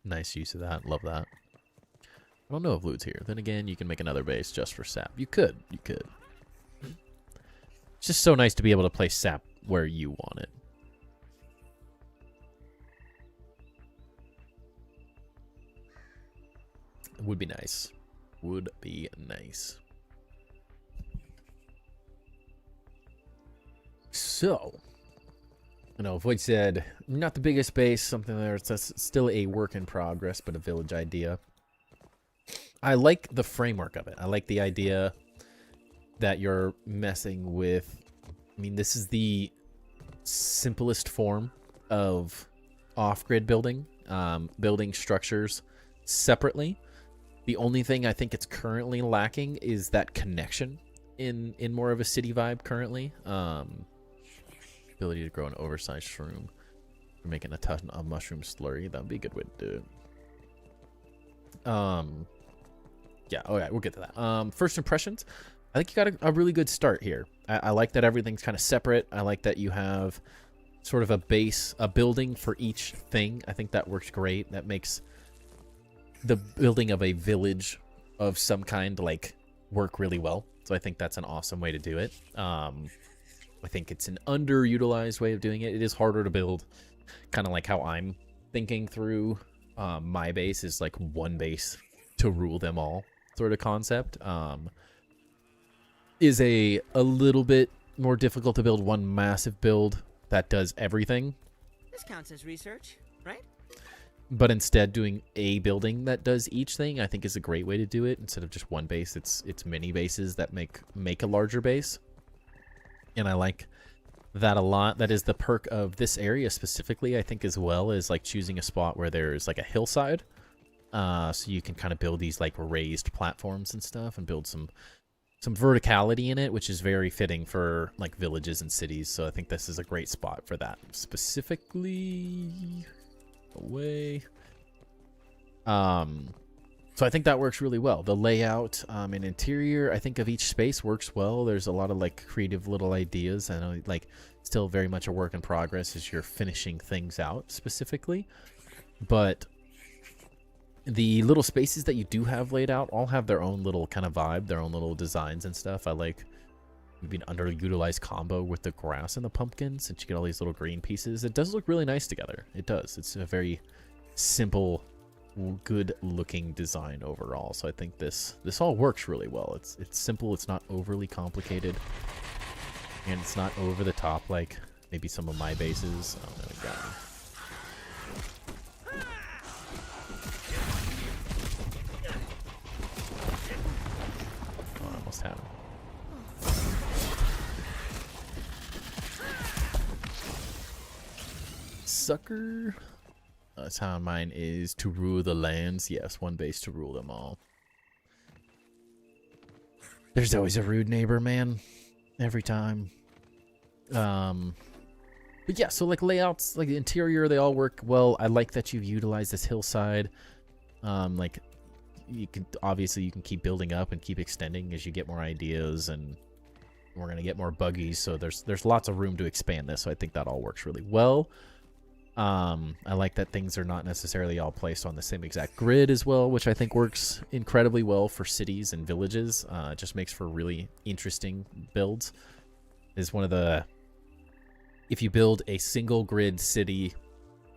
Nice use of that. Love that. I don't know if loot's here. Then again, you can make another base just for sap. You could. You could. It's just so nice to be able to place sap where you want it. Would be nice. Would be nice. So, you know, Void said, not the biggest base, something there. It's still a work in progress, but a village idea. I like the framework of it. I like the idea that you're messing with. I mean, this is the simplest form of off-grid building, building structures separately. The only thing I think it's currently lacking is that connection in more of a city vibe currently. Ability to grow an oversized shroom. We're making a ton of mushroom slurry. That would be a good way to do it. Yeah, okay, we'll get to that. First impressions. I think you got a really good start here. I like that everything's kind of separate. I like that you have sort of a base, a building for each thing. I think that works great. That makes the building of a village of some kind like work really well. So I think that's an awesome way to do it. I think it's an underutilized way of doing it. It is harder to build, kind of like how I'm thinking through my base is like one base to rule them all sort of concept. Is a little bit more difficult to build one massive build that does everything. This counts as research, right? But instead doing a building that does each thing, I think is a great way to do it. Instead of just one base, it's many bases that make a larger base. And I like that a lot. That is the perk of this area specifically, I think, as well, is like choosing a spot where there's like a hillside. So you can kind of build these like raised platforms and stuff and build some verticality in it, which is very fitting for like villages and cities. So I think this is a great spot for that specifically. Away. So I think that works really well. The layout and interior, I think, of each space works well. There's a lot of like creative little ideas. I know, like, still very much a work in progress as you're finishing things out specifically. But the little spaces that you do have laid out all have their own little kind of vibe, their own little designs and stuff. I like maybe an underutilized combo with the grass and the pumpkins, since you get all these little green pieces. It does look really nice together. It does. It's a very simple, good looking design overall. So I think this all works really well. It's simple. It's not overly complicated, and it's not over the top like maybe some of my bases. Oh, there we go. Oh, I almost had him. sucker. That's how mine is to rule the lands. Yes, one base to rule them all. There's always a rude neighbor, man. Every time. But yeah, so like layouts, like the interior, they all work well. I like that you've utilized this hillside. Like you can keep building up and keep extending as you get more ideas, and we're gonna get more buggies. So there's lots of room to expand this. So I think that all works really well. I like that things are not necessarily all placed on the same exact grid as well, which I think works incredibly well for cities and villages. It just makes for really interesting builds. Is one of the, if you build a single grid city,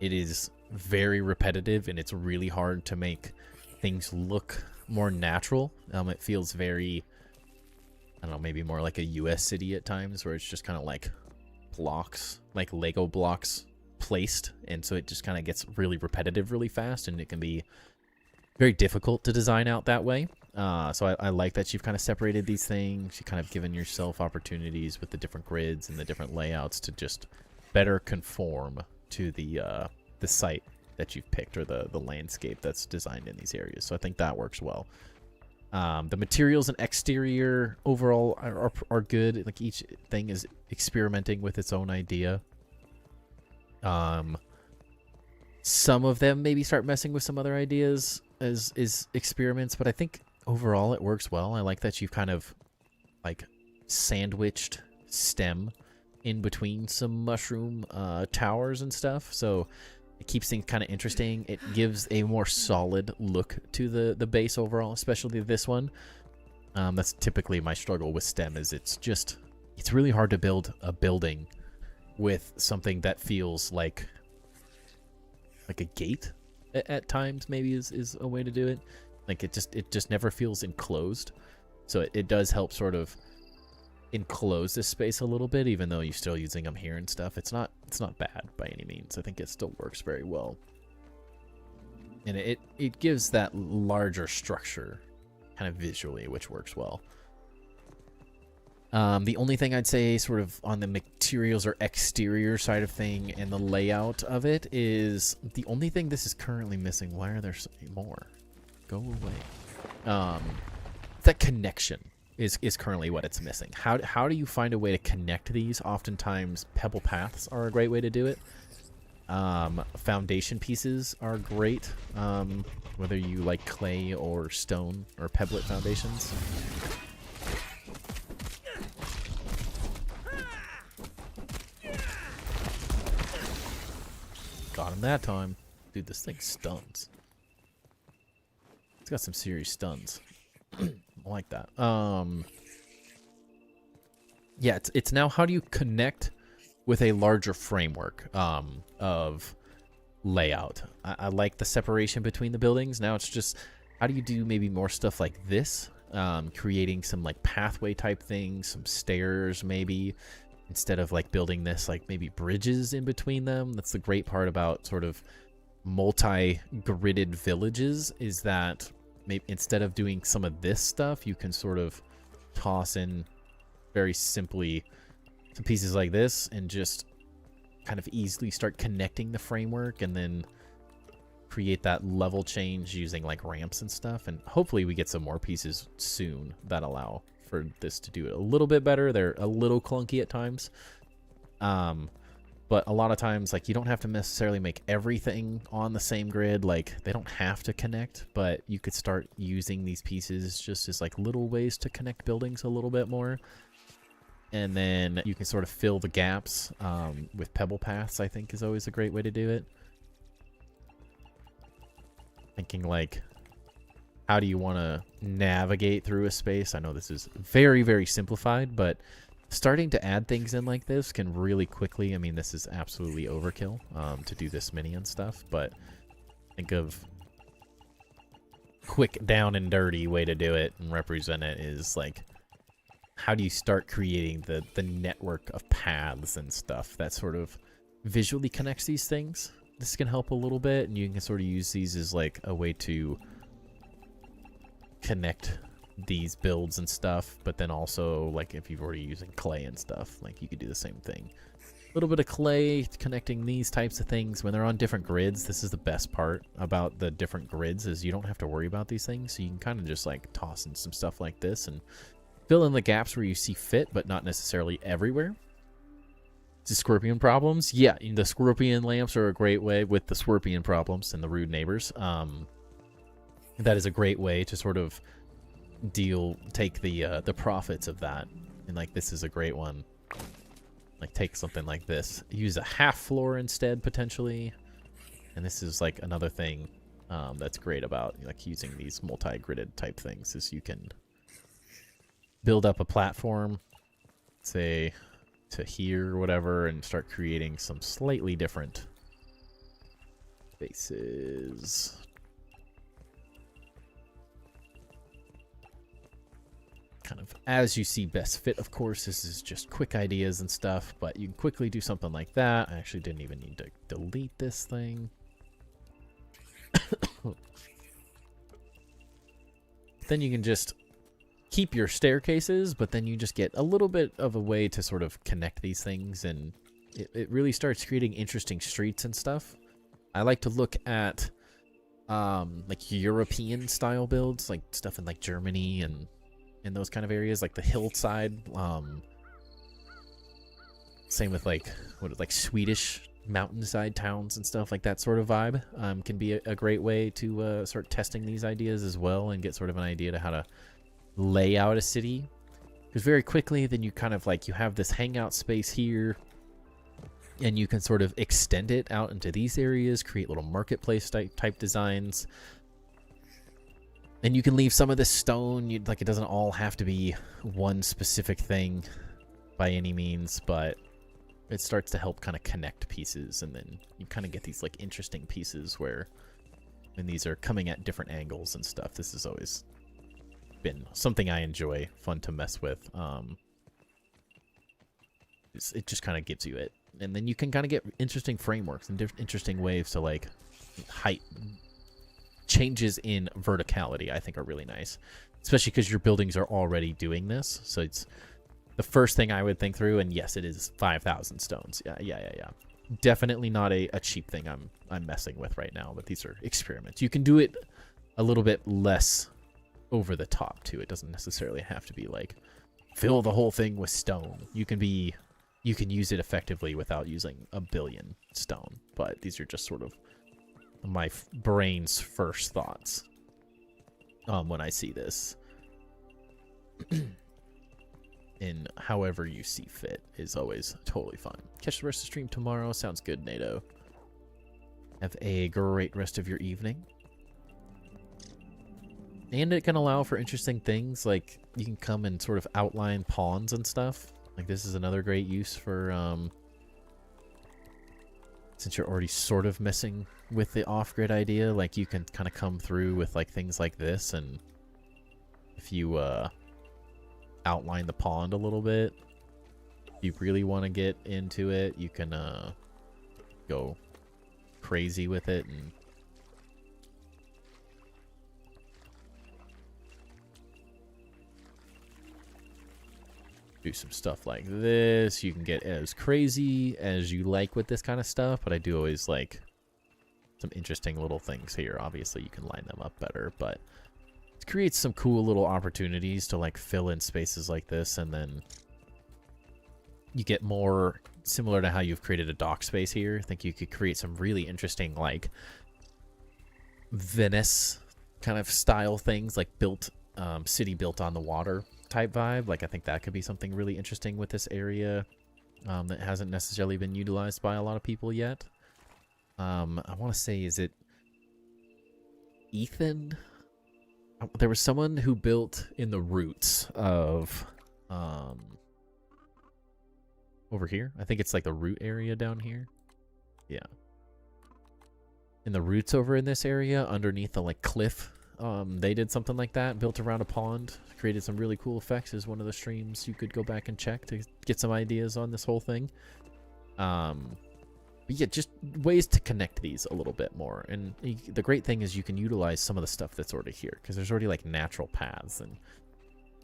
it is very repetitive and it's really hard to make things look more natural. It feels very, I don't know, maybe more like a US city at times, where it's just kind of like blocks, like Lego blocks placed, and so it just kind of gets really repetitive really fast, and it can be very difficult to design out that way. So I like that you've kind of separated these things. You kind of given yourself opportunities with the different grids and the different layouts to just better conform to the site that you've picked, or the landscape that's designed in these areas. So I think that works well. The materials and exterior overall are good. Like each thing is experimenting with its own idea. Some of them maybe start messing with some other ideas as experiments, but I think overall it works well. I like that you've kind of like sandwiched stem in between some mushroom towers and stuff, so it keeps things kind of interesting. It gives a more solid look to the base overall, especially this one. That's typically my struggle with stem, is it's really hard to build a building with something that feels like a gate at times. Maybe is a way to do it. Like it just never feels enclosed. So it does help sort of enclose this space a little bit, even though you're still using them here and stuff. It's not bad by any means. I think it still works very well, and it gives that larger structure kind of visually, which works well. The only thing I'd say sort of on the materials or exterior side of thing and the layout of it is the only thing this is currently missing. Why are there so many more? Go away. That connection is currently what it's missing. How do you find a way to connect these? Oftentimes pebble paths are a great way to do it. Foundation pieces are great, whether you like clay or stone or pebblet foundations. Got him that time. Dude, this thing stuns. It's got some serious stuns. I like that. Yeah, it's now how do you connect with a larger framework of layout. I like the separation between the buildings. Now it's just how do you do maybe more stuff like this, creating some like pathway type things, some stairs maybe, instead of like building this like maybe bridges in between them. That's the great part about sort of multi-gridded villages, is that maybe instead of doing some of this stuff, you can sort of toss in very simply some pieces like this and just kind of easily start connecting the framework, and then create that level change using like ramps and stuff. And hopefully we get some more pieces soon that allow for this to do it a little bit better. They're a little clunky at times, but a lot of times like you don't have to necessarily make everything on the same grid. Like they don't have to connect, but you could start using these pieces just as like little ways to connect buildings a little bit more, and then you can sort of fill the gaps with pebble paths. I think is always a great way to do it. Thinking like, how do you want to navigate through a space? I know this is very, very simplified, but starting to add things in like this can really quickly, I mean, this is absolutely overkill to do this many and stuff, but think of quick down and dirty way to do it and represent it is like, how do you start creating the network of paths and stuff that sort of visually connects these things? This can help a little bit, and you can sort of use these as like a way to connect these builds and stuff, but then also like if you've already using clay and stuff, like you could do the same thing. little bit of clay connecting these types of things when they're on different grids. This is the best part about the different grids, is you don't have to worry about these things. So you can kind of just like toss in some stuff like this and fill in the gaps where you see fit, but not necessarily everywhere. The scorpion problems, yeah, the scorpion lamps are a great way with the scorpion problems and the rude neighbors. That is a great way to sort of take the profits of that. And like this is a great one. Like take something like this, use a half floor instead potentially, and this is like another thing that's great about like using these multi-gridded type things, is you can build up a platform, say to here or whatever, and start creating some slightly different spaces. Kind of as you see best fit, of course. This is just quick ideas and stuff, but you can quickly do something like that. I actually didn't even need to delete this thing. Then you can just keep your staircases, but then you just get a little bit of a way to sort of connect these things, and it really starts creating interesting streets and stuff. I like to look at like European style builds, like stuff in like Germany and in those kind of areas, like the hillside. Same with like Swedish mountainside towns and stuff, like that sort of vibe. Can be a great way to start testing these ideas as well, and get sort of an idea to how to lay out a city. Because very quickly then you kind of like, you have this hangout space here, and you can sort of extend it out into these areas, create little marketplace type designs. And you can leave some of this stone. Like, it doesn't all have to be one specific thing by any means, but it starts to help kind of connect pieces, and then you kind of get these like interesting pieces where when these are coming at different angles and stuff. This has always been something I enjoy, fun to mess with. It just kind of gives you it, and then you can kind of get interesting frameworks and interesting ways to like height. Changes in verticality, I think, are really nice, especially because your buildings are already doing this. So it's the first thing I would think through, and yes, it is 5,000 stones. Yeah. Definitely not a cheap thing I'm messing with right now, but these are experiments. You can do it a little bit less over the top too. It doesn't necessarily have to be like fill the whole thing with stone. You can use it effectively without using a billion stone, but these are just sort of my brain's first thoughts when I see this. And however you see fit is always totally fine. Catch the rest of the stream tomorrow. Sounds good, NATO. Have a great rest of your evening. And it can allow for interesting things, like you can come and sort of outline pawns and stuff. Like this is another great use for since you're already sort of messing with the off-grid idea, like you can kind of come through with like things like this, and if you outline the pond a little bit, if you really want to get into it, you can go crazy with it and do some stuff like this. You can get as crazy as you like with this kind of stuff, but I do always like some interesting little things here. Obviously you can line them up better, but it creates some cool little opportunities to like fill in spaces like this, and then you get more similar to how you've created a dock space here. I think you could create some really interesting like Venice kind of style things, like built city built on the water type vibe. Like I think that could be something really interesting with this area that hasn't necessarily been utilized by a lot of people yet. I want to say, is it Ethan? There was someone who built in the roots of over here. I think it's like the root area down here. Yeah. In the roots over in this area underneath the like cliff. They did something like that, built around a pond, created some really cool effects. Is one of the streams you could go back and check to get some ideas on this whole thing. But yeah, just ways to connect these a little bit more. And the great thing is you can utilize some of the stuff that's already here, because there's already like natural paths, and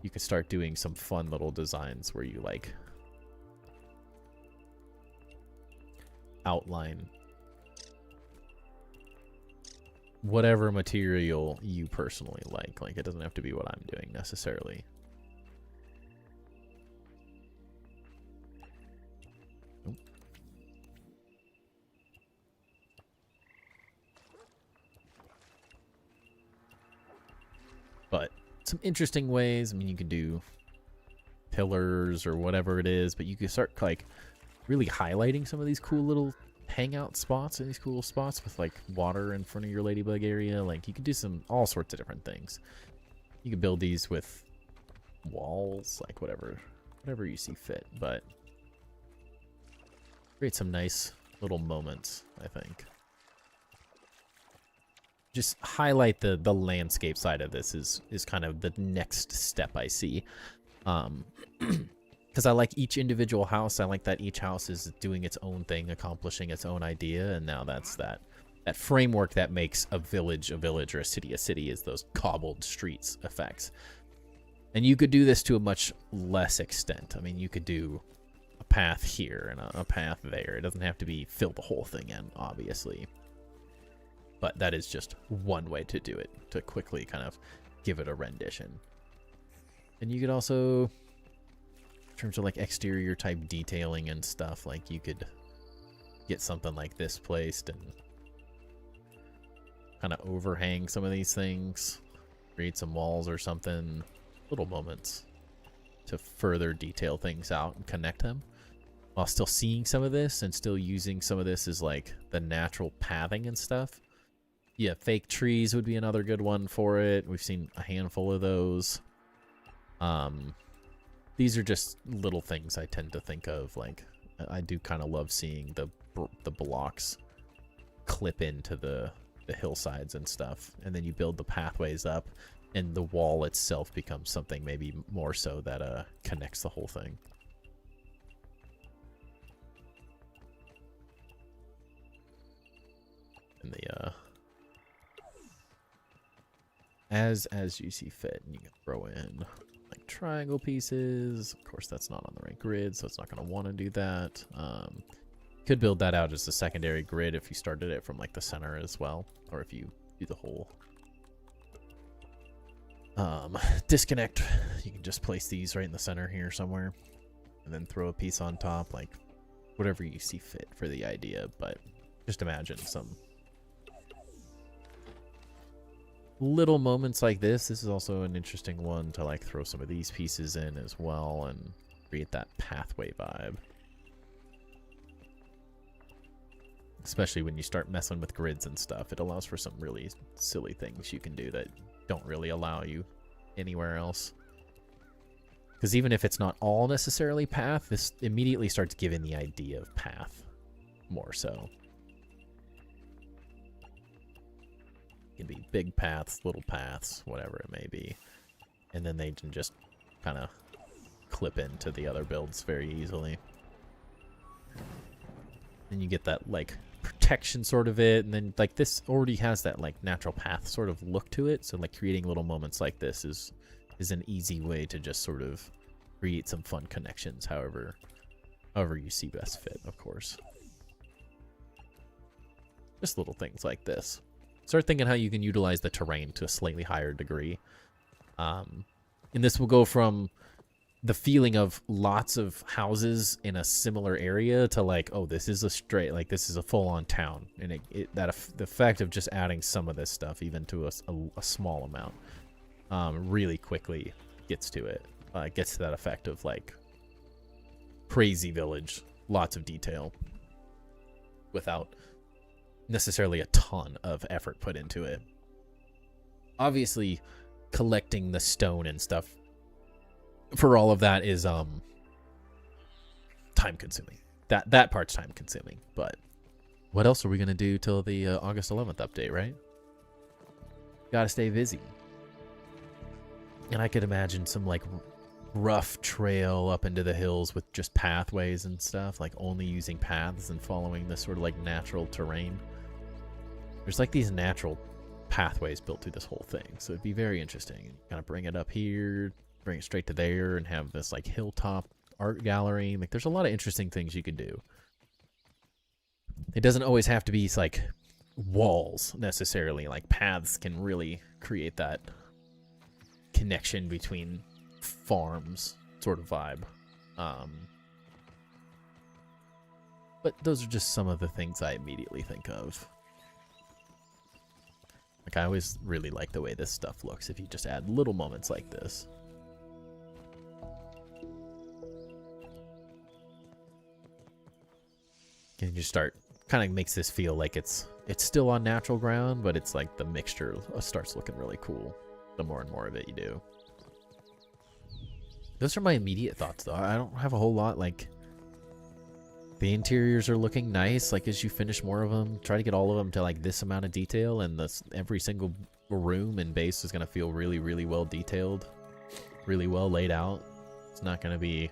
you can start doing some fun little designs where you like outline whatever material you personally like. Like, it doesn't have to be what I'm doing necessarily. Nope. But some interesting ways. I mean, you could do pillars or whatever it is, but you could start like really highlighting some of these cool little hangout spots and these cool spots with like water in front of your ladybug area. Like, you could do all sorts of different things. You could build these with walls, like whatever you see fit, but create some nice little moments, I think. Just highlight the landscape side of this is kind of the next step I see. Because I like each individual house. I like that each house is doing its own thing, accomplishing its own idea, and now that's that framework that makes a village or a city is those cobbled streets effects. And you could do this to a much less extent. I mean, you could do a path here and a path there. It doesn't have to fill the whole thing in, obviously. But that is just one way to do it, to quickly kind of give it a rendition. And you could also, in terms of like exterior type detailing and stuff, like you could get something like this placed and kind of overhang some of these things, create some walls or something, little moments to further detail things out and connect them, while still seeing some of this and still using some of this as like the natural pathing and stuff. Yeah, fake trees would be another good one for it. We've seen a handful of those. These are just little things I tend to think of. Like, I do kind of love seeing the blocks clip into the hillsides and stuff, and then you build the pathways up, and the wall itself becomes something maybe more so that connects the whole thing. And the as you see fit, and you can throw in like triangle pieces. Of course, that's not on the right grid, so it's not going to want to do that. Could build that out as a secondary grid if you started it from like the center as well, or if you do the whole disconnect, you can just place these right in the center here somewhere, and then throw a piece on top, like whatever you see fit for the idea. But just imagine some little moments like this. This is also an interesting one to like throw some of these pieces in as well and create that pathway vibe. Especially when you start messing with grids and stuff, it allows for some really silly things you can do that don't really allow you anywhere else. Because even if it's not all necessarily path, this immediately starts giving the idea of path more so. Can be big paths, little paths, whatever it may be, and then they can just kind of clip into the other builds very easily. And you get that like protection sort of it, and then like this already has that like natural path sort of look to it, so like creating little moments like this is an easy way to just sort of create some fun connections, however you see best fit, of course. Just little things like this. Start thinking how you can utilize the terrain to a slightly higher degree. And this will go from the feeling of lots of houses in a similar area to like, oh, this is a straight, like this is a full-on town. And the effect of just adding some of this stuff, even to a small amount, really quickly gets to it. Gets to that effect of like crazy village, lots of detail, without necessarily a ton of effort put into it. Obviously, collecting the stone and stuff for all of that is time consuming. That part's time consuming. But what else are we gonna do till the August 11th update, right? Gotta stay busy. And I could imagine some like rough trail up into the hills with just pathways and stuff, like only using paths and following this sort of like natural terrain. There's like these natural pathways built through this whole thing, so it'd be very interesting. Kind of bring it up here, bring it straight to there, and have this like hilltop art gallery. Like, there's a lot of interesting things you could do. it doesn't always have to be like walls necessarily. Like paths can really create that connection between farms sort of vibe. But those are just some of the things I immediately think of. Like, I always really like the way this stuff looks if you just add little moments like this. And you start, kind of makes this feel like it's still on natural ground, but it's like the mixture starts looking really cool the more and more of it you do. Those are my immediate thoughts, though. I don't have a whole lot. Like, the interiors are looking nice. Like, as you finish more of them, try to get all of them to like this amount of detail, and every single room and base is going to feel really, really well detailed, really well laid out. It's not going to be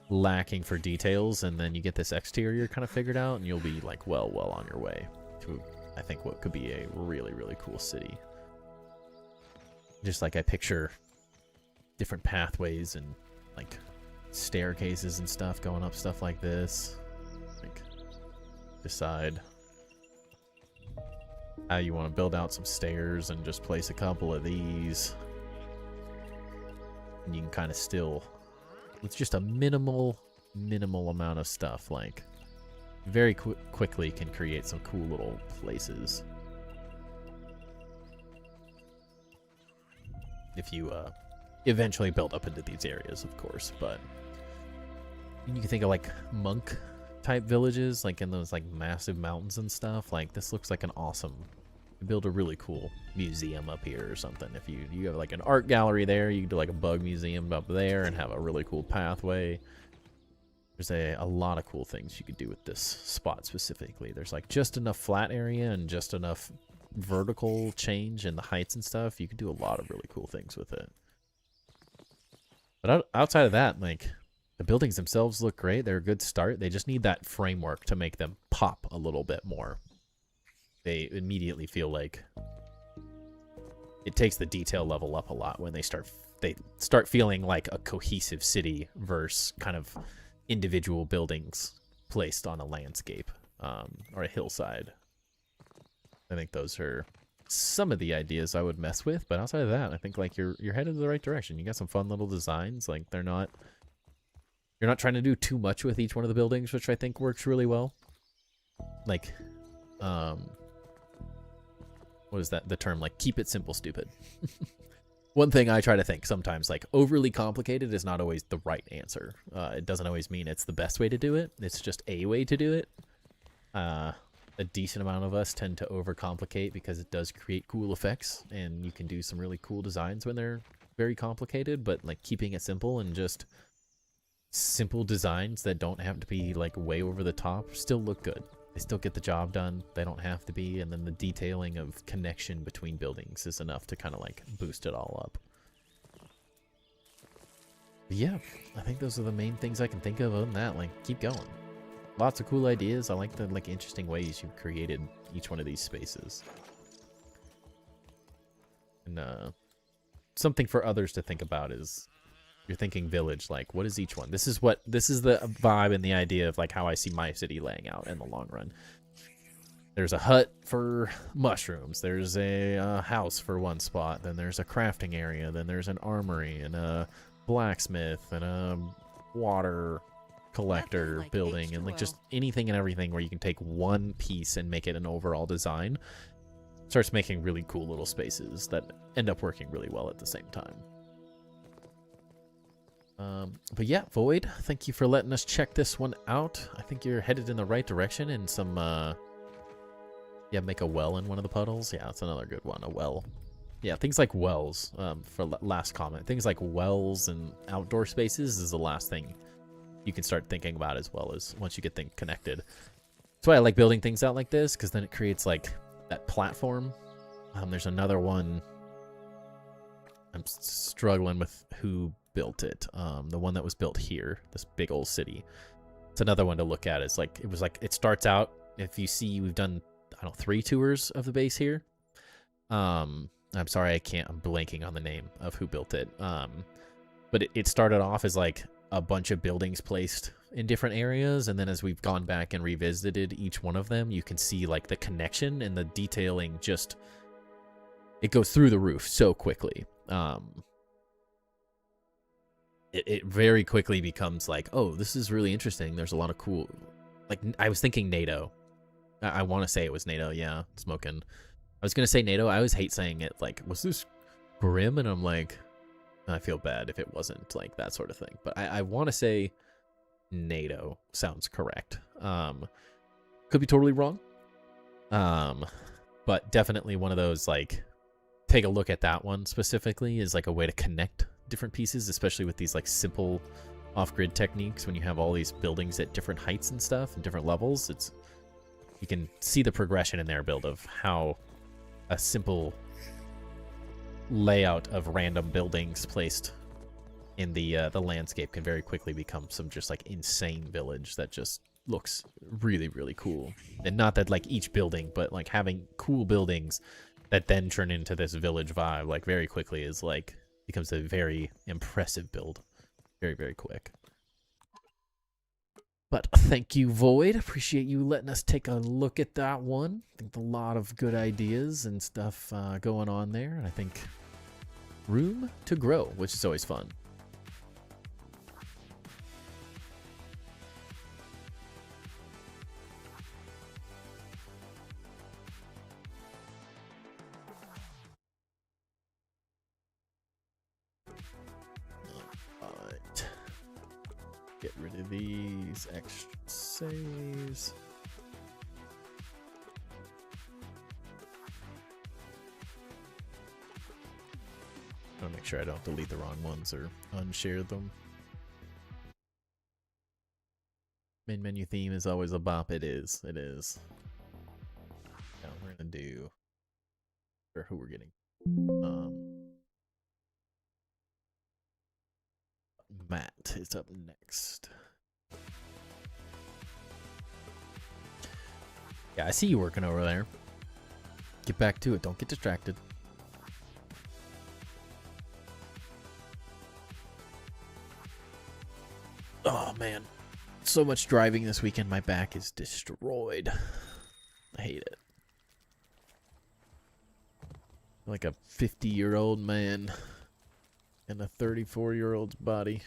lacking for details, and then you get this exterior kind of figured out, and you'll be like well on your way to, I think, what could be a really, really cool city. Just like I picture different pathways and like staircases and stuff going up stuff like this. Like, decide how you want to build out some stairs and just place a couple of these, and you can kind of still, with just a minimal amount of stuff, like very quickly can create some cool little places if you eventually build up into these areas, of course. But you can think of like monk type villages, like in those like massive mountains and stuff. Like, this looks like an awesome, you build a really cool museum up here or something. If you have like an art gallery there, you can do like a bug museum up there and have a really cool pathway. There's a lot of cool things you could do with this spot specifically. There's like just enough flat area and just enough vertical change in the heights and stuff. You could do a lot of really cool things with it. But outside of that, like, the buildings themselves look great. They're a good start. They just need that framework to make them pop a little bit more. They immediately feel like it takes the detail level up a lot when they start feeling like a cohesive city versus kind of individual buildings placed on a landscape or a hillside. I think those are some of the ideas I would mess with, but outside of that, I think like you're headed in the right direction. You got some fun little designs. Like, you're not trying to do too much with each one of the buildings, which I think works really well. Like, what is that? The term, like, keep it simple, stupid. One thing I try to think sometimes, like, overly complicated is not always the right answer. It doesn't always mean it's the best way to do it. It's just a way to do it. A decent amount of us tend to overcomplicate because it does create cool effects, and you can do some really cool designs when they're very complicated, but like keeping it simple and just simple designs that don't have to be like way over the top still look good. They still get the job done. They don't have to be, and then the detailing of connection between buildings is enough to kind of like boost it all up. But yeah, I think those are the main things I can think of. Other than that, like, keep going. Lots of cool ideas. I like the like interesting ways you've created each one of these spaces. And something for others to think about is, you're thinking village, like, what is each one? This is the vibe and the idea of like how I see my city laying out in the long run. There's a hut for mushrooms. There's a house for one spot. Then there's a crafting area. Then there's an armory and a blacksmith and a water collector like building, and like just anything and everything where you can take one piece and make it an overall design. Starts making really cool little spaces that end up working really well at the same time. But yeah, Void, thank you for letting us check this one out. I think you're headed in the right direction. And some yeah, make a well in one of the puddles. Yeah, that's another good one. A well. Yeah, things like wells, for last comment, things like wells and outdoor spaces is the last thing you can start thinking about, as well as once you get things connected. That's why I like building things out like this, because then it creates like that platform. There's another one. I'm struggling with who built it. The one that was built here, this big old city. It's another one to look at. It's like, it starts out, if you see, we've done, I don't know, 3 tours of the base here. I'm sorry, I'm blanking on the name of who built it. But it started off as like a bunch of buildings placed in different areas, and then as we've gone back and revisited each one of them, you can see like the connection and the detailing just, it goes through the roof so quickly. It very quickly becomes like, oh, this is really interesting. There's a lot of cool, like, I was thinking NATO. I want to say it was NATO. Yeah, smoking. I was going to say NATO. I always hate saying it. Like, was this Grim? And I'm like, I feel bad if it wasn't like that sort of thing. But I want to say NATO sounds correct. Could be totally wrong. But definitely one of those, like, take a look at that one specifically is like a way to connect different pieces, especially with these like simple off-grid techniques. When you have all these buildings at different heights and stuff and different levels, it's, you can see the progression in their build of how a simple layout of random buildings placed in the landscape can very quickly become some just like insane village that just looks really, really cool. And not that like each building, but like having cool buildings that then turn into this village vibe like very quickly is like, becomes a very impressive build very, very quick. But thank you, Void. Appreciate you letting us take a look at that one. I think a lot of good ideas and stuff going on there. And I think room to grow, which is always fun. Alright. Get rid of these extra saves. I'll make sure I don't delete the wrong ones or unshare them. Main menu theme is always a bop. It is. It is. Now we're gonna do, or who we're getting. Matt is up next. Yeah, I see you working over there. Get back to it. Don't get distracted. Oh, man. So much driving this weekend. My back is destroyed. I hate it. Like a 50-year-old man in a 34-year-old's body.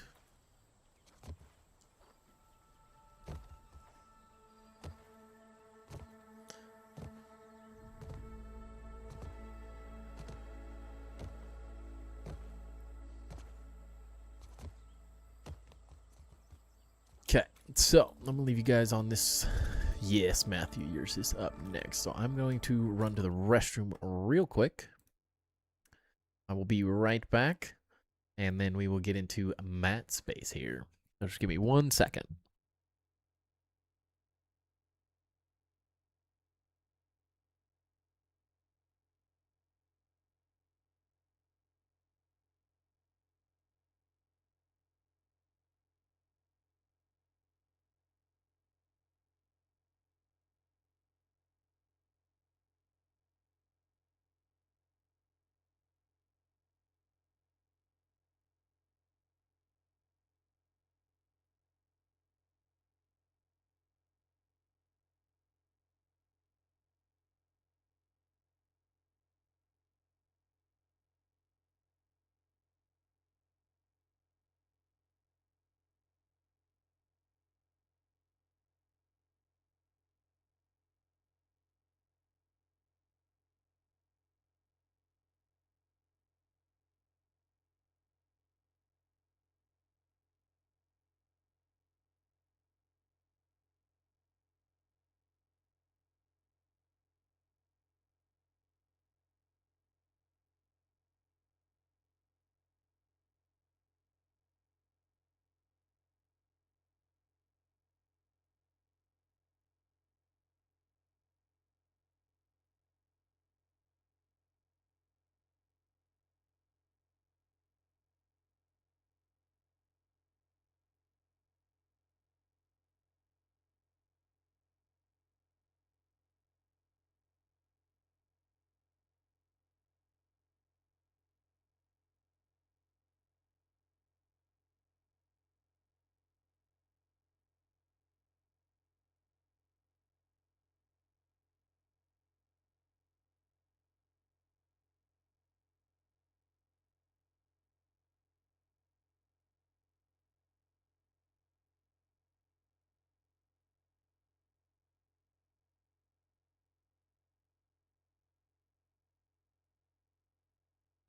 Okay, so I'm gonna leave you guys on this. Yes, Matthew, yours is up next. So I'm going to run to the restroom real quick. I will be right back, and then we will get into Matt's space here. Just give me 1 second.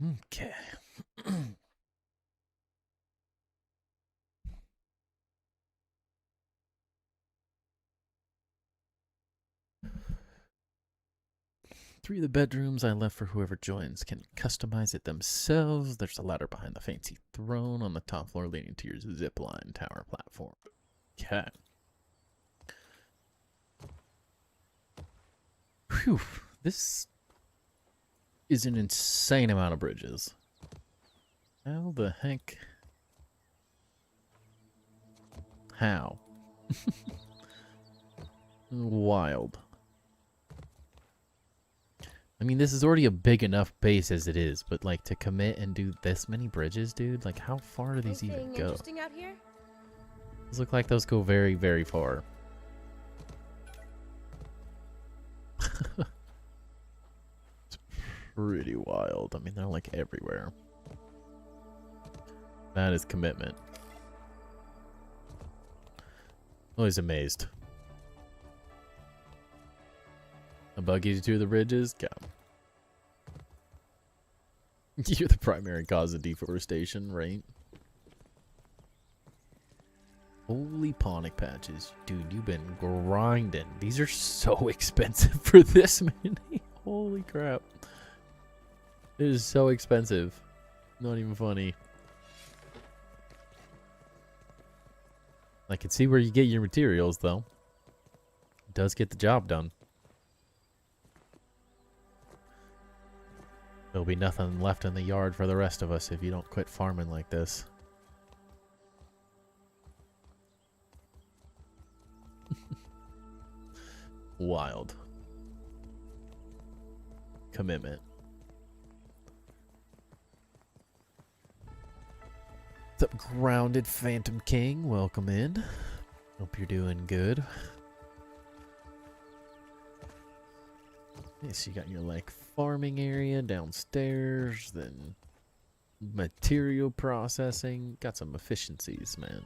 Okay. Three of the bedrooms I left for whoever joins can customize it themselves. There's a ladder behind the fancy throne on the top floor leading to your zipline tower platform. Okay. Whew. This is an insane amount of bridges. How the heck? How? Wild. I mean, this is already a big enough base as it is, but like to commit and do this many bridges, dude, like how far do these even go? Interesting out here? These look like those go very, very far. It's pretty wild. I mean, they're like everywhere. That is commitment. Always amazed. A buggy to the bridges? Go. You're the primary cause of deforestation, right? Holy ponic patches. Dude, you've been grinding. These are so expensive for this many. Holy crap. It is so expensive. Not even funny. I can see where you get your materials, though. It does get the job done. There'll be nothing left in the yard for the rest of us if you don't quit farming like this. Wild. Commitment. What's up, Grounded Phantom King? Welcome in. Hope you're doing good. Yes, you got your like farming area downstairs, then material processing. Got some efficiencies, man.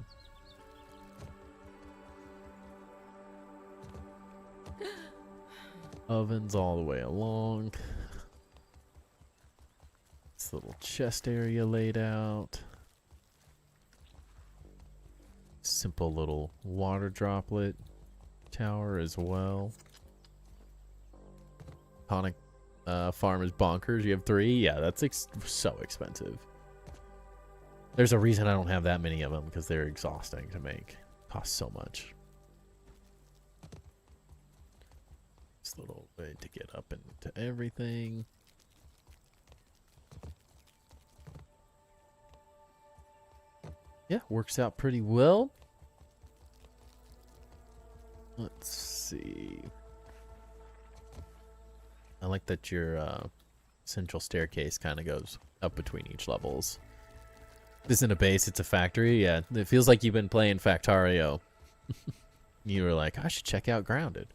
Ovens all the way along. This little chest area laid out. Simple little water droplet tower as well. Tonic farm is bonkers. You have 3? Yeah, that's so expensive. There's a reason I don't have that many of them, because they're exhausting to make. Cost so much. This little way to get up into everything. Yeah, works out pretty well. Let's see. I like that your central staircase kind of goes up between each levels. This isn't a base, it's a factory. Yeah, it feels like you've been playing Factario. You were like, I should check out Grounded.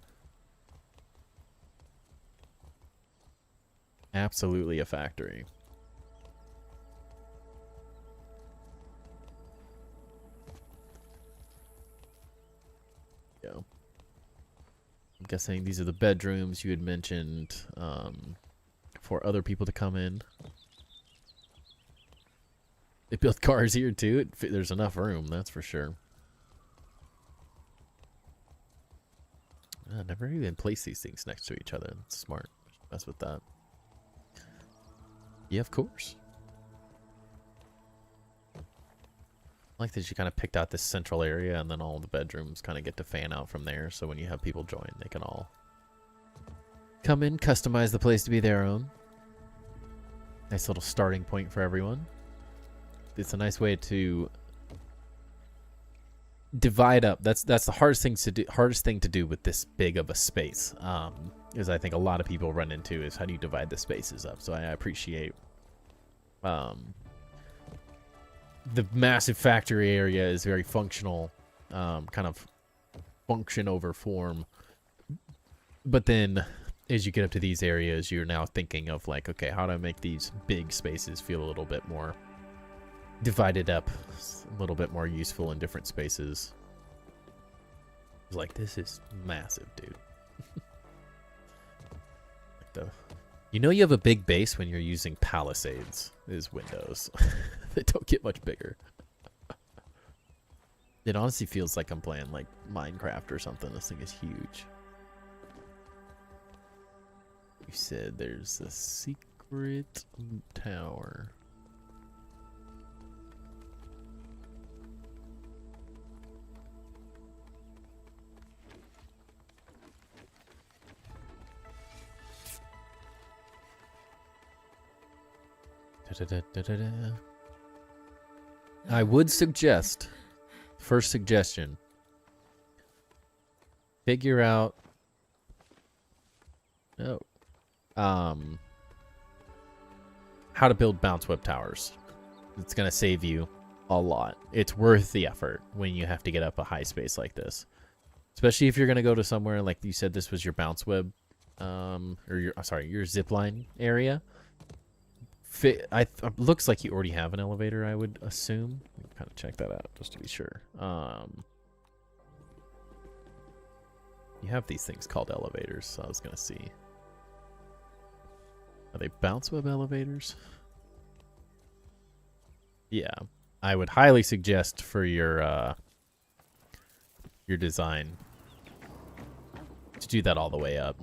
Absolutely a factory. Go. I'm guessing these are the bedrooms you had mentioned for other people to come in. They built cars here too. There's enough room, that's for sure. I never even placed these things next to each other. That's smart. Mess with that. Yeah, of course. I like that you kind of picked out this central area and then all the bedrooms kind of get to fan out from there. So when you have people join, they can all come in, customize the place to be their own. Nice little starting point for everyone. It's a nice way to divide up. That's the hardest thing to do with this big of a space. Is I think a lot of people run into is how do you divide the spaces up. So I appreciate the massive factory area is very functional, kind of function over form. But then as you get up to these areas, you're now thinking of like, okay, how do I make these big spaces feel a little bit more divided up, a little bit more useful in different spaces. Like, this is massive, dude. Like You know you have a big base when you're using palisades, is windows. They don't get much bigger. It honestly feels like I'm playing like Minecraft or something. This thing is huge. You said there's a secret tower. I would suggest, first suggestion, figure out how to build bounce web towers. It's gonna save you a lot. It's worth the effort when you have to get up a high space like this, especially if you're gonna go to somewhere like you said this was your bounce web, or your zip line area. Looks like you already have an elevator, I would assume. Kind of check that out just to be sure. You have these things called elevators, so I was gonna see. Are they bounce web elevators? Yeah, I would highly suggest for your design to do that all the way up,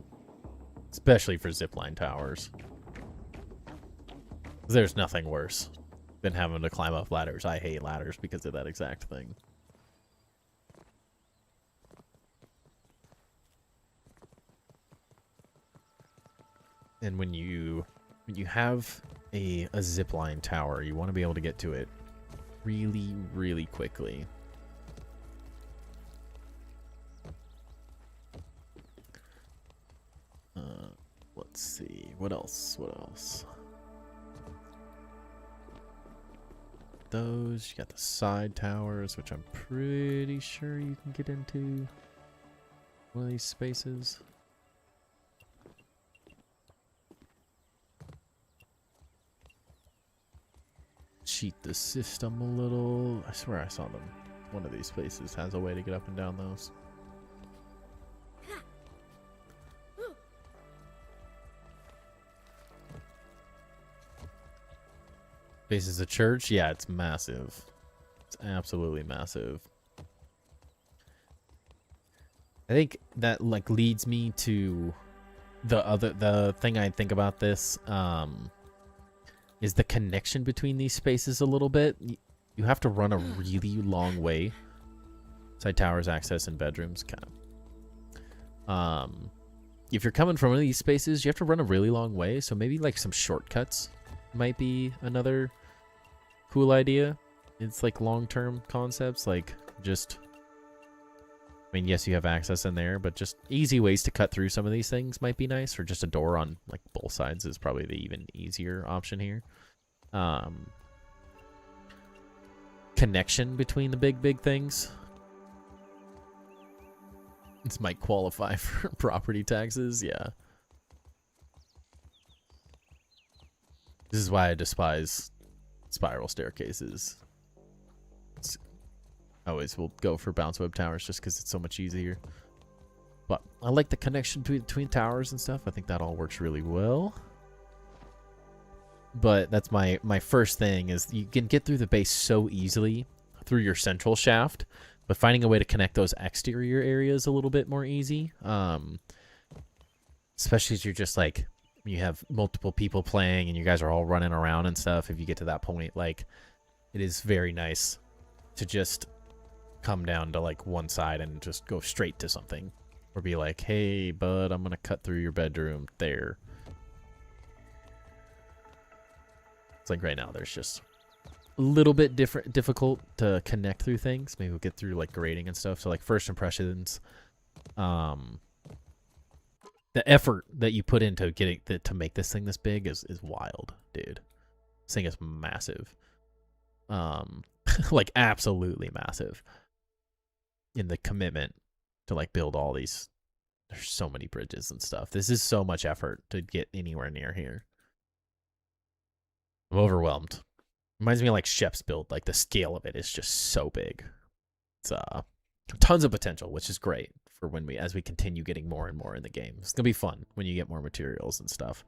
especially for zipline towers. There's nothing worse than having to climb up ladders. I hate ladders because of that exact thing. And when you have a zipline tower, you want to be able to get to it really, really quickly. Let's see. What else? What else? Those. You got the side towers, which I'm pretty sure you can get into one of these spaces. Cheat the system a little. I swear I saw them. One of these places has a way to get up and down those. Faces a church? Yeah, it's massive. It's absolutely massive. I think that like leads me to the thing I think about this is the connection between these spaces a little bit. You have to run a really long way. Side towers, access, and bedrooms kind of. If you're coming from one of these spaces, you have to run a really long way, so maybe like some shortcuts might be another cool idea. It's like long-term concepts, like just, I mean, yes, you have access in there, but just easy ways to cut through some of these things might be nice, or just a door on like both sides is probably the even easier option here. Connection between the big things. This might qualify for property taxes, yeah. This is why I despise spiral staircases. I always will go for bounce web towers just because it's so much easier. But I like the connection between towers and stuff. I think that all works really well. But that's my first thing is you can get through the base so easily through your central shaft, but finding a way to connect those exterior areas a little bit more easy. Especially as you're just like, you have multiple people playing and you guys are all running around and stuff. If you get to that point, like, it is very nice to just come down to like one side and just go straight to something, or be like, hey bud, I'm gonna cut through your bedroom there. It's like right now there's just a little bit difficult to connect through things. Maybe we'll get through like grading and stuff. So like first impressions, the effort that you put into getting to make this thing this big is wild, dude. This thing is massive. Like absolutely massive. In the commitment to like build all these, there's so many bridges and stuff. This is so much effort to get anywhere near here. I'm overwhelmed. Reminds me of like Shep's build. Like the scale of it is just so big. It's tons of potential, which is great for when as we continue getting more and more in the game. It's gonna be fun when you get more materials and stuff.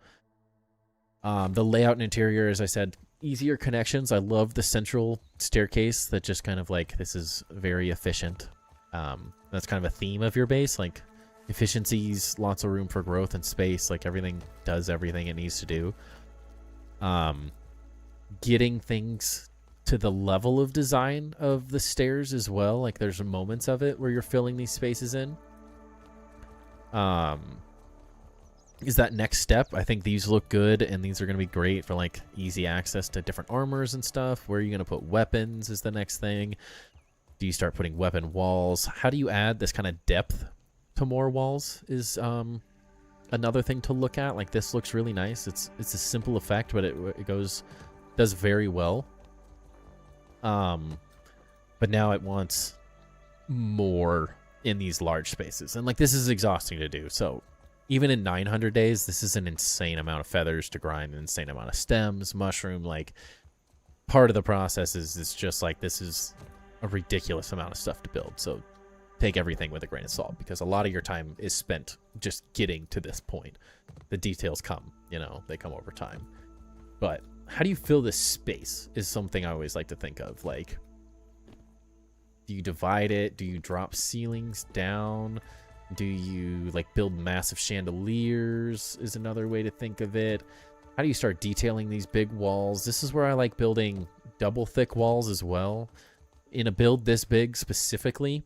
The layout and interior, as I said, easier connections. I love the central staircase that just kind of like, this is very efficient. That's kind of a theme of your base, like efficiencies, lots of room for growth and space, like everything does everything it needs to do. Getting things to the level of design of the stairs as well, like there's moments of it where you're filling these spaces in. Is that next step. I think these look good, and these are going to be great for like easy access to different armors and stuff. Where are you going to put weapons is the next thing. Do you start putting weapon walls? How do you add this kind of depth to more walls is another thing to look at. Like this looks really nice. It's a simple effect, but it does very well. But now it wants more in these large spaces, and like this is exhausting to do. So even in 900 days, this is an insane amount of feathers to grind, an insane amount of stems, mushroom. Like part of the process is just like, this is a ridiculous amount of stuff to build. So take everything with a grain of salt, because a lot of your time is spent just getting to this point. The details come, you know, they come over time. But how do you fill this space is something I always like to think of. Like, do you divide it? Do you drop ceilings down? Do you like build massive chandeliers is another way to think of it. How do you start detailing these big walls? This is where I like building double thick walls as well. In a build this big specifically,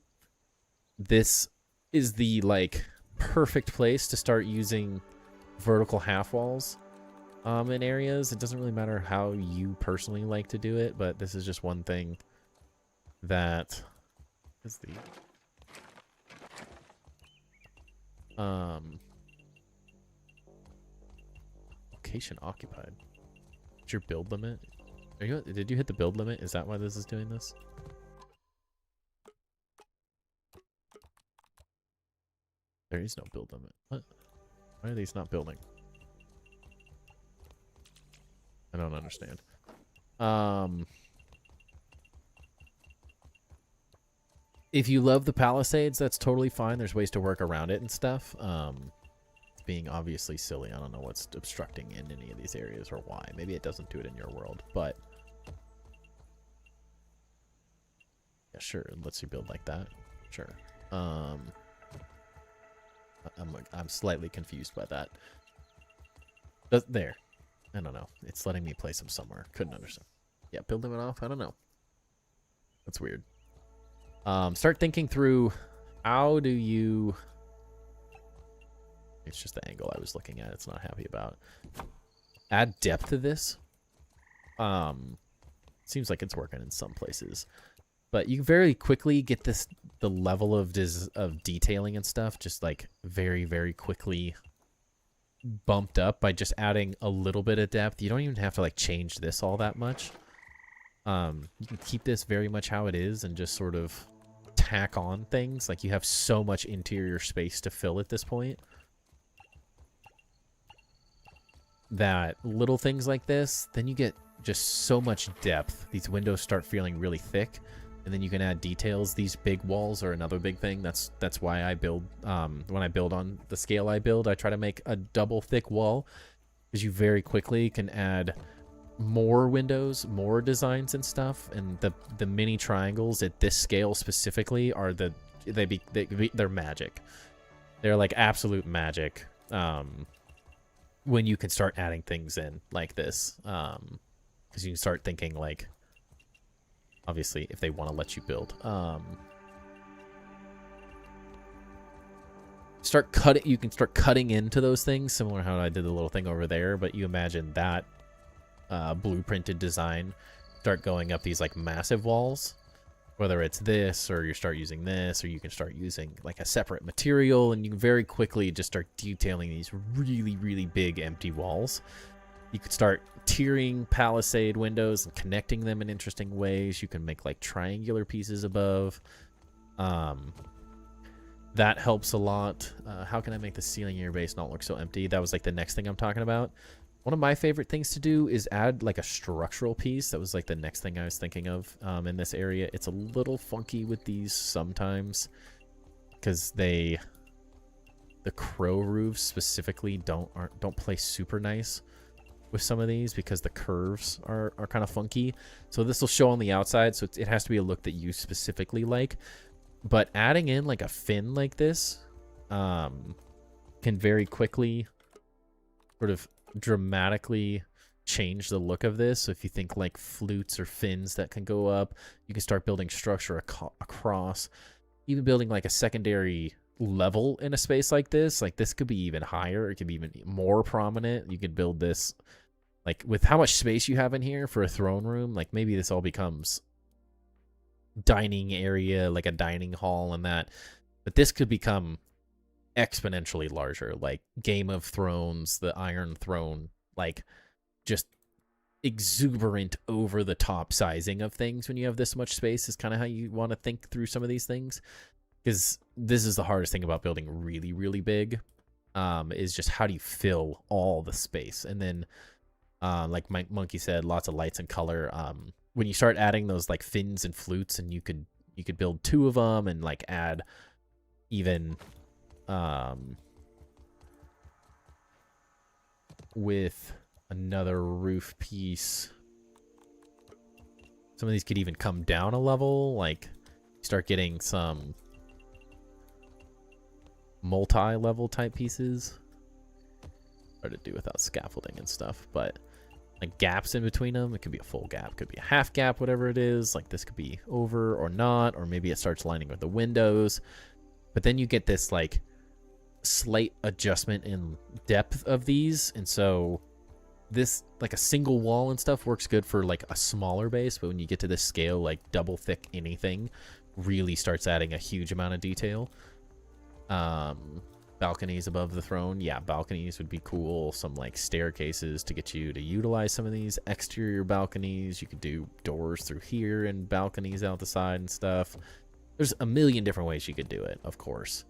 this is the like perfect place to start using vertical half walls in areas. It doesn't really matter how you personally like to do it, but this is just one thing that is the location occupied. What's your build limit? Did you hit the build limit? Is that why this is doing this? There is no build limit. What? Why are these not building? I don't understand. If you love the palisades, that's totally fine. There's ways to work around it and stuff. It's being obviously silly. I don't know what's obstructing in any of these areas or why. Maybe it doesn't do it in your world, but yeah, sure. It lets you build like that. Sure. I'm slightly confused by that. But there. I don't know. It's letting me place them somewhere. Couldn't understand. Yeah, build them off. I don't know. That's weird. Start thinking through how do you... It's just the angle I was looking at. It's not happy about. Add depth to this. Seems like it's working in some places. But you very quickly get the level of detailing and stuff just like very, very quickly bumped up by just adding a little bit of depth. You don't even have to like change this all that much. You can keep this very much how it is and just sort of tack on things. Like you have so much interior space to fill at this point that little things like this, then you get just so much depth. These windows start feeling really thick, and then you can add details. These big walls are another big thing. That's why I build, when I build on the scale I build, I try to make a double thick wall, because you very quickly can add more windows, more designs and stuff. And the mini triangles at this scale specifically are they're magic. They're like absolute magic when you can start adding things in like this, because you can start thinking like, obviously if they want to let you build, you can start cutting into those things, similar to how I did the little thing over there. But you imagine that blueprinted design, start going up these like massive walls, whether it's this or you start using this, or you can start using like a separate material, and you can very quickly just start detailing these really, really big empty walls. You could start tiering palisade windows and connecting them in interesting ways. You can make like triangular pieces above. That helps a lot. How can I make the ceiling of your base not look so empty? That was like the next thing I'm talking about. One of my favorite things to do is add like a structural piece. That was like the next thing I was thinking of in this area. It's a little funky with these sometimes, because the crow roofs specifically don't play super nice with some of these because the curves are kind of funky. So this will show on the outside, so it has to be a look that you specifically like. But adding in like a fin like this can very quickly sort of dramatically change the look of this. So if you think like flutes or fins that can go up, you can start building structure across, even building like a secondary level in a space like this. Like this could be even higher, it could be even more prominent. You could build this like with how much space you have in here for a throne room. Like maybe this all becomes dining area, like a dining hall and that, but this could become exponentially larger, like Game of Thrones, the Iron Throne, like just exuberant, over the top sizing of things when you have this much space is kind of how you want to think through some of these things. Because this is the hardest thing about building really, really big, is just how do you fill all the space. And then, like Monkey said, lots of lights and color. When you start adding those like fins and flutes, and you could build 2 of them and like add even with another roof piece. Some of these could even come down a level, like start getting some multi-level type pieces. Hard to do without scaffolding and stuff, but like gaps in between them, it could be a full gap, could be a half gap, whatever it is. Like this could be over or not, or maybe it starts lining with the windows. But then you get this like slight adjustment in depth of these, and so this like a single wall and stuff works good for like a smaller base, but when you get to this scale, like double thick anything really starts adding a huge amount of detail. Balconies above the throne, yeah, balconies would be cool. Some like staircases to get you to utilize some of these exterior balconies. You could do doors through here and balconies out the side and stuff. There's a million different ways you could do it, of course.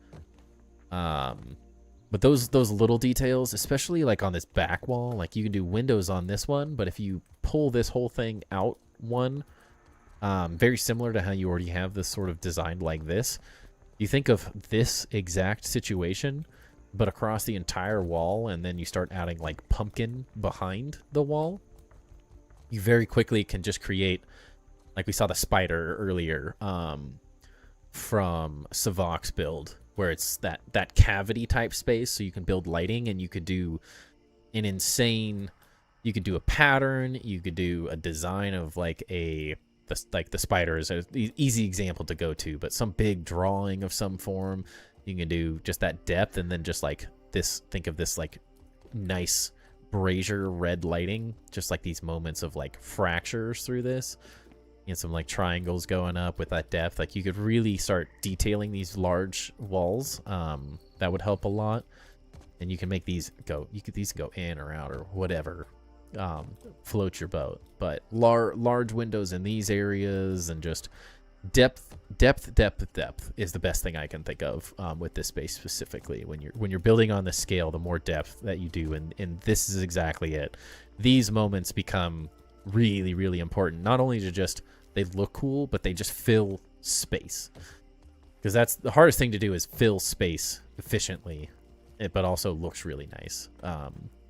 But those little details, especially like on this back wall, like you can do windows on this one, but if you pull this whole thing out one, very similar to how you already have this sort of designed like this, you think of this exact situation, but across the entire wall, and then you start adding like pumpkin behind the wall, you very quickly can just create, like we saw the spider earlier from Savok's build, where it's that cavity type space, so you can build lighting, and you could do an insane, you could do a pattern, you could do a design of like the spider is an easy example to go to, but some big drawing of some form. You can do just that depth, and then just like this, think of this like nice brazier red lighting, just like these moments of like fractures through this, and some like triangles going up with that depth. Like you could really start detailing these large walls. That would help a lot. And you can make these go, these go in or out or whatever, float your boat. But large windows in these areas, and just depth is the best thing I can think of with this space specifically. When you're building on this scale, the more depth that you do, and this is exactly it. These moments become really, really important. Not only to just they look cool, but they just fill space, because that's the hardest thing to do, is fill space efficiently, but also looks really nice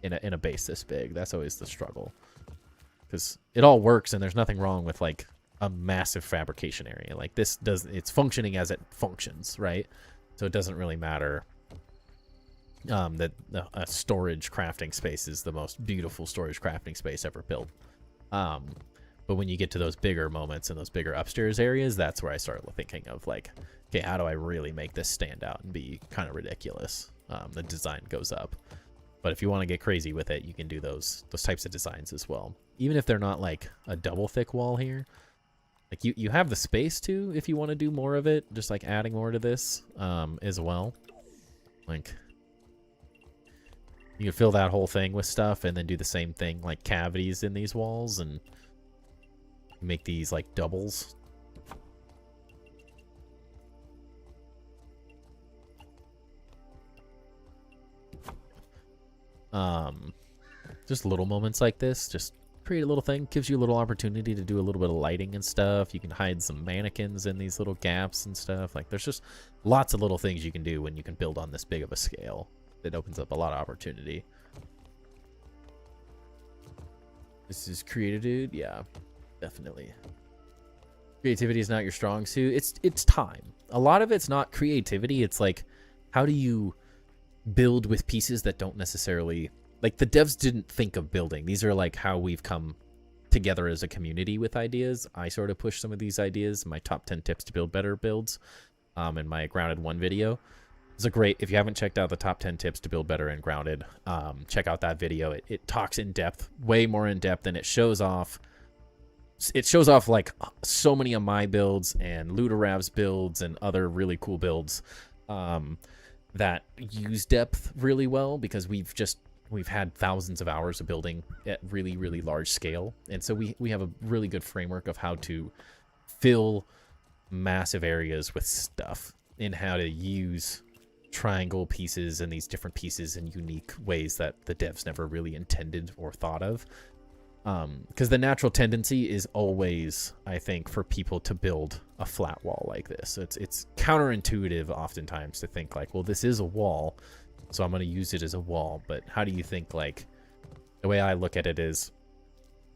in a base this big. That's always the struggle, because it all works and there's nothing wrong with like a massive fabrication area. Like this it's functioning as it functions, right? So it doesn't really matter that a storage crafting space is the most beautiful storage crafting space ever built. But when you get to those bigger moments and those bigger upstairs areas, that's where I start thinking of like, okay, how do I really make this stand out and be kind of ridiculous? The design goes up. But if you want to get crazy with it, you can do those types of designs as well. Even if they're not like a double thick wall here, like you have the space to, if you want to do more of it, just like adding more to this as well. Like you can fill that whole thing with stuff, and then do the same thing, like cavities in these walls, and make these like doubles. Just little moments like this, just create a little thing, gives you a little opportunity to do a little bit of lighting and stuff. You can hide some mannequins in these little gaps and stuff. Like there's just lots of little things you can do when you can build on this big of a scale. It opens up a lot of opportunity. This is creative, dude. Yeah, definitely. Creativity is not your strong suit. It's time. A lot of it's not creativity. It's like, how do you build with pieces that don't necessarily, like, the devs didn't think of building. These are like how we've come together as a community with ideas. I sort of push some of these ideas, my top 10 tips to build better builds, in my Grounded 1 video. It's a great, if you haven't checked out the top 10 tips to build better in Grounded, check out that video. It talks in depth, way more in depth, and it shows off like so many of my builds and Ludorav's builds and other really cool builds that use depth really well, because we've had thousands of hours of building at really, really large scale. And so we have a really good framework of how to fill massive areas with stuff and how to use triangle pieces and these different pieces in unique ways that the devs never really intended or thought of. Because the natural tendency is always, I think, for people to build a flat wall like this. It's counterintuitive oftentimes to think like, well, this is a wall, so I'm going to use it as a wall. But how do you think, like, the way I look at it is,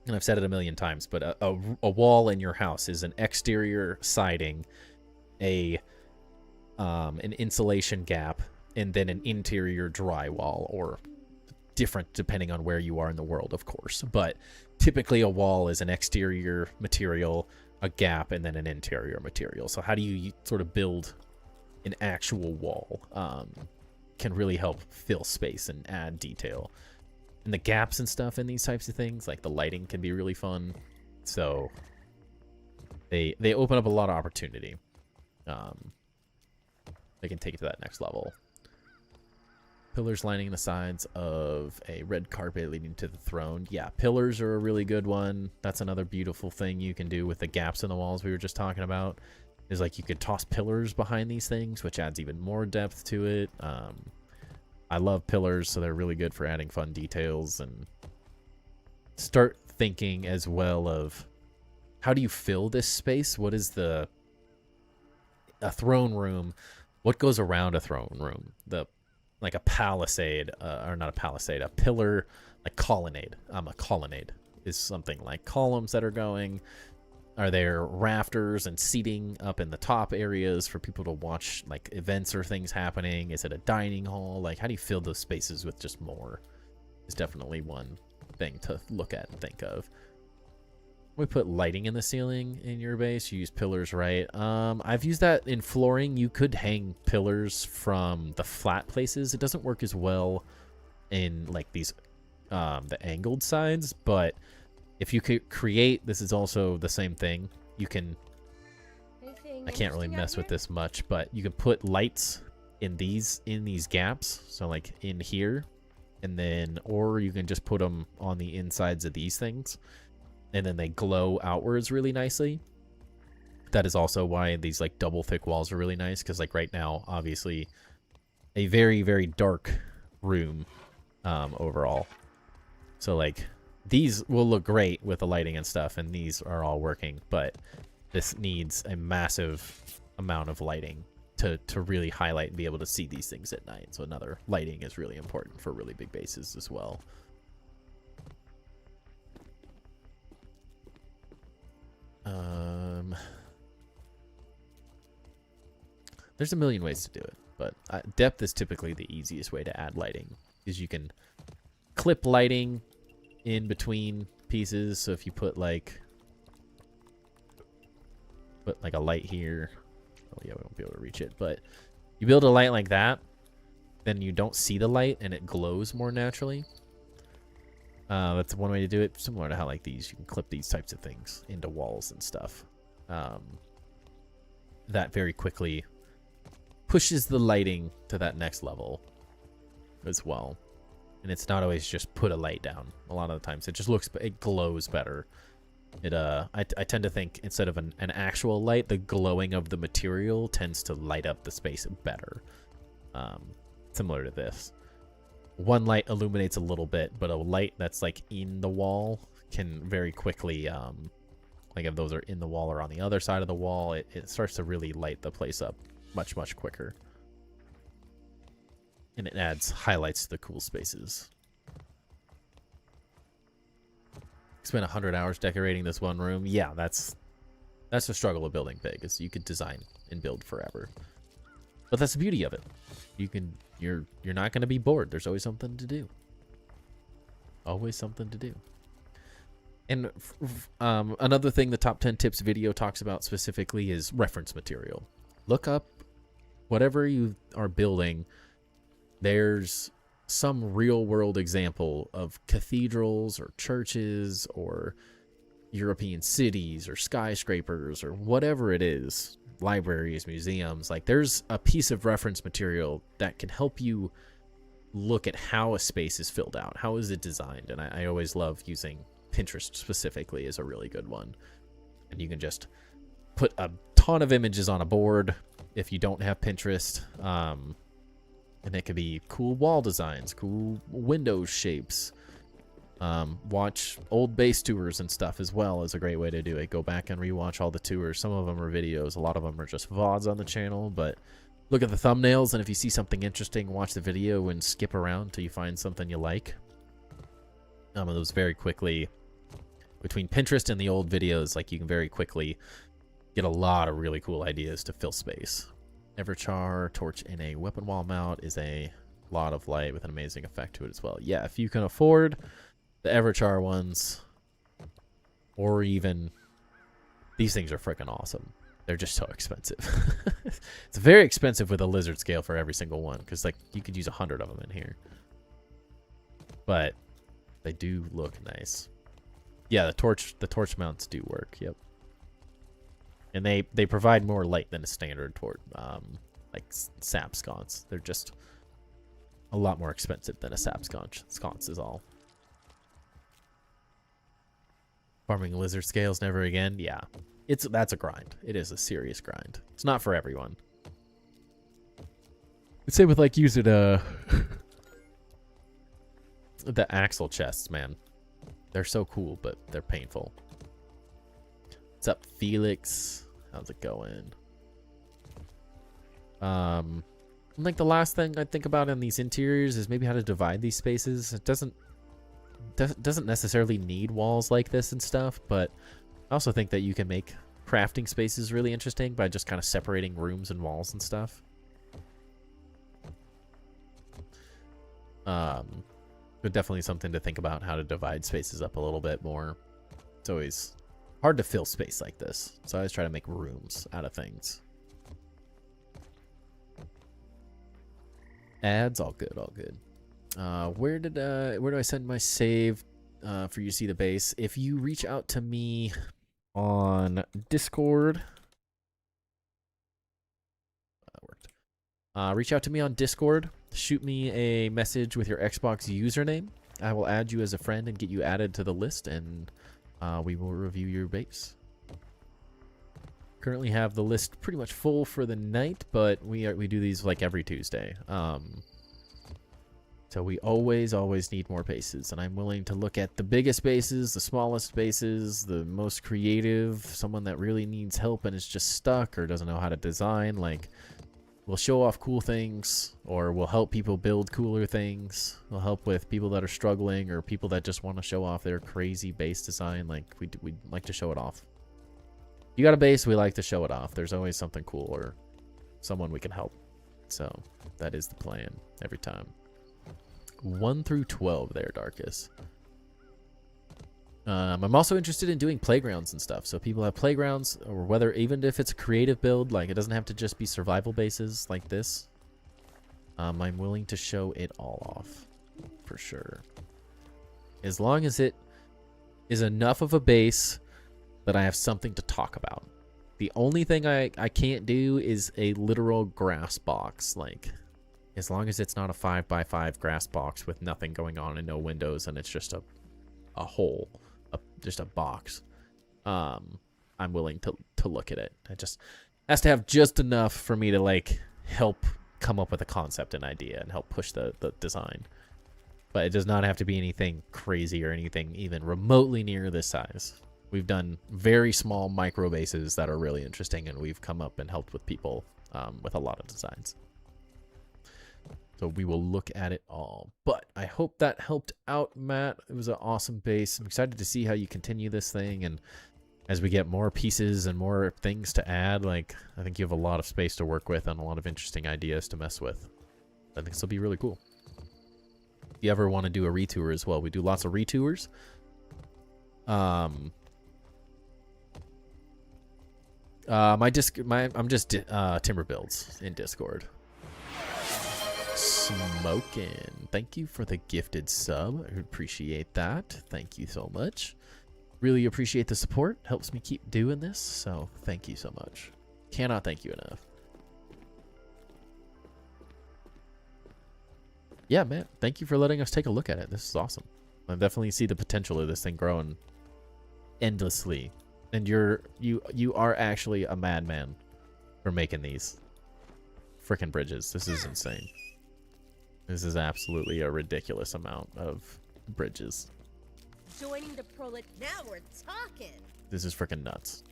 and I've said it a million times, but a wall in your house is an exterior siding, an insulation gap, and then an interior drywall, or different depending on where you are in the world, of course. But typically a wall is an exterior material, a gap, and then an interior material. So how do you sort of build an actual wall? Can really help fill space and add detail. And the gaps and stuff in these types of things, like the lighting, can be really fun. So they open up a lot of opportunity. They can take it to that next level. Pillars lining the sides of a red carpet leading to the throne. Yeah, pillars are a really good one. That's another beautiful thing you can do with the gaps in the walls we were just talking about. Is like you could toss pillars behind these things, which adds even more depth to it. I love pillars, so they're really good for adding fun details. And start thinking as well of, how do you fill this space? What is a throne room? What goes around a throne room? Like a palisade, or not a palisade, a pillar, like colonnade. A colonnade is something like columns that are going. Are there rafters and seating up in the top areas for people to watch, like, events or things happening? Is it a dining hall? Like, how do you fill those spaces with just more? Is definitely one thing to look at and think of. We put lighting in the ceiling in your base. You use pillars, right? I've used that in flooring. You could hang pillars from the flat places. It doesn't work as well in, like, these the angled sides, but if you could create, this is also the same thing. You can, I can't really mess with this much, but you can put lights in these gaps. So like in here, and then, or you can just put them on the insides of these things, and then they glow outwards really nicely. That is also why these like double thick walls are really nice, because like right now, obviously, a very, very dark room overall. So like these will look great with the lighting and stuff, and these are all working, but this needs a massive amount of lighting to really highlight and be able to see these things at night. So another, lighting is really important for really big bases as well. There's a million ways to do it, but depth is typically the easiest way to add lighting, because you can clip lighting in between pieces. So if you put like a light here, oh yeah, we won't be able to reach it, but you build a light like that, then you don't see the light and it glows more naturally. That's one way to do it. Similar to how like these, you can clip these types of things into walls and stuff. That very quickly pushes the lighting to that next level as well. And it's not always just put a light down. A lot of the times it just it glows better. I tend to think instead of an actual light, the glowing of the material tends to light up the space better. Similar to this. One light illuminates a little bit, but a light that's like in the wall can very quickly, like if those are in the wall or on the other side of the wall, it starts to really light the place up much, much quicker. And it highlights the cool spaces. spent 100 hours decorating this one room. Yeah, that's the struggle of building big, is you could design and build forever. But that's the beauty of it. You're not going to be bored. There's always something to do. Always something to do. And another thing the top 10 tips video talks about specifically is reference material. Look up whatever you are building. There's some real world example of cathedrals or churches or European cities or skyscrapers or whatever it is, libraries, museums. Like, there's a piece of reference material that can help you look at how a space is filled out. How is it designed? And I always love using Pinterest specifically as a really good one. And you can just put a ton of images on a board if you don't have Pinterest. And it could be cool wall designs, cool window shapes. Watch old base tours and stuff as well is a great way to do it. Go back and rewatch all the tours. Some of them are videos. A lot of them are just VODs on the channel. But look at the thumbnails, and if you see something interesting, watch the video and skip around till you find something you like. Those very quickly, between Pinterest and the old videos, like, you can very quickly get a lot of really cool ideas to fill space. Everchar torch in a weapon wall mount is a lot of light with an amazing effect to it as well. Yeah, if you can afford the Everchar ones, or even these things are freaking awesome. They're just so expensive. It's very expensive with a lizard scale for every single one, because, like, you could use 100 of them in here. But they do look nice. Yeah, the torch mounts do work. Yep. And they provide more light than a standard torch, like sap sconce. They're just a lot more expensive than a sap sconce is all. Farming lizard scales never again. Yeah, that's a grind. It is a serious grind. It's not for everyone. Same with, like, using the axle chests, man. They're so cool, but they're painful. What's up, Felix? How's it going? Like, the last thing I think about in these interiors is maybe how to divide these spaces. It doesn't necessarily need walls like this and stuff, but I also think that you can make crafting spaces really interesting by just kind of separating rooms and walls and stuff. But definitely something to think about, how to divide spaces up a little bit more. It's always hard to fill space like this, so I always try to make rooms out of things. Ads, all good, all good. Where do I send my save for you to see the base? If you reach out to me on Discord, that worked. Reach out to me on Discord. Shoot me a message with your Xbox username. I will add you as a friend and get you added to the list, and we will review your base. Currently have the list pretty much full for the night, but we do these like every Tuesday. So we always need more bases, and I'm willing to look at the biggest bases, the smallest bases, the most creative, someone that really needs help and is just stuck or doesn't know how to design. Like, we'll show off cool things, or we'll help people build cooler things. We'll help with people that are struggling, or people that just want to show off their crazy base design. Like, we'd like to show it off. You got a base, we like to show it off. There's always something cool or someone we can help. So that is the plan every time. 1 through 12 there, Darkus. I'm also interested in doing playgrounds and stuff. So people have playgrounds, or whether, even if it's a creative build, like, it doesn't have to just be survival bases like this. I'm willing to show it all off, for sure. As long as it is enough of a base that I have something to talk about. The only thing I can't do is a literal grass box. Like, as long as it's not a 5x5 grass box with nothing going on and no windows, and it's just a hole, just a box, I'm willing to look at it. It just has to have just enough for me to, like, help come up with a concept and idea and help push the design. But it does not have to be anything crazy or anything even remotely near this size. We've done very small micro bases that are really interesting, and we've come up and helped with people with a lot of designs. So we will look at it all. But I hope that helped out, Matt. It was an awesome base. I'm excited to see how you continue this thing. And as we get more pieces and more things to add, like, I think you have a lot of space to work with and a lot of interesting ideas to mess with. I think this will be really cool. If you ever want to do a retour as well, we do lots of retours. I'm just TimberBuilds in Discord. Smokin'. Thank you for the gifted sub. I appreciate that. Thank you so much. Really appreciate the support. Helps me keep doing this. So thank you so much. Cannot thank you enough. Yeah, man. Thank you for letting us take a look at it. This is awesome. I definitely see the potential of this thing growing endlessly. And you are actually a madman for making these freaking bridges. This is insane. This is absolutely a ridiculous amount of bridges. Joining the prolet. Now we're talking. This is freaking nuts.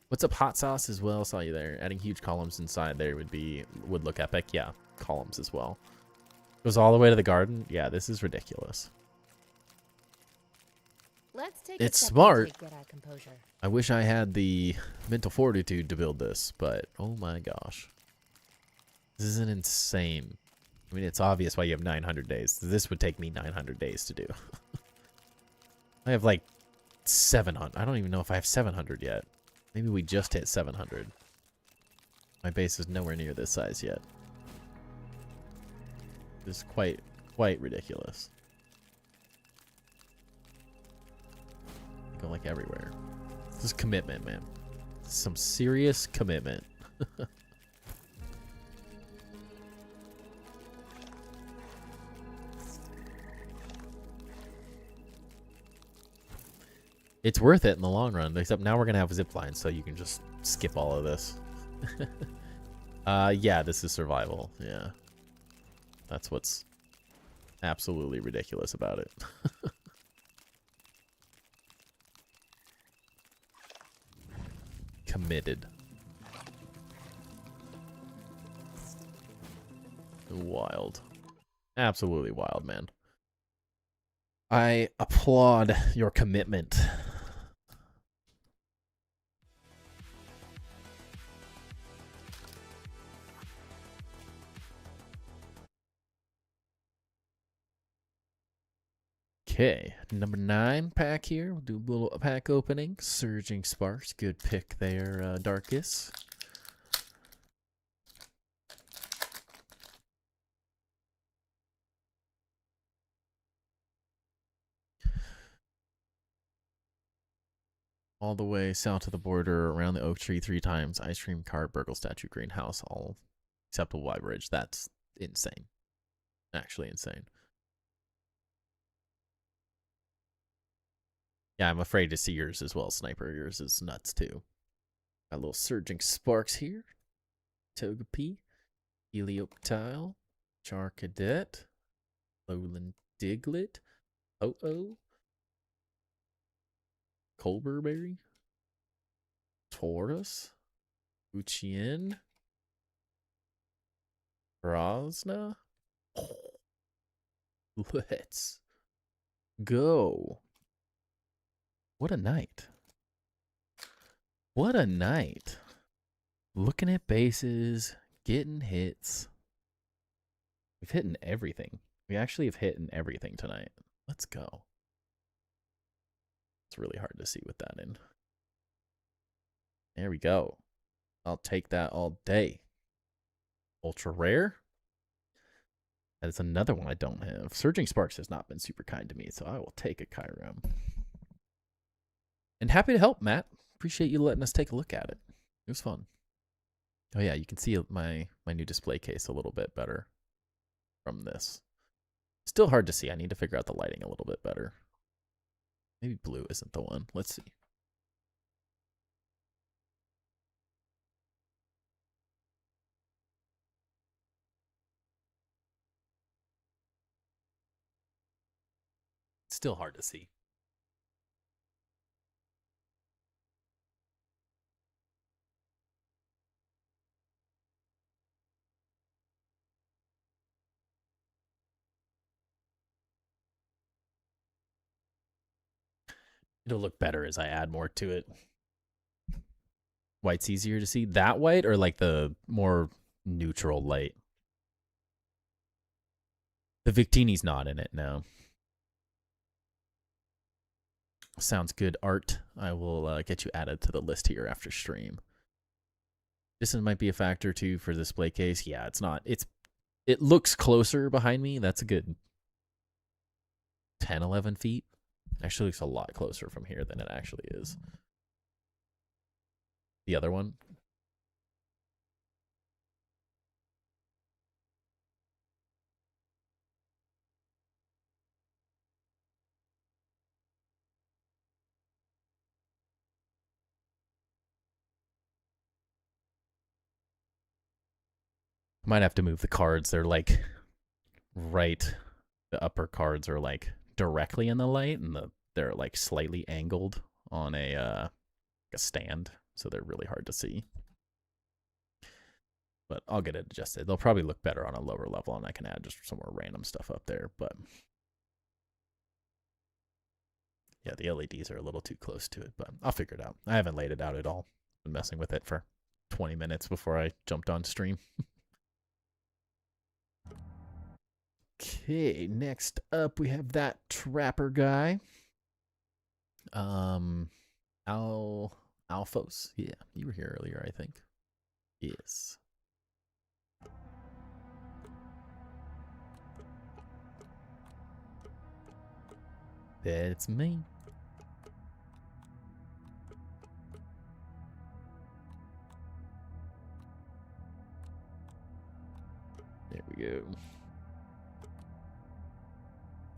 What's up, hot sauce as well? Saw you there. Adding huge columns inside there would look epic. Yeah, columns as well. Goes all the way to the garden. Yeah, this is ridiculous. Let's take It's a second smart. to get our composure. I wish I had the mental fortitude to build this, but oh my gosh. This is an insane. I mean, it's obvious why you have 900 days. This would take me 900 days to do. I have like 700. I don't even know if I have 700 yet. Maybe we just hit 700. My base is nowhere near this size yet. This is quite ridiculous. Go like everywhere. This is commitment, man. Some serious commitment. It's worth it in the long run, except now we're gonna have zip lines, so you can just skip all of this. Yeah, this is survival. Yeah. That's what's absolutely ridiculous about it. Committed. Wild. Absolutely wild, man. I applaud your commitment. Okay, number 9 pack here. We'll do a little pack opening. Surging Sparks, good pick there, Darkus. All the way south of the border, around the oak tree 3 times. Ice cream cart, burgle statue, greenhouse, all acceptable Y bridge. That's insane. Actually insane. Yeah, I'm afraid to see yours as well, Sniper. Yours is nuts, too. Got a little Surging Sparks here. Togepi. Helioptile. Charcadet. Lowland Diglett. Oh. Colburberry. Taurus. Uchien. Brosna. Let's go. What a night. What a night. Looking at bases, getting hits. We've hit in everything. We actually have hit in everything tonight. Let's go. It's really hard to see with that in. There we go. I'll take that all day. Ultra rare. That is another one I don't have. Surging Sparks has not been super kind to me, so I will take a Kyurem. And happy to help, Matt. Appreciate you letting us take a look at it. It was fun. Oh yeah, you can see my new display case a little bit better from this. Still hard to see. I need to figure out the lighting a little bit better. Maybe blue isn't the one. Let's see. It's still hard to see. It'll look better as I add more to it. White's easier to see. That white or like the more neutral light? The Victini's not in it now. Sounds good, Art. I will get you added to the list here after stream. Distance might be a factor too for the display case. Yeah, it's not. It looks closer behind me. That's a good 10, 11 feet. Actually looks a lot closer from here than it actually is. The other one. Might have to move the cards. They're like right. The upper cards are like directly in the light, and they're like slightly angled on a stand, so they're really hard to see. But I'll get it adjusted. They'll probably look better on a lower level, and I can add just some more random stuff up there. But yeah, the LEDs are a little too close to it, but I'll figure it out. I haven't laid it out at all. Been messing with it for 20 minutes before I jumped on stream. Okay, next up we have that trapper guy. Alphos. Yeah, you were here earlier, I think. Yes. That's me. There we go.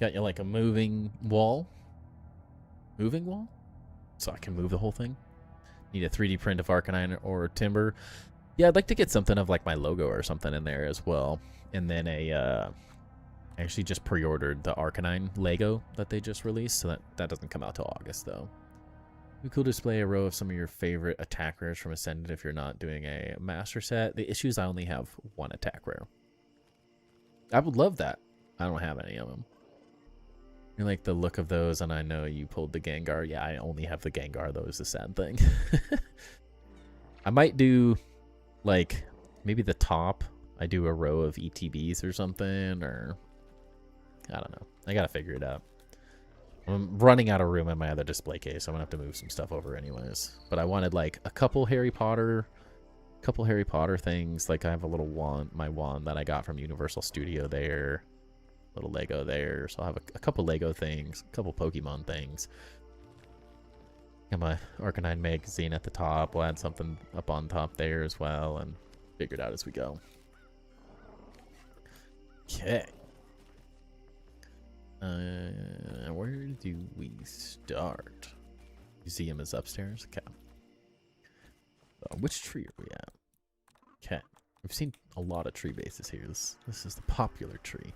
Got you like a moving wall. Moving wall? So I can move the whole thing. Need a 3D print of Arcanine or Timber. Yeah, I'd like to get something of like my logo or something in there as well. And then I actually just pre-ordered the Arcanine Lego that they just released, so that doesn't come out till August though. We could display a row of some of your favorite attack rares from Ascendant if you're not doing a master set. The issue is I only have one attack rare. I would love that. I don't have any of them. You like the look of those, and I know you pulled the Gengar. Yeah, I only have the Gengar, though, is the sad thing. I might do, like, maybe the top. I do a row of ETBs or something, or I don't know. I gotta figure it out. I'm running out of room in my other display case. I'm gonna have to move some stuff over anyways. But I wanted, like, a couple Harry Potter things. Like, I have a little wand, my wand that I got from Universal Studio there. Little Lego there, so I'll have a couple Lego things, a couple Pokemon things. Got my Arcanine magazine at the top. We'll add something up on top there as well, and figure it out as we go. Okay. Where do we start? Museum is upstairs. Okay. Which tree are we at? Okay. We've seen a lot of tree bases here. This is the popular tree.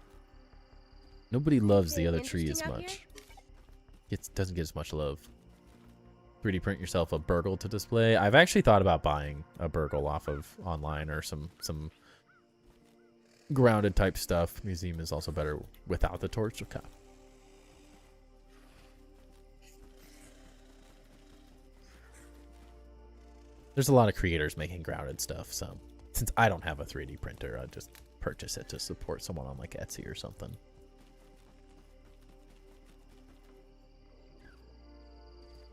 Nobody loves the other tree as much. It doesn't get as much love. 3D print yourself a Burgle to display. I've actually thought about buying a Burgle off of online or some grounded type stuff. Museum is also better without the torch. Okay. There's a lot of creators making grounded stuff, so since I don't have a 3D printer, I'd just purchase it to support someone on like Etsy or something.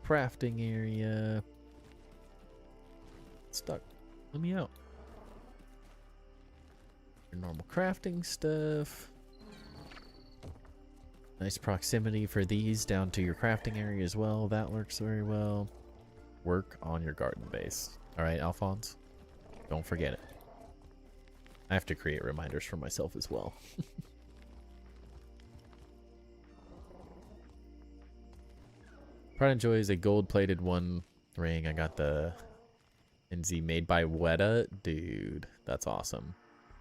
Crafting area. Stuck. Let me out. Your normal crafting stuff. Nice proximity for these down to your crafting area as well. That works very well. Work on your garden base. Alright, Alphonse. Don't forget it. I have to create reminders for myself as well. Pride enjoys a gold-plated one ring. I got the NZ made by Weta. Dude, that's awesome.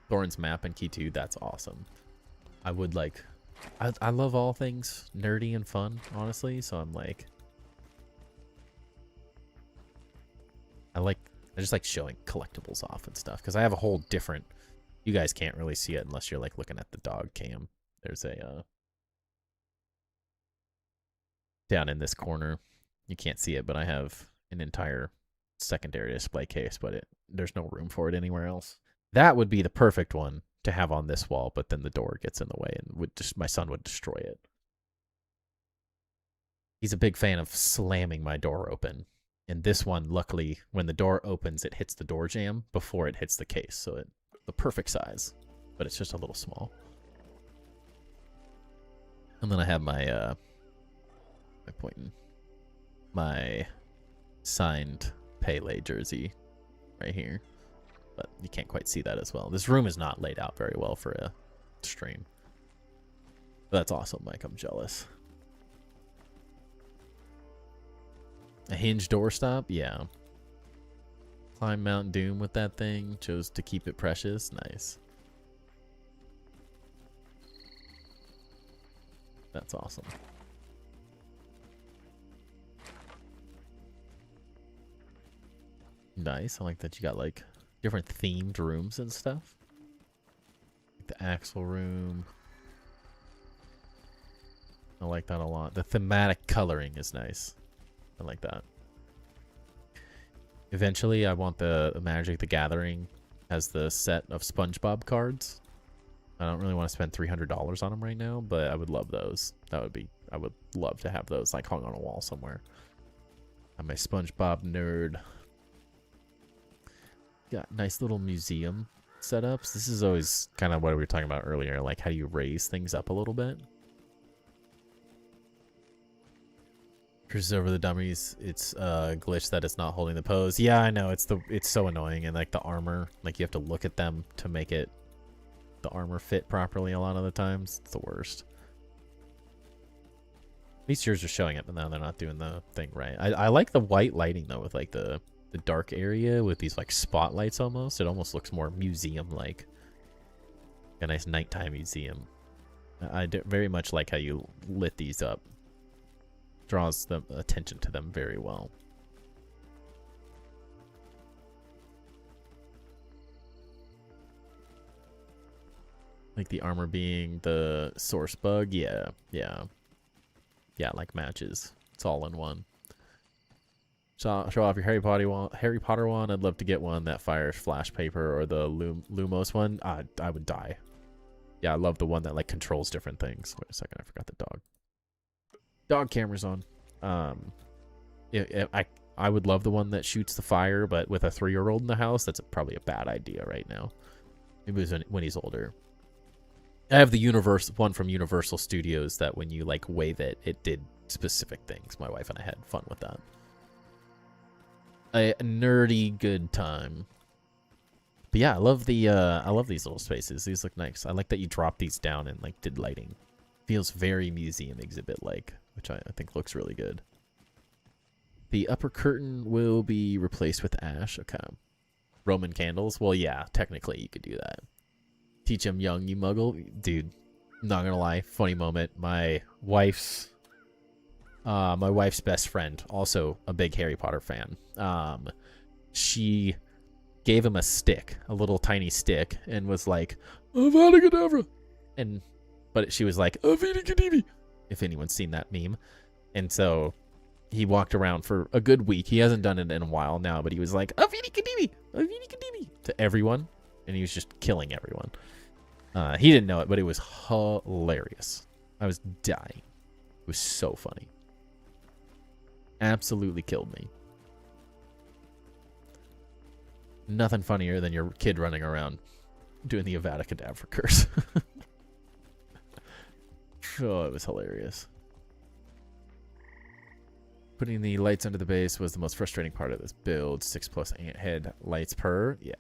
Thorin's map and key 2, that's awesome. I would like... I love all things nerdy and fun, honestly, so I'm like... I just like showing collectibles off and stuff, because I have a whole different... You guys can't really see it unless you're like looking at the dog cam. There's a... down in this corner, You can't see it, but I have an entire secondary display case, but there's no room for it anywhere else. That would be the perfect one to have on this wall, but then the door gets in the way and my son would destroy it. He's a big fan of slamming my door open. And this one, luckily, when the door opens, it hits the door jamb before it hits the case. So it's the perfect size, but it's just a little small. And then I have my my signed Pele jersey right here. But you can't quite see that as well. This room is not laid out very well for a stream. But that's awesome, Mike. I'm jealous. A hinge doorstop? Yeah. Climb Mount Doom with that thing. Chose to keep it precious. Nice. That's awesome. Nice. I like that you got like different themed rooms and stuff. Like the axle room. I like that a lot. The thematic coloring is nice. I like that. Eventually, I want the Magic the Gathering as the set of SpongeBob cards. I don't really want to spend $300 on them right now, but I would love those. I would love to have those like hung on a wall somewhere. I'm a SpongeBob nerd. Got nice little museum setups. This is always kind of what we were talking about earlier, like how do you raise things up a little bit. Over the dummies, it's a glitch that it's not holding the pose. Yeah, I know, it's so annoying, and like the armor, like you have to look at them to make the armor fit properly a lot of the times. It's the worst. At least yours are showing it, but now they're not doing the thing right. I like the white lighting though, with like the dark area with these like spotlights almost. It almost looks more museum-like. A nice nighttime museum. I very much like how you lit these up. Draws the attention to them very well. Like the armor being the source bug. Yeah. Like matches. It's all in one. Show off your Harry Potter one. I'd love to get one that fires flash paper, or the Lumos one. I would die. Yeah, I love the one that like controls different things. Wait a second, I forgot the dog. Dog camera's on. I would love the one that shoots the fire, but with a 3-year-old in the house, that's probably a bad idea right now. Maybe it was when he's older. I have the one from Universal Studios that when you like wave it, it did specific things. My wife and I had fun with that. A nerdy good time. But yeah, I love these little spaces. These look nice. I like that you drop these down and like did lighting. Feels very museum exhibit like, which I think looks really good. The upper curtain will be replaced with ash. Okay. Roman candles. Well, yeah, technically you could do that. Teach him young, you muggle. Dude, not gonna lie, funny moment. My wife's best friend, also a big Harry Potter fan. She gave him a stick, a little tiny stick, and was like, Avada Kedavra! But she was like, Avada Kedavra! If anyone's seen that meme. And so he walked around for a good week. He hasn't done it in a while now, but he was like, Avada Kedavra! Avada Kedavra! To everyone. And he was just killing everyone. He didn't know it, but it was hilarious. I was dying. It was so funny. Absolutely killed me. Nothing funnier than your kid running around doing the Avada Kedavra curse. Oh, it was hilarious. Putting the lights under the base was the most frustrating part of this build. 6+ ant head lights per. Yeah.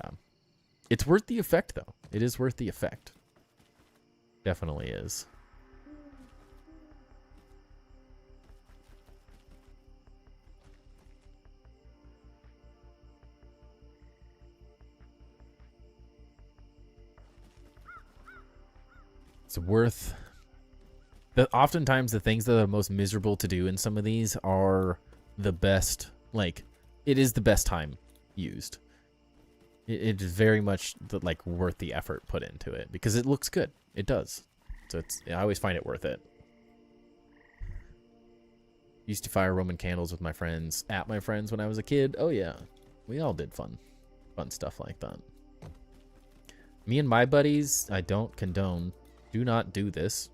It's worth the effect, though. It is worth the effect. Definitely is. It's worth... Oftentimes, the things that are most miserable to do in some of these are the best... Like, it is the best time used. It is very much like worth the effort put into it because it looks good. It does. So I always find it worth it. Used to fire Roman candles with my friends at my friends when I was a kid. Oh yeah, we all did fun stuff like that. Me and my buddies, I don't condone. Do not do this.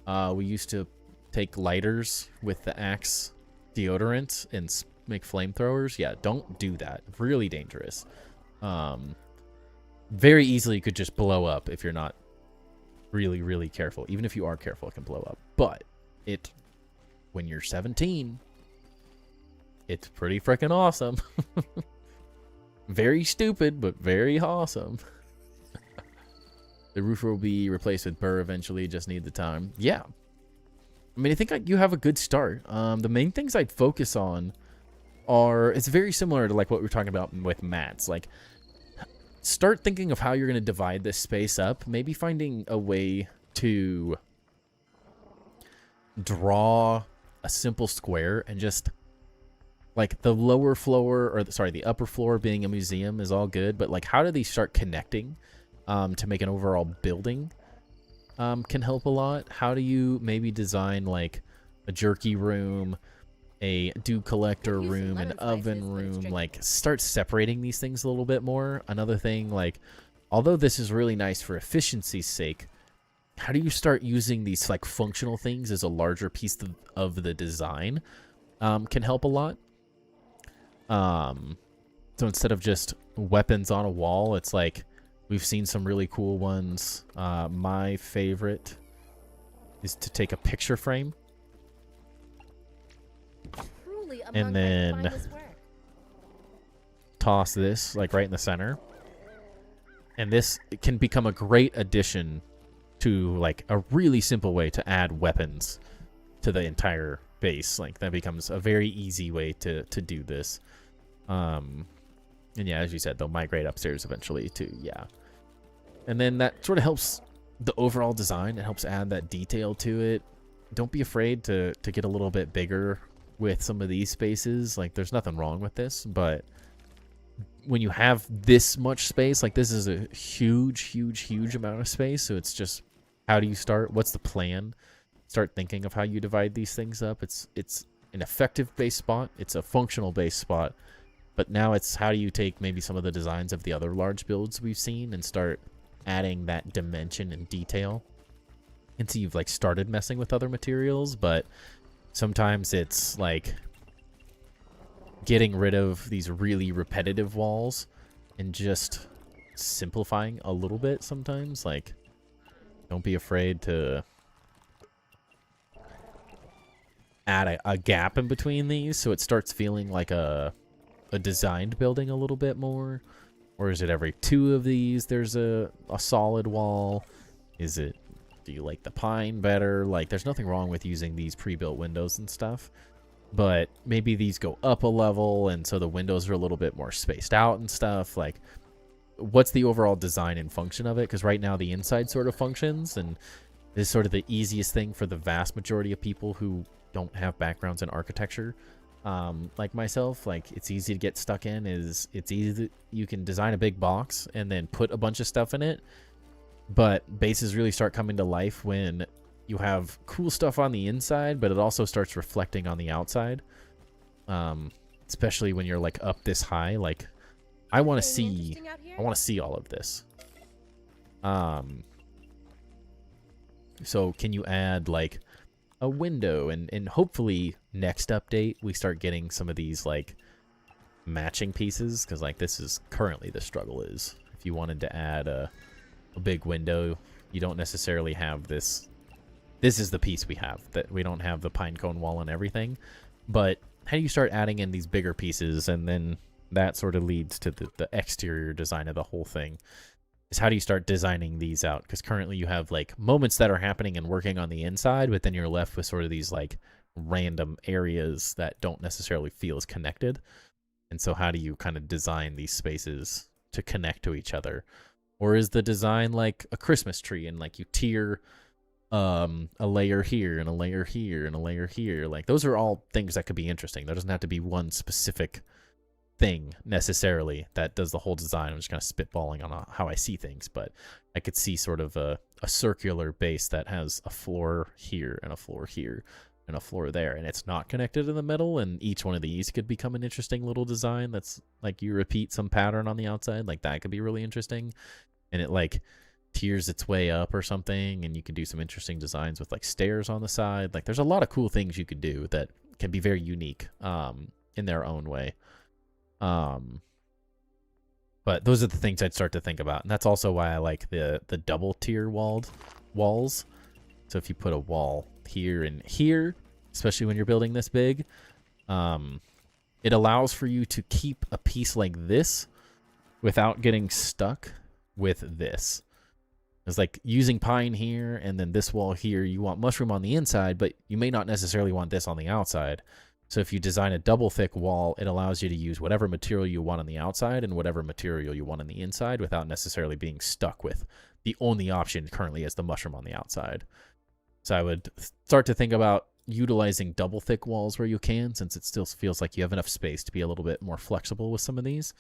We used to take lighters with the Axe deodorant and make flamethrowers. Yeah, don't do that. Really dangerous. Very easily could just blow up if you're not really, really careful. Even if you are careful, it can blow up. But when you're 17, it's pretty freaking awesome. Very stupid, but very awesome. The roofer will be replaced with burr eventually. Just need the time. Yeah. I mean, I think you have a good start. The main things I'd focus on are, it's very similar to like what we were talking about with mats. Like, start thinking of how you're going to divide this space up. Maybe finding a way to draw a simple square and just like the lower floor, or sorry, the upper floor being a museum is all good, but like how do these start connecting to make an overall building can help a lot. How do you maybe design like a jerky room, a dew collector room, an oven room, like start separating these things a little bit more. Another thing, like, although this is really nice for efficiency's sake, how do you start using these like functional things as a larger piece of the design can help a lot. So instead of just weapons on a wall, it's like we've seen some really cool ones. My favorite is to take a picture frame and then toss this like right in the center, and this can become a great addition to like a really simple way to add weapons to the entire base. Like that becomes a very easy way to do this. And yeah, as you said, they'll migrate upstairs eventually too. Yeah, and then that sort of helps the overall design. It helps add that detail to it. Don't be afraid to get a little bit bigger with some of these spaces. Like there's nothing wrong with this, but when you have this much space, like this is a huge amount of space. So it's just, how do you start? What's the plan? Start thinking of how you divide these things up. It's an effective base spot. It's a functional base spot. But now it's how do you take maybe some of the designs of the other large builds we've seen and start adding that dimension and detail. And so you've like started messing with other materials, but sometimes it's like getting rid of these really repetitive walls and just simplifying a little bit sometimes. Like, don't be afraid to add a gap in between these so it starts feeling like a designed building a little bit more. Or is it every two of these there's a solid wall? Do you like the pine better? Like, there's nothing wrong with using these pre-built windows and stuff, but maybe these go up a level and so the windows are a little bit more spaced out and stuff. Like, what's the overall design and function of it? Because right now the inside sort of functions and is sort of the easiest thing for the vast majority of people who don't have backgrounds in architecture. Like myself, like it's easy to get stuck in. It's easy you can design a big box and then put a bunch of stuff in it, but bases really start coming to life when you have cool stuff on the inside, but it also starts reflecting on the outside. Especially when you're like up this high. Like, I want to see all of this. So can you add like a window, and hopefully next update we start getting some of these like matching pieces, because like this is currently the struggle is if you wanted to add a big window, you don't necessarily have this. This is the piece we have, that we don't have the pine cone wall and everything. But how do you start adding in these bigger pieces, and then that sort of leads to the exterior design of the whole thing, is how do you start designing these out? Because currently you have like moments that are happening and working on the inside, but then you're left with sort of these like random areas that don't necessarily feel as connected. And so how do you kind of design these spaces to connect to each other? Or is the design like a Christmas tree and like you tier a layer here and a layer here and a layer here? Like, those are all things that could be interesting. There doesn't have to be one specific thing necessarily that does the whole design. I'm just kind of spitballing on how I see things, but I could see sort of a circular base that has a floor here and a floor here, and a floor there, and it's not connected in the middle, and each one of these could become an interesting little design that's like you repeat some pattern on the outside, like that could be really interesting. And it like tiers its way up or something, and you can do some interesting designs with like stairs on the side. Like there's a lot of cool things you could do that can be very unique in their own way. But those are the things I'd start to think about, and that's also why I like the double tier walls. So if you put a wall here and here, especially when you're building this big, it allows for you to keep a piece like this without getting stuck with this. It's like using pine here and then this wall here, you want mushroom on the inside, but you may not necessarily want this on the outside. So if you design a double thick wall, it allows you to use whatever material you want on the outside and whatever material you want on the inside without necessarily being stuck with the only option currently is the mushroom on the outside. So I would start to think about utilizing double thick walls where you can, since it still feels like you have enough space to be a little bit more flexible with some of these.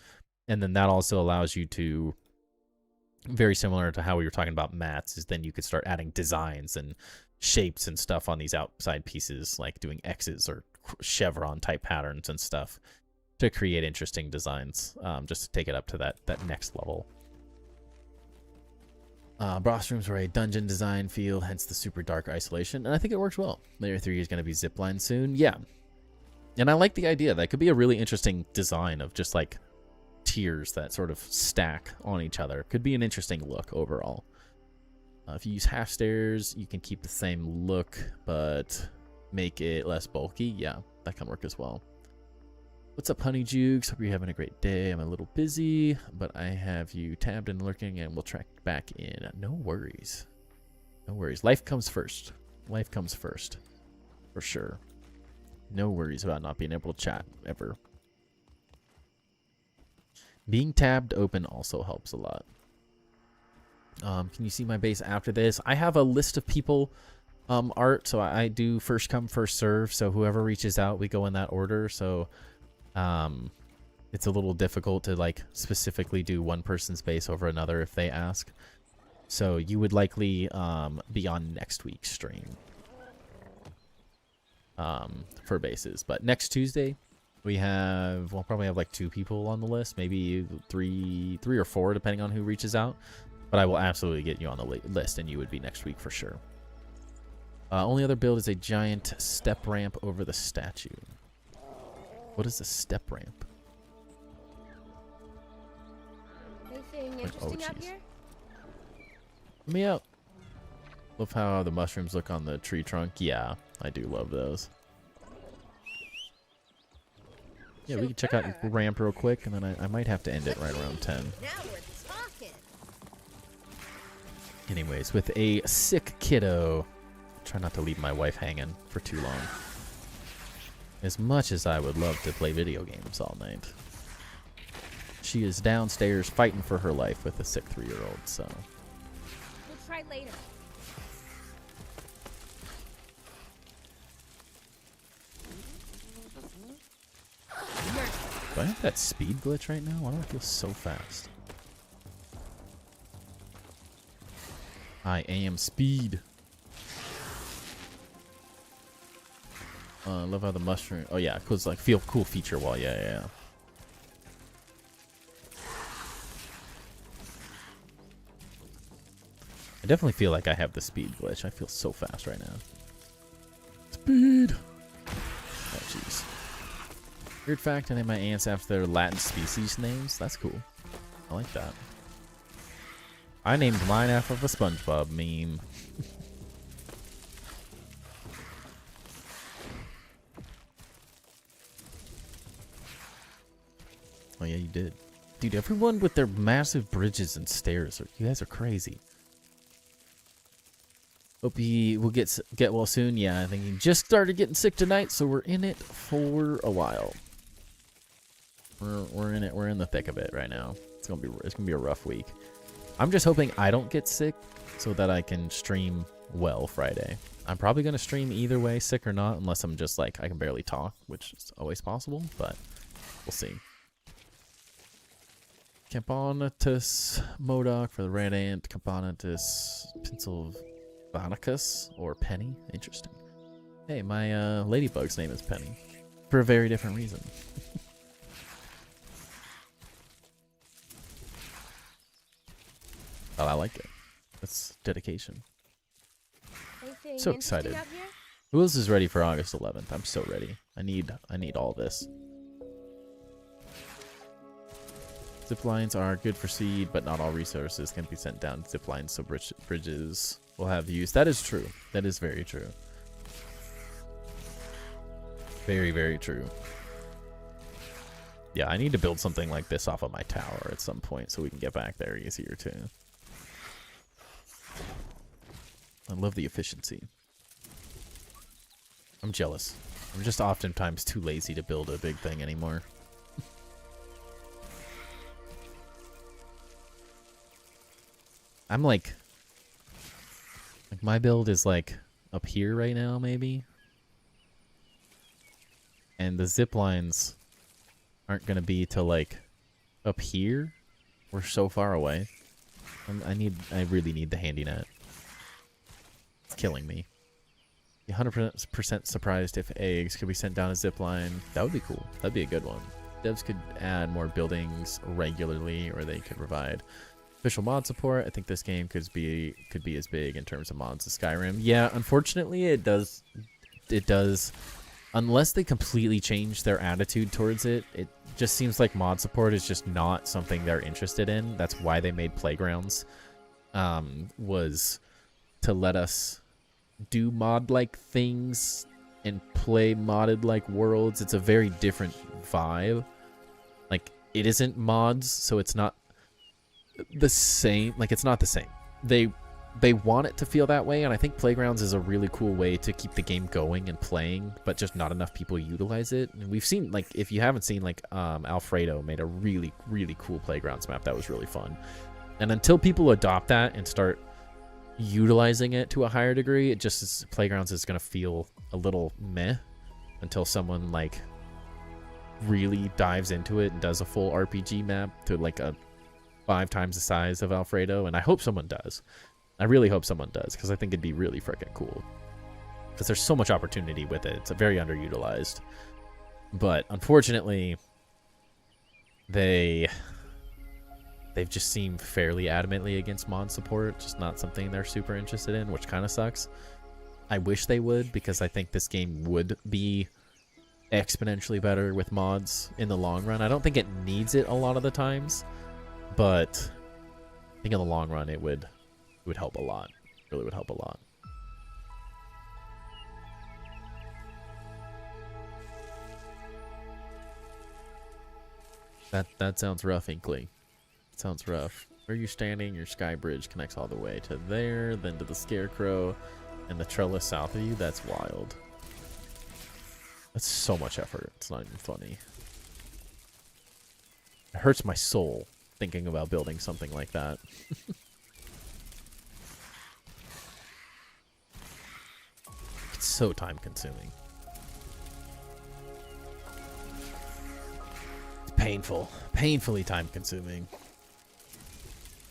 And then that also allows you to, very similar to how we were talking about mats, is then you could start adding designs and shapes and stuff on these outside pieces, like doing X's or chevron type patterns and stuff to create interesting designs, just to take it up to that next level. Boss rooms were a dungeon design feel, hence the super dark isolation, and I think it works well. Layer 3 is going to be zipline soon, yeah. And I like the idea. That could be a really interesting design of just like tiers that sort of stack on each other. Could be an interesting look overall. If you use half stairs, you can keep the same look, but make it less bulky. Yeah, that can work as well. What's up, Honey Jukes? Hope you're having a great day. I'm a little busy, but I have you tabbed and lurking, and we'll track back in. No worries. No worries. Life comes first. Life comes first. For sure. No worries about not being able to chat, ever. Being tabbed open also helps a lot. Can you see my base after this? I have a list of people, art, so I do first come, first serve, so whoever reaches out, we go in that order, so it's a little difficult to like specifically do one person's base over another if they ask. So you would likely be on next week's stream for bases. But next Tuesday, we'll probably have like 2 people on the list, maybe three or 4, depending on who reaches out. But I will absolutely get you on the list, and you would be next week for sure. Only other build is a giant step ramp over the statue. What is a step ramp? Anything interesting out here? Let me out. Love how the mushrooms look on the tree trunk. Yeah, I do love those. Yeah, we can check out your ramp real quick, and then I might have to end it right around 10. Now we're talking. Anyways, with a sick kiddo, try not to leave my wife hanging for too long. As much as I would love to play video games all night, she is downstairs fighting for her life with a sick 3-year-old, so. We'll try later. Do I have that speed glitch right now? Why do I feel so fast? I am speed. Love how the mushroom. Oh yeah, cause like feel cool feature wall. Yeah. I definitely feel like I have the speed glitch. I feel so fast right now. Speed. Oh jeez. Weird fact: I named my ants after their Latin species names. That's cool. I like that. I named mine after the SpongeBob meme. Oh yeah, you did. Dude, everyone with their massive bridges and stairs, you guys are crazy. Hope he will get well soon. Yeah, I think he just started getting sick tonight, so we're in it for a while. We're in it. We're in the thick of it right now. It's gonna be a rough week. I'm just hoping I don't get sick so that I can stream well Friday. I'm probably gonna stream either way, sick or not, unless I'm just like I can barely talk, which is always possible, but we'll see. Campanatus Modoc for the red ant. Campanatus Pennsylvanicus or Penny. Interesting. Hey, my ladybug's name is Penny. For a very different reason. Oh, I like it. That's dedication. Anything So interesting excited. out here? Who else is ready for August 11th? I'm so ready. I need all this. Zip lines are good for seed, but not all resources can be sent down zip lines, so bridges will have use. That is true. That is very true. Very, very true. Yeah, I need to build something like this off of my tower at some point so we can get back there easier too. I love the efficiency. I'm jealous. I'm just oftentimes too lazy to build a big thing anymore. I'm like my build is like up here right now maybe. And the zip lines aren't going to be till like up here. We're so far away. I really need the handy net. It's killing me. 100% surprised if eggs could be sent down a zip line. That would be cool. That'd be a good one. Devs could add more buildings regularly, or they could provide official mod support. I think this game could be as big in terms of mods as Skyrim. Yeah, unfortunately, it does. Unless they completely change their attitude towards it, it just seems like mod support is just not something they're interested in. That's why they made Playgrounds, was to let us do mod-like things and play modded-like worlds. It's a very different vibe. Like, it isn't mods, so it's not the same. Like, it's not the same. They want it to feel that way, and I think Playgrounds is a really cool way to keep the game going and playing, but just not enough people utilize it. And we've seen, like, if you haven't seen, like, Alfredo made a really, really cool Playgrounds map that was really fun. And until people adopt that and start utilizing it to a higher degree, it just is, Playgrounds is going to feel a little meh until someone, like, really dives into it and does a full RPG map to, like, a 5 times the size of Alfredo, and I hope someone does. I really hope someone does, because I think it'd be really freaking cool. Because there's so much opportunity with it. It's very underutilized. But unfortunately, they've just seemed fairly adamantly against mod support. Just not something they're super interested in, which kind of sucks. I wish they would, because I think this game would be exponentially better with mods in the long run. I don't think it needs it a lot of the times, but I think in the long run it would help a lot. Really would help a lot. That sounds rough, Inkley. Sounds rough. Where are you standing? Your sky bridge connects all the way to there, then to the scarecrow, and the trellis south of you. That's wild. That's so much effort. It's not even funny. It hurts my soul thinking about building something like that. It's so time consuming. It's painful. Painfully time consuming.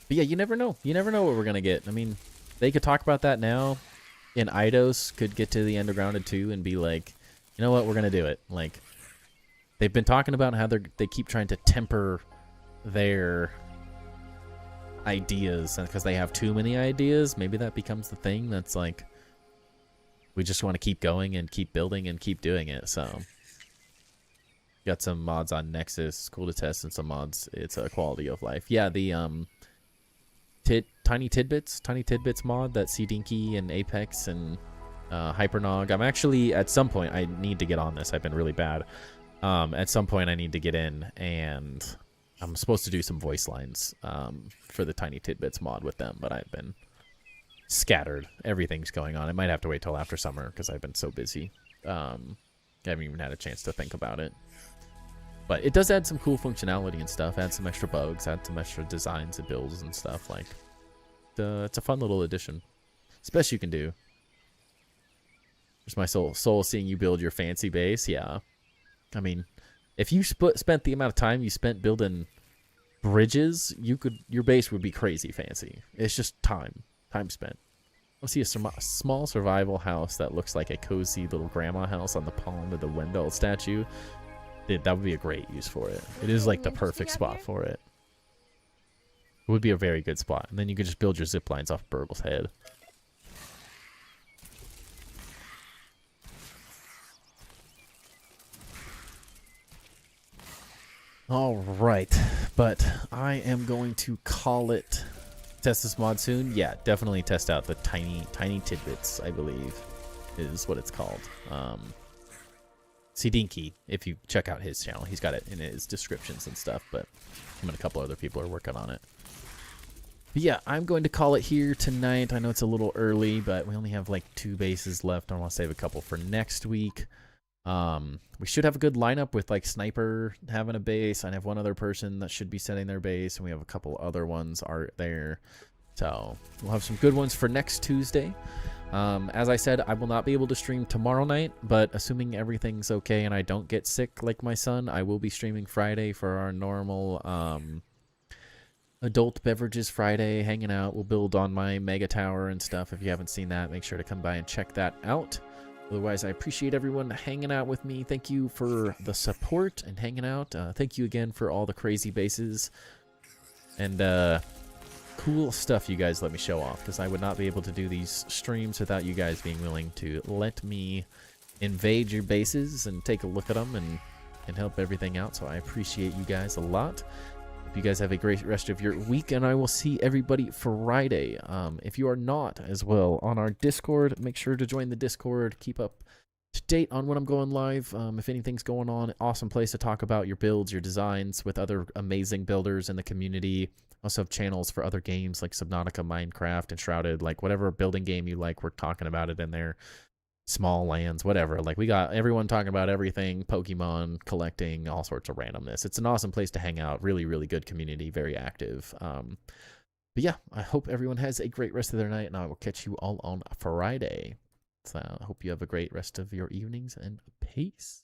But yeah, you never know. You never know what we're going to get. I mean, they could talk about that now. And Eidos could get to the Undergrounded 2 and be like, you know what, we're going to do it. Like, they've been talking about how they keep trying to temper their ideas. And because they have too many ideas, maybe that becomes the thing that's like, we just want to keep going and keep building and keep doing it. So, got some mods on Nexus. Cool to test, and some mods. It's a quality of life. Yeah, the Tiny Tidbits mod that Dinky and Apex and Hypernog. I'm actually, at some point, I need to get on this. I've been really bad. At some point, I need to get in, and I'm supposed to do some voice lines for the Tiny Tidbits mod with them, but I've been scattered. Everything's going on. I might have to wait till after summer because I've been so busy. I haven't even had a chance to think about it. But it does add some cool functionality and stuff. Add some extra bugs. Add some extra designs and builds and stuff. Like, it's a fun little addition. It's the best you can do. There's my soul seeing you build your fancy base. Yeah. I mean, if you spent the amount of time you spent building bridges, your base would be crazy fancy. It's just time spent. I'll see a small survival house that looks like a cozy little grandma house on the palm of the Wendell statue. That would be a great use for it. It is like the perfect spot for it. It would be a very good spot. And then you could just build your zip lines off Burgle's head. All right, but I am going to call it. Test this mod soon. Yeah, definitely test out the tiny tidbits. I believe is what it's called. Dinky, if you check out his channel, he's got it in his descriptions and stuff. But him and a couple other people are working on it. But yeah, I'm going to call it here tonight. I know it's a little early, but we only have like 2 bases left. I want to save a couple for next week. We should have a good lineup with like Sniper having a base. I have one other person that should be setting their base, and we have a couple other ones are there. So we'll have some good ones for next Tuesday. As I said, I will not be able to stream tomorrow night, but assuming everything's okay and I don't get sick like my son, I will be streaming Friday for our normal adult beverages Friday, hanging out. We'll build on my mega tower and stuff. If you haven't seen that, make sure to come by and check that out. Otherwise, I appreciate everyone hanging out with me. Thank you for the support and hanging out. Thank you again for all the crazy bases and cool stuff you guys let me show off, because I would not be able to do these streams without you guys being willing to let me invade your bases and take a look at them and help everything out. So I appreciate you guys a lot. Hope you guys have a great rest of your week, and I will see everybody Friday. If you are not as well on our Discord, make sure to join the Discord. Keep up to date on when I'm going live. If anything's going on, awesome place to talk about your builds, your designs with other amazing builders in the community. Also have channels for other games like Subnautica, Minecraft, and Shrouded. Like whatever building game you like, we're talking about it in there. Small lands, whatever. Like we got everyone talking about everything, Pokemon, collecting, all sorts of randomness. It's an awesome place to hang out. Really, really good community, very active. But yeah, I hope everyone has a great rest of their night, and I will catch you all on Friday. So I hope you have a great rest of your evenings, and peace.